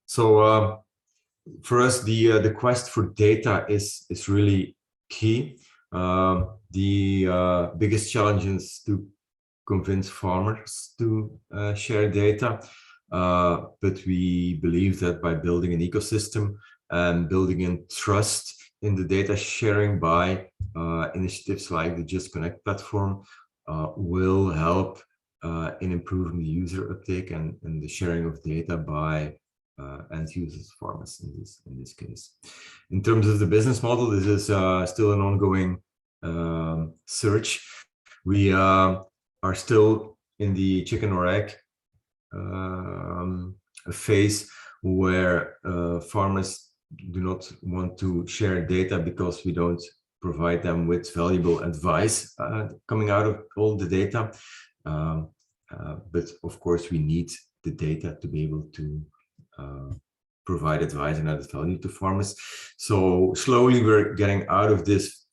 So for us, the quest for data is really key. The biggest challenge is to convince farmers to share data, but we believe that by building an ecosystem and building in trust in the data sharing by initiatives like the Just Connect platform will help in improving the user uptake and the sharing of data by end users, farmers in this case. In terms of the business model, this is still an ongoing search. We are still in the chicken or egg phase, where farmers do not want to share data because we don't provide them with valuable advice coming out of all the data. But of course, we need the data to be able to provide advice and added value to farmers. So slowly we're getting out of this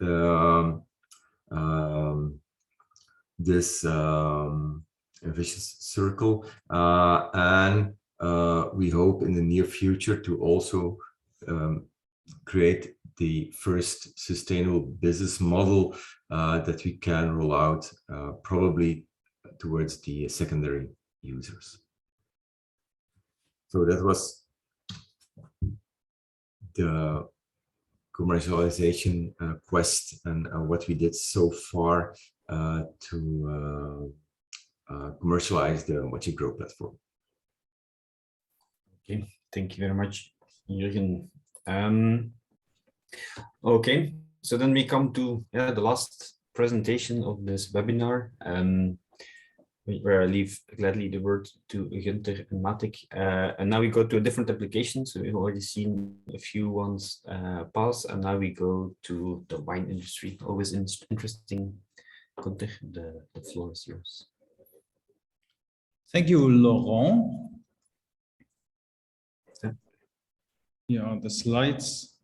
vicious circle, and we hope in the near future to also create the first sustainable business model that we can roll out probably towards the secondary users. So that was the commercialization quest and what we did so far to commercialize the Watch It Grow platform. Okay, thank you very much, Jürgen. Okay, so then we come to the last presentation of this webinar, where I leave gladly the word to Günther and Matic. And now we go to a different application. So we've already seen a few ones pass, and now we go to the wine industry. Always interesting. Günther, the floor is yours. Thank you, Laurent. Yeah, the slides.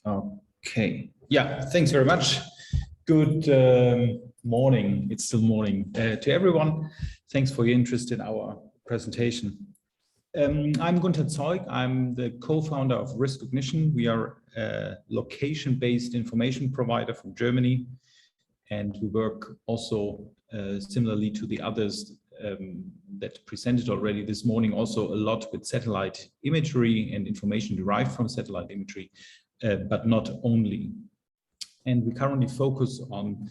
Okay. Yeah, thanks very much. Good morning. It's still morning to everyone. Thanks for your interest in our presentation. I'm Günther Zeug. I'm the co-founder of Riskognition. We are a location-based information provider from Germany, and we work also similarly to the others that presented already this morning, also a lot with satellite imagery and information derived from satellite imagery, but not only. And we currently focus on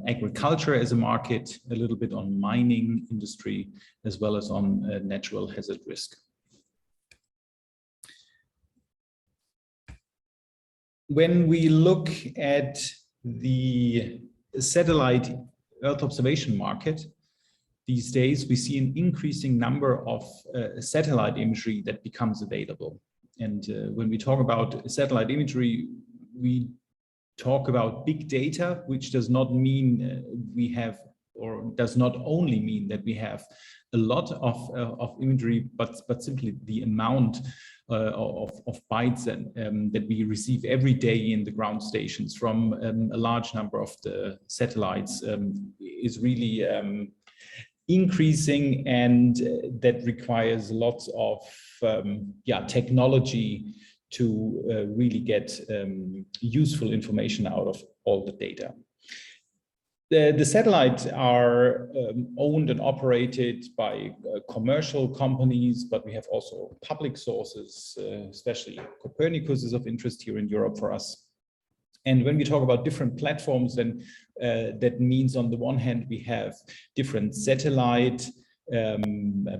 agriculture as a market, a little bit on mining industry, as well as on natural hazard risk. When we look at the satellite Earth observation market, these days we see an increasing number of satellite imagery that becomes available. And when we talk about satellite imagery, we talk about big data, which does not mean we have, or does not only mean that we have a lot of imagery, but simply the amount of bytes that we receive every day in the ground stations from a large number of the satellites is really increasing, and that requires lots of technology to really get useful information out of all the data. The satellites are owned and operated by commercial companies, but we have also public sources, especially Copernicus is of interest here in Europe for us. And when we talk about different platforms, then that means on the one hand, we have different satellite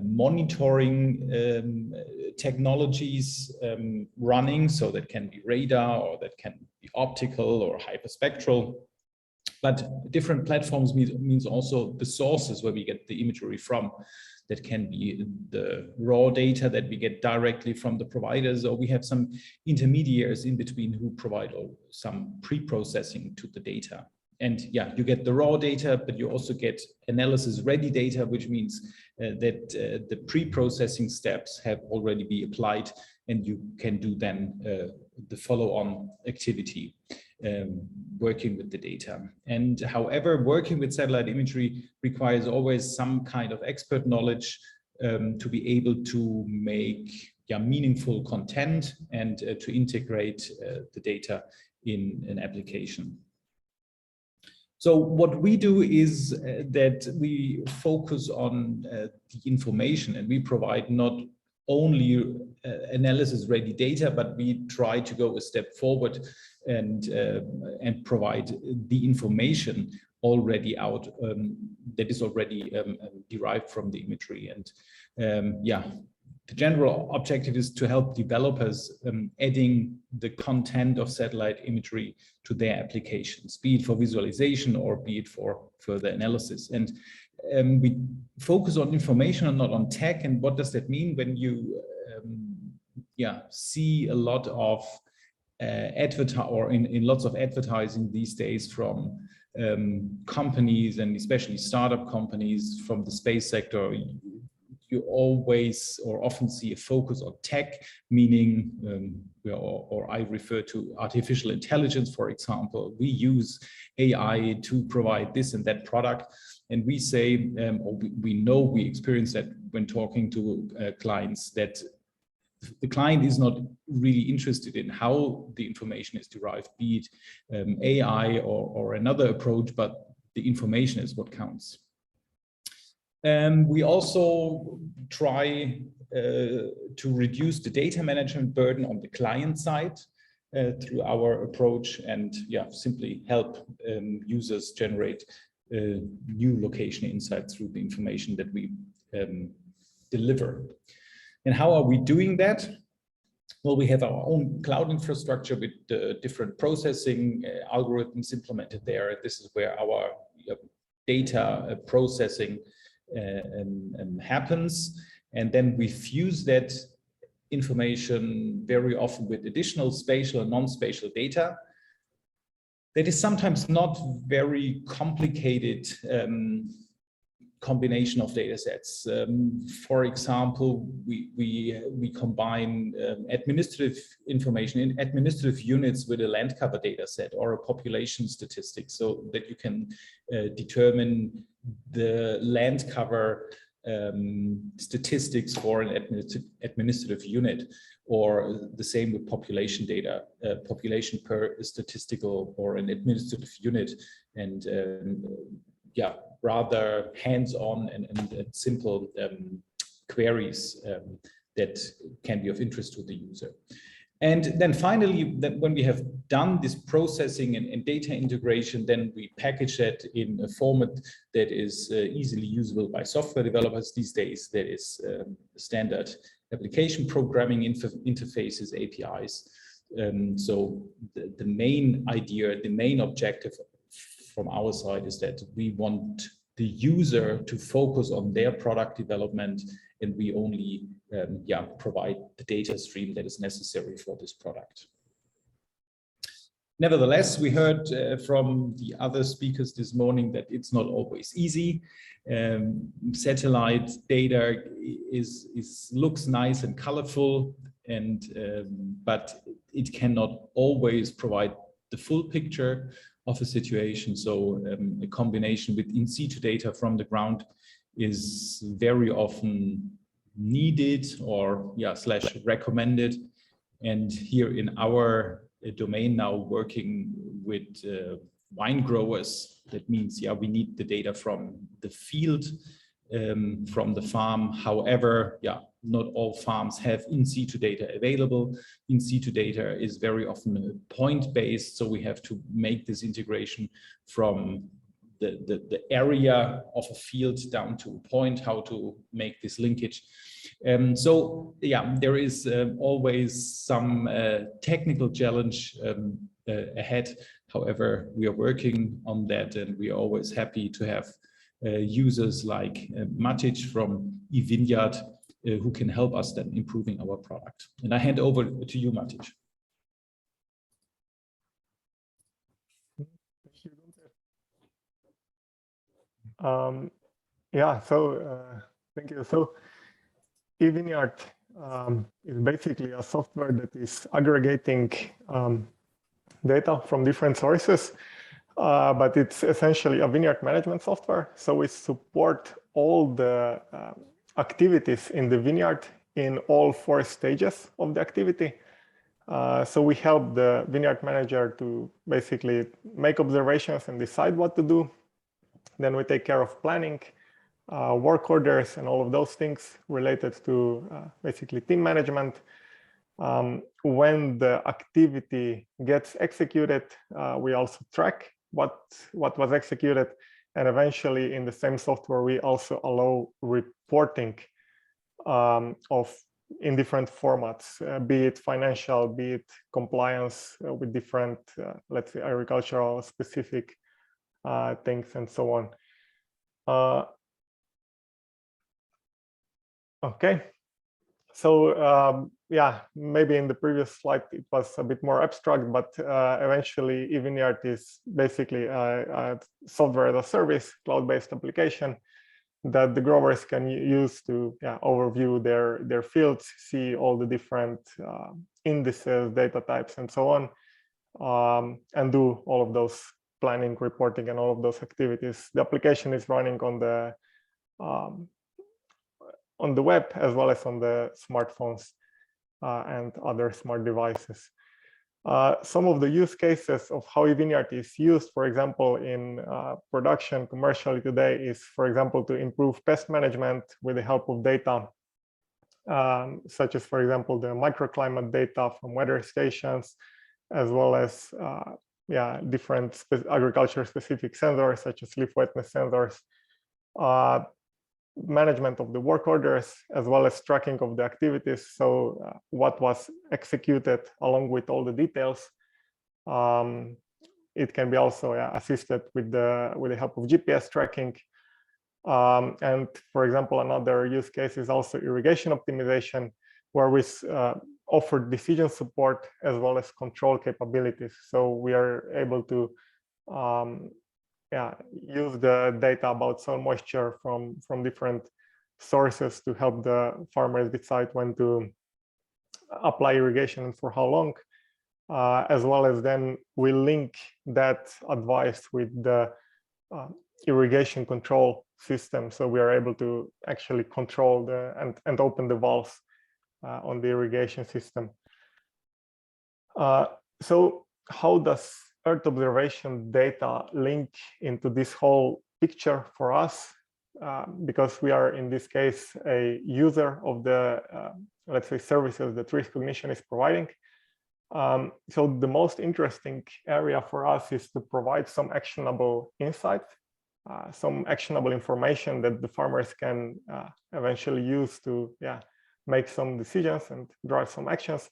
monitoring technologies running, so that can be radar, or that can be optical or hyperspectral. But different platforms means also the sources where we get the imagery from. That can be the raw data that we get directly from the providers, or we have some intermediaries in between who provide some pre-processing to the data. And yeah, you get the raw data, but you also get analysis ready data, which means that the pre-processing steps have already been applied, and you can do then the follow-on activity working with the data. And however, working with satellite imagery requires always some kind of expert knowledge to be able to make meaningful content and to integrate the data in an application. So what we do is that we focus on the information, and we provide not only analysis ready data, but we try to go a step forward and provide the information already out that is already derived from the imagery. And the general objective is to help developers adding the content of satellite imagery to their applications, be it for visualization or be it for further analysis. And we focus on information and not on tech. And what does that mean? When you see a lot of in lots of advertising these days from companies, and especially startup companies from the space sector, you always or often see a focus on tech, meaning, or I refer to artificial intelligence, for example. We use AI to provide this and that product. And we say, or we experience that when talking to clients, that the client is not really interested in how the information is derived, be it AI or another approach, but the information is what counts. We also try to reduce the data management burden on the client side through our approach, and simply help users generate new location insights through the information that we deliver. And how are we doing that? Well, we have our own cloud infrastructure with different processing algorithms implemented there. This is where our data processing happens, and then we fuse that information very often with additional spatial and non-spatial data. That is sometimes not very complicated combination of data sets. For example, we combine administrative information in administrative units with a land cover data set or a population statistic, so that you can determine the land cover statistics for an administrative unit, or the same with population data, population per statistical or an administrative unit, and rather hands-on and simple queries that can be of interest to the user. And then finally, that when we have done this processing and data integration, then we package that in a format that is easily usable by software developers these days. That is standard application programming interfaces, APIs. So the main idea, the main objective from our side is that we want the user to focus on their product development, and we only provide the data stream that is necessary for this product. Nevertheless, we heard from the other speakers this morning that it's not always easy. Satellite data looks nice and colorful, and but it cannot always provide the full picture of a situation. So a combination with in situ data from the ground is very often needed or / recommended. And here in our domain now, working with wine growers, that means we need the data from the field, from the farm. However, not all farms have in situ data available. In situ data is very often point-based, so we have to make this integration from the area of a field down to a point, how to make this linkage. So there is always some technical challenge ahead. However, we are working on that, and we are always happy to have users like Matic from eVineyard who can help us then improving our product. And I hand over to you, Matic. Thank you. So eVineyard is basically a software that is aggregating data from different sources, but it's essentially a vineyard management software. So we support all the activities in the vineyard in all 4 stages of the activity. So we help the vineyard manager to basically make observations and decide what to do. Then we take care of planning, work orders, and all of those things related to basically team management. When the activity gets executed, we also track what was executed. And eventually in the same software, we also allow reporting in different formats, be it financial, be it compliance with different, let's say, agricultural specific things and so on. Okay, so maybe in the previous slide it was a bit more abstract, but eventually eVineyard is basically a software as a service, cloud-based application that the growers can use to overview their fields, see all the different indices, data types, and so on, and do all of those planning, reporting, and all of those activities. The application is running on the web as well as on the smartphones and other smart devices. Some of the use cases of how eVineyard is used, for example, in production commercially today is, for example, to improve pest management with the help of data, such as, for example, the microclimate data from weather stations, as well as different agriculture-specific sensors, such as leaf wetness sensors, management of the work orders, as well as tracking of the activities. So what was executed along with all the details. It can be also assisted with the help of GPS tracking. And for example, another use case is also irrigation optimization, where we offer decision support as well as control capabilities. So we are able to use the data about soil moisture from different sources to help the farmers decide when to apply irrigation and for how long, as well as then we link that advice with the irrigation control system. So we are able to actually control and open the valves on the irrigation system. So how does Earth observation data link into this whole picture for us? Because we are, in this case, a user of the, let's say, services that Risk Cognition is providing. So the most interesting area for us is to provide some actionable insight, some actionable information that the farmers can eventually use to make some decisions and drive some actions.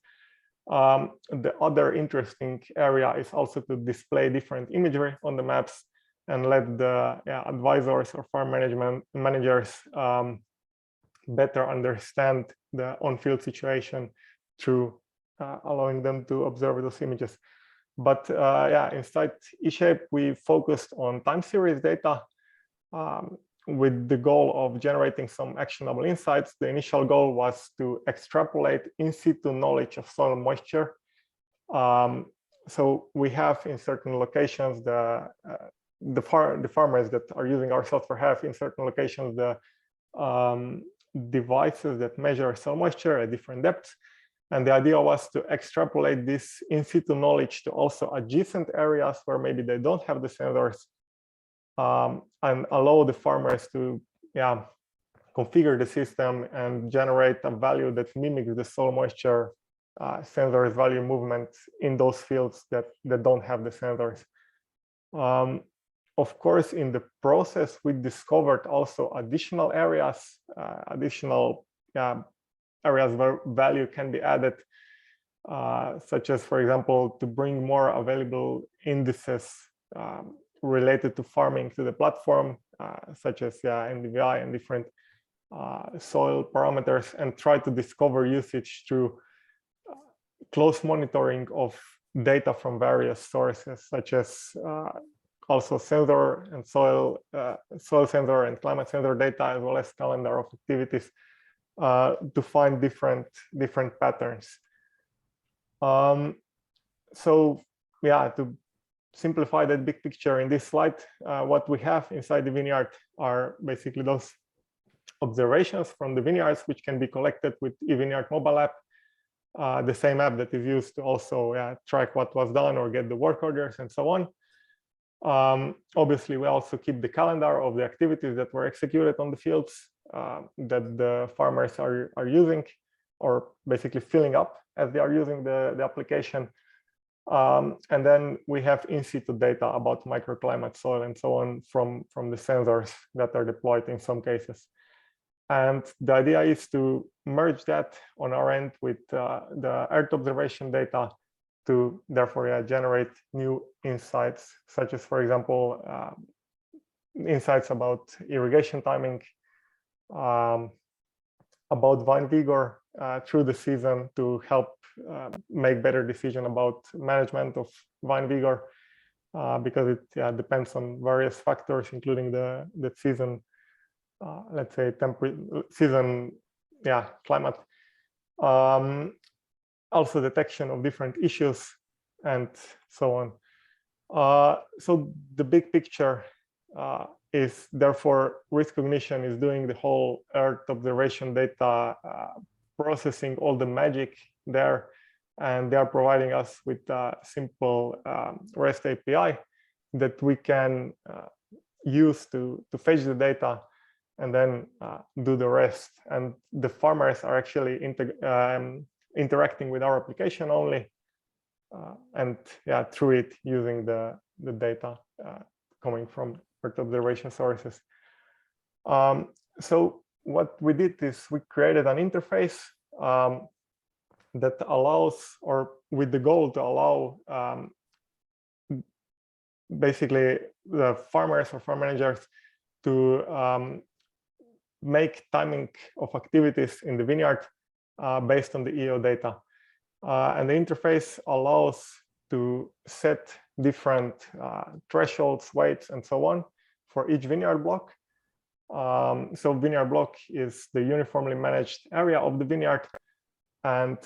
The other interesting area is also to display different imagery on the maps and let the advisors or farm managers better understand the on-field situation through allowing them to observe those images. But inside eShape, we focused on time series data with the goal of generating some actionable insights. The initial goal was to extrapolate in situ knowledge of soil moisture. So we have in certain locations the farmers that are using our software have in certain locations the devices that measure soil moisture at different depths. And the idea was to extrapolate this in situ knowledge to also adjacent areas where maybe they don't have the sensors, and allow the farmers to configure the system and generate a value that mimics the soil moisture sensors value movement in those fields that don't have the sensors. Of course, in the process, we discovered also additional areas, areas where value can be added, such as, for example, to bring more available indices related to farming to the platform, such as NDVI and different soil parameters, and try to discover usage through close monitoring of data from various sources, such as also sensor and soil sensor and climate sensor data, as well as calendar of activities, to find different patterns. So to simplify that big picture in this slide, what we have inside the vineyard are basically those observations from the vineyards, which can be collected with eVineyard mobile app, the same app that is used to also track what was done or get the work orders and so on. Obviously, we also keep the calendar of the activities that were executed on the fields that the farmers are using, or basically filling up as they are using the application. And then we have in situ data about microclimate, soil, and so on from the sensors that are deployed in some cases. And the idea is to merge that on our end with the Earth observation data to therefore generate new insights, such as, for example, insights about irrigation timing, about vine vigor through the season to help make better decision about management of vine vigor, because it depends on various factors, including the season, let's say season, climate. Also detection of different issues and so on. So the big picture is therefore risk cognition is doing the whole Earth observation data, processing all the magic there, and they are providing us with a simple REST API that we can use to fetch the data and then do the rest. And the farmers are actually interacting with our application only, and through it using the data coming from Earth observation sources. So what we did is we created an interface that allows, or with the goal to allow basically the farmers or farm managers to make timing of activities in the vineyard based on the EO data. And the interface allows to set different thresholds, weights, and so on for each vineyard block. So vineyard block is the uniformly managed area of the vineyard. And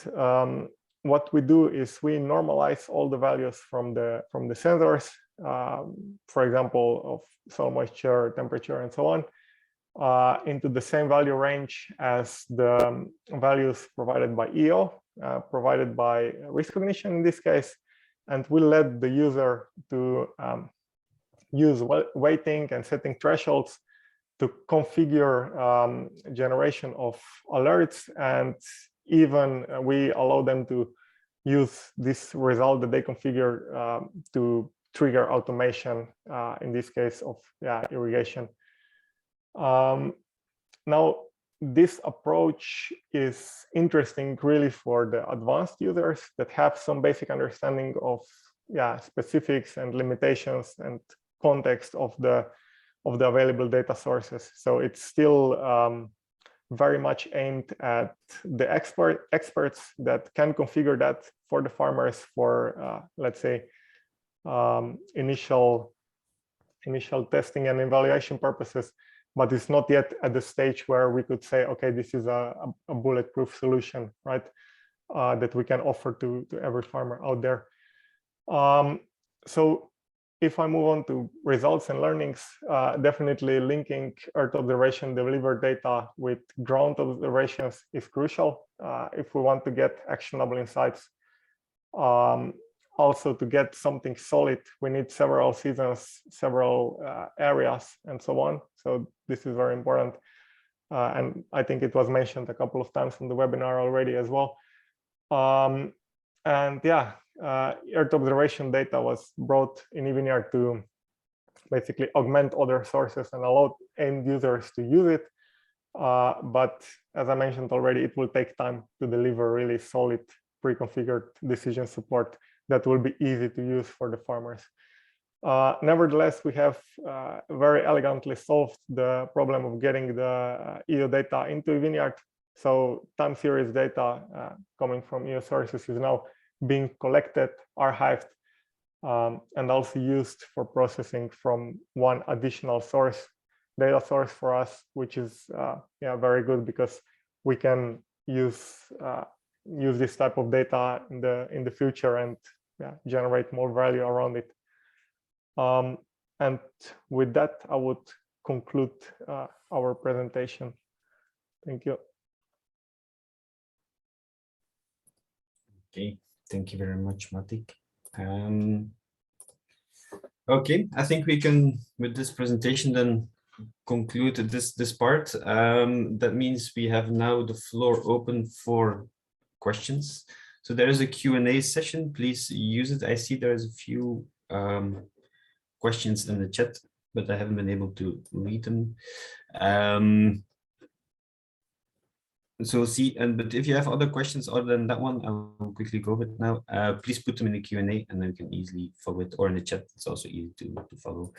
what we do is we normalize all the values from the sensors, for example, of soil moisture, temperature, and so on, into the same value range as the values provided by EO, provided by risk cognition in this case. And we let the user to use weighting and setting thresholds to configure generation of alerts, and even we allow them to use this result that they configure to trigger automation, in this case of irrigation. Now, this approach is interesting really for the advanced users that have some basic understanding of specifics and limitations and context of the available data sources. So it's still very much aimed at the experts that can configure that for the farmers for let's say initial testing and evaluation purposes, but it's not yet at the stage where we could say, okay, this is a bulletproof solution, right? That we can offer to every farmer out there. So if I move on to results and learnings, definitely linking Earth observation delivered data with ground observations is crucial if we want to get actionable insights. Also, to get something solid, we need several seasons, several areas, and so on. So this is very important. And I think it was mentioned a couple of times in the webinar already as well. And yeah, Earth observation data was brought in eVineyard to basically augment other sources and allow end users to use it. But as I mentioned already, it will take time to deliver really solid pre-configured decision support that will be easy to use for the farmers. Nevertheless, we have very elegantly solved the problem of getting the EO data into eVineyard. So time series data coming from EO sources is now being collected, archived, and also used for processing from one additional data source for us, which is very good because we can use this type of data in the future and generate more value around it. And with that, I would conclude our presentation. Thank you. Okay, thank you very much, Matik. Okay, I think we can, with this presentation, then conclude this part. That means we have now the floor open for questions. So there is a Q&A session. Please use it. I see there's a few questions in the chat, but I haven't been able to read them. But if you have other questions other than that one, I'll quickly go with now. Please put them in the Q&A and then we can easily follow it, or in the chat. It's also easy to follow.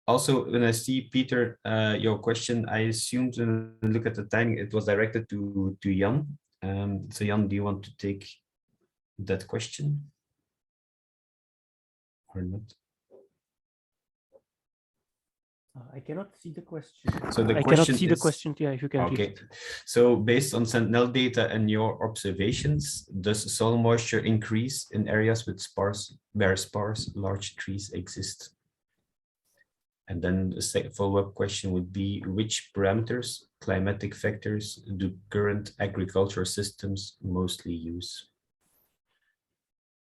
Also, when I see Peter, your question, I assumed when I look at the timing, it was directed to Jan. So Jan, do you want to take that question or not? I cannot see the question. So the I question cannot see the question. Yeah, if you can. Okay. So based on Sentinel data and your observations, does soil moisture increase in areas with where sparse large trees exist? And then the follow-up question would be, which parameters, climatic factors, do current agricultural systems mostly use?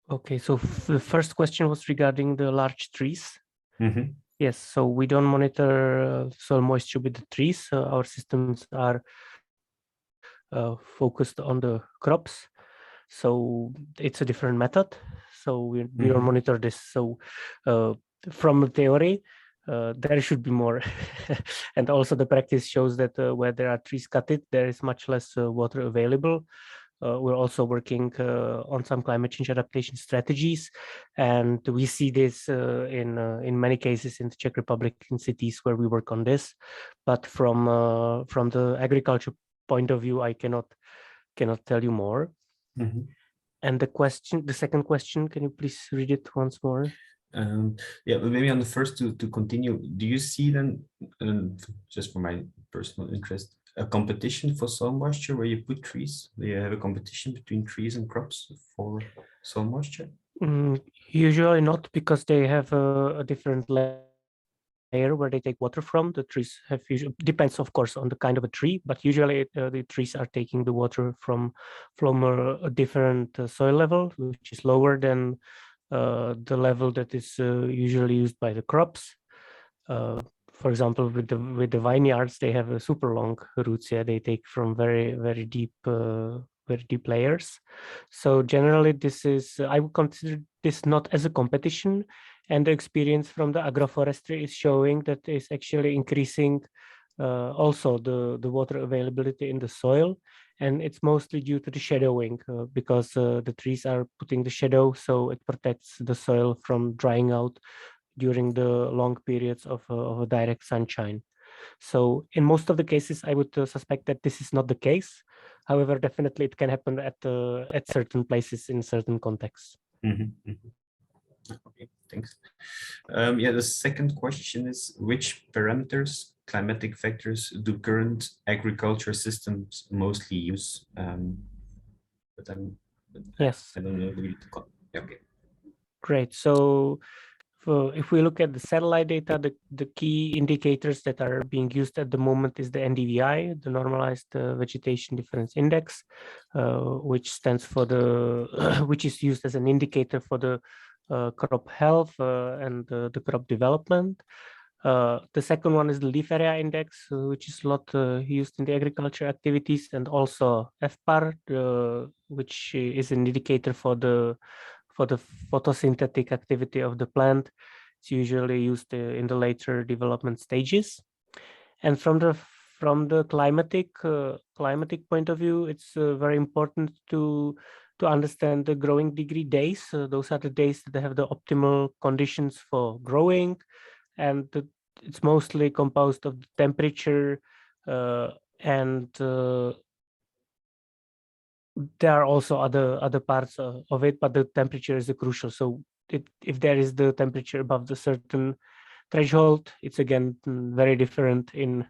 Okay, so the first question was regarding the large trees. Mm-hmm. Yes, so we don't monitor soil moisture with the trees. Our systems are focused on the crops. So it's a different method. So we don't monitor this. So from the theory, there should be more. And also the practice shows that where there are trees cut, there is much less water available. We're also working on some climate change adaptation strategies, and we see this in many cases in the Czech Republic, in cities where we work on this. But from the agriculture point of view, I cannot tell you more. Mm-hmm. And the second question, can you please read it once more? Yeah, but maybe on the first to continue, do you see then, just for my personal interest, a competition for soil moisture where you put trees? Do you have a competition between trees and crops for soil moisture? Usually not, because they have a different layer where they take water from. The trees have usually, depends of course on the kind of a tree, but usually the trees are taking the water from a different soil level, which is lower than the level that is usually used by the crops. For example, with the vineyards, they have a super long roots. Yeah, they take from very, very deep very deep layers. So generally, this is, I would consider this not as a competition, and the experience from the agroforestry is showing that it's actually increasing also the water availability in the soil, and it's mostly due to the shadowing because the trees are putting the shadow, so it protects the soil from drying out during the long periods of direct sunshine. So in most of the cases, I would suspect that this is not the case. However, definitely it can happen at certain places in certain contexts. Okay, thanks. Yeah, the second question is, which parameters, climatic factors, do current agriculture systems mostly use? Yes. I don't know. Okay. Great. So if we look at the satellite data, the key indicators that are being used at the moment is the NDVI, the Normalized Vegetation Difference Index, which stands for the, which is used as an indicator for the crop health and the crop development. The second one is the leaf area index, which is a lot used in the agriculture activities, and also FPAR, which is an indicator for the photosynthetic activity of the plant. It's usually used in the later development stages. And from the climatic point of view, it's very important to understand the growing degree days. Those are the days that have the optimal conditions for growing, and it's mostly composed of the temperature and there are also other parts of it, but the temperature is crucial. So if there is the temperature above the certain threshold, it's again very different in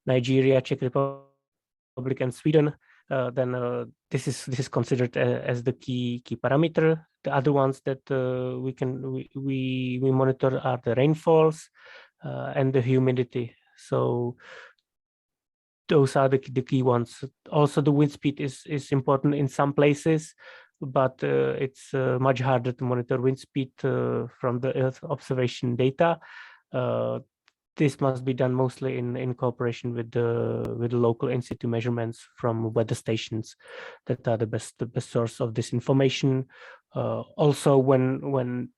Nigeria, Czech Republic, and Sweden. Then this is considered as the key parameter. The other ones that we monitor are the rainfalls and the humidity. So those are the key ones. Also, the wind speed is important in some places, but it's much harder to monitor wind speed from the Earth observation data. This must be done mostly in cooperation with the local in situ measurements from weather stations that are the best source of this information. Also, when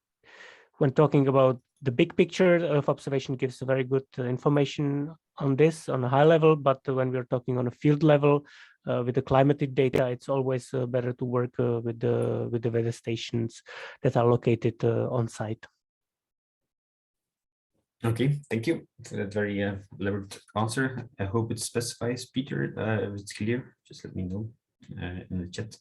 talking about the big picture, Earth observation gives very good information on this on a high level, but when we're talking on a field level with the climatic data, it's always better to work with the weather stations that are located on site. Okay, thank you for that very elaborate answer. I hope it specifies, Peter. If it's clear, just let me know in the chat.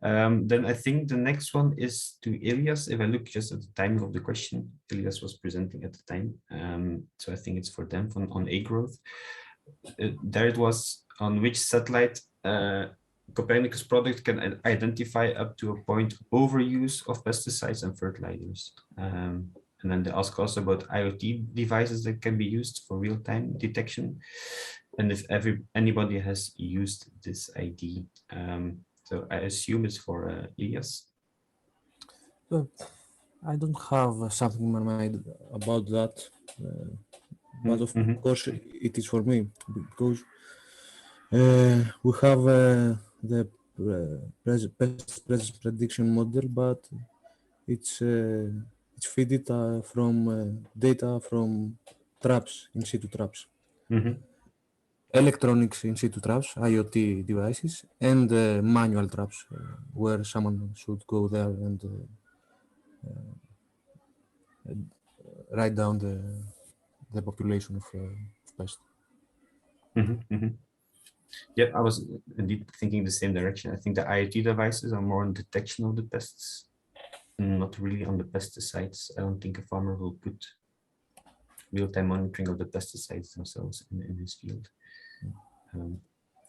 Then I think the next one is to Elias. If I look just at the timing of the question, Elias was presenting at the time. So I think it's for them on A growth. There it was on which satellite Copernicus product can identify up to a point overuse of pesticides and fertilizers. And then they ask also about IoT devices that can be used for real-time detection, and if anybody has used this ID. So I assume it's for Elias. I don't have something in my mind about that, but of course it is for me, because we have the pest presence prediction model, but it's fed from data from traps, in situ traps. Electronics in situ traps, IoT devices, and manual traps, where someone should go there and write down the population of pests. Yeah, I was indeed thinking the same direction. I think the IoT devices are more on detection of the pests, not really on the pesticides. I don't think a farmer will put real-time monitoring of the pesticides themselves in his field.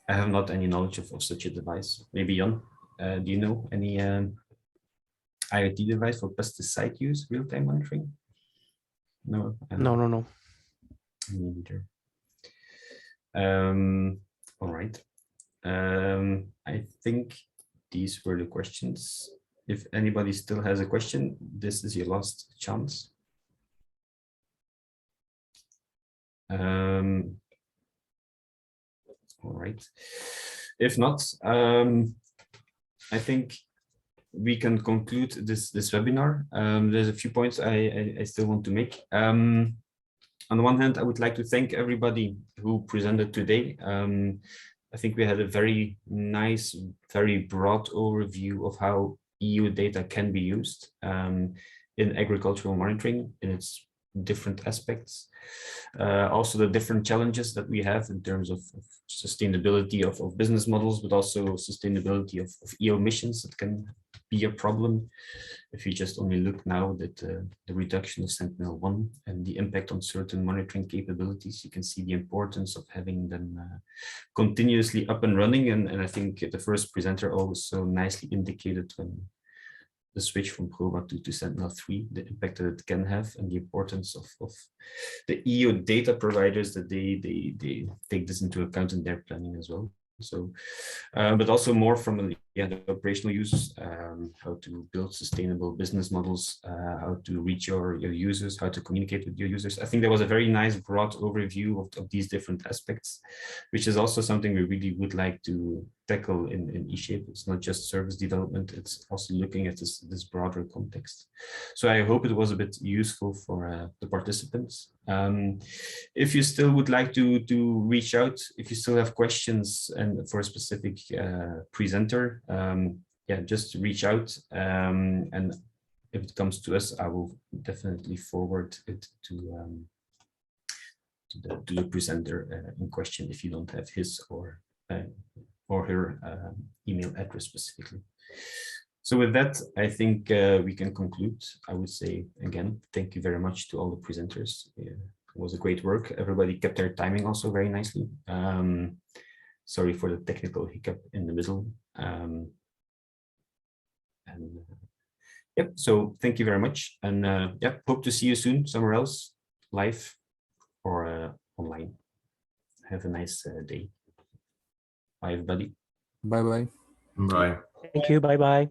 I have not any knowledge of such a device. Maybe Jan, do you know any IoT device for pesticide use, real-time monitoring? No. No. Me neither. All right. I think these were the questions. If anybody still has a question, this is your last chance. All right. If not, I think we can conclude this webinar. There's a few points I still want to make. On the one hand, I would like to thank everybody who presented today. I think we had a very nice, very broad overview of how EU data can be used in agricultural monitoring in its different aspects. Also the different challenges that we have in terms of sustainability of business models, but also sustainability of EU emissions that can be a problem. If you just only look now at the reduction of Sentinel-1 and the impact on certain monitoring capabilities, you can see the importance of having them continuously up and running. And I think the first presenter always so nicely indicated when the switch from Proba to Sentinel-3, the impact that it can have, and the importance of the EU data providers that they take this into account in their planning as well. So, but also more from the operational use, how to build sustainable business models, how to reach your users, how to communicate with your users. I think there was a very nice broad overview of these different aspects, which is also something we really would like to tackle in eShape. It's not just service development, it's also looking at this broader context. So I hope it was a bit useful for the participants. If you still would like to reach out, if you still have questions and for a specific presenter, yeah, just reach out. And if it comes to us, I will definitely forward it to the presenter in question if you don't have his or her email address specifically. So with that, I think we can conclude. I would say, again, thank you very much to all the presenters. It was a great work. Everybody kept their timing also very nicely. Sorry for the technical hiccup in the middle. Yep, so thank you very much. And yep, hope to see you soon somewhere else, live or online. Have a nice day. Bye, everybody. Bye-bye. Bye. Thank you. Bye-bye.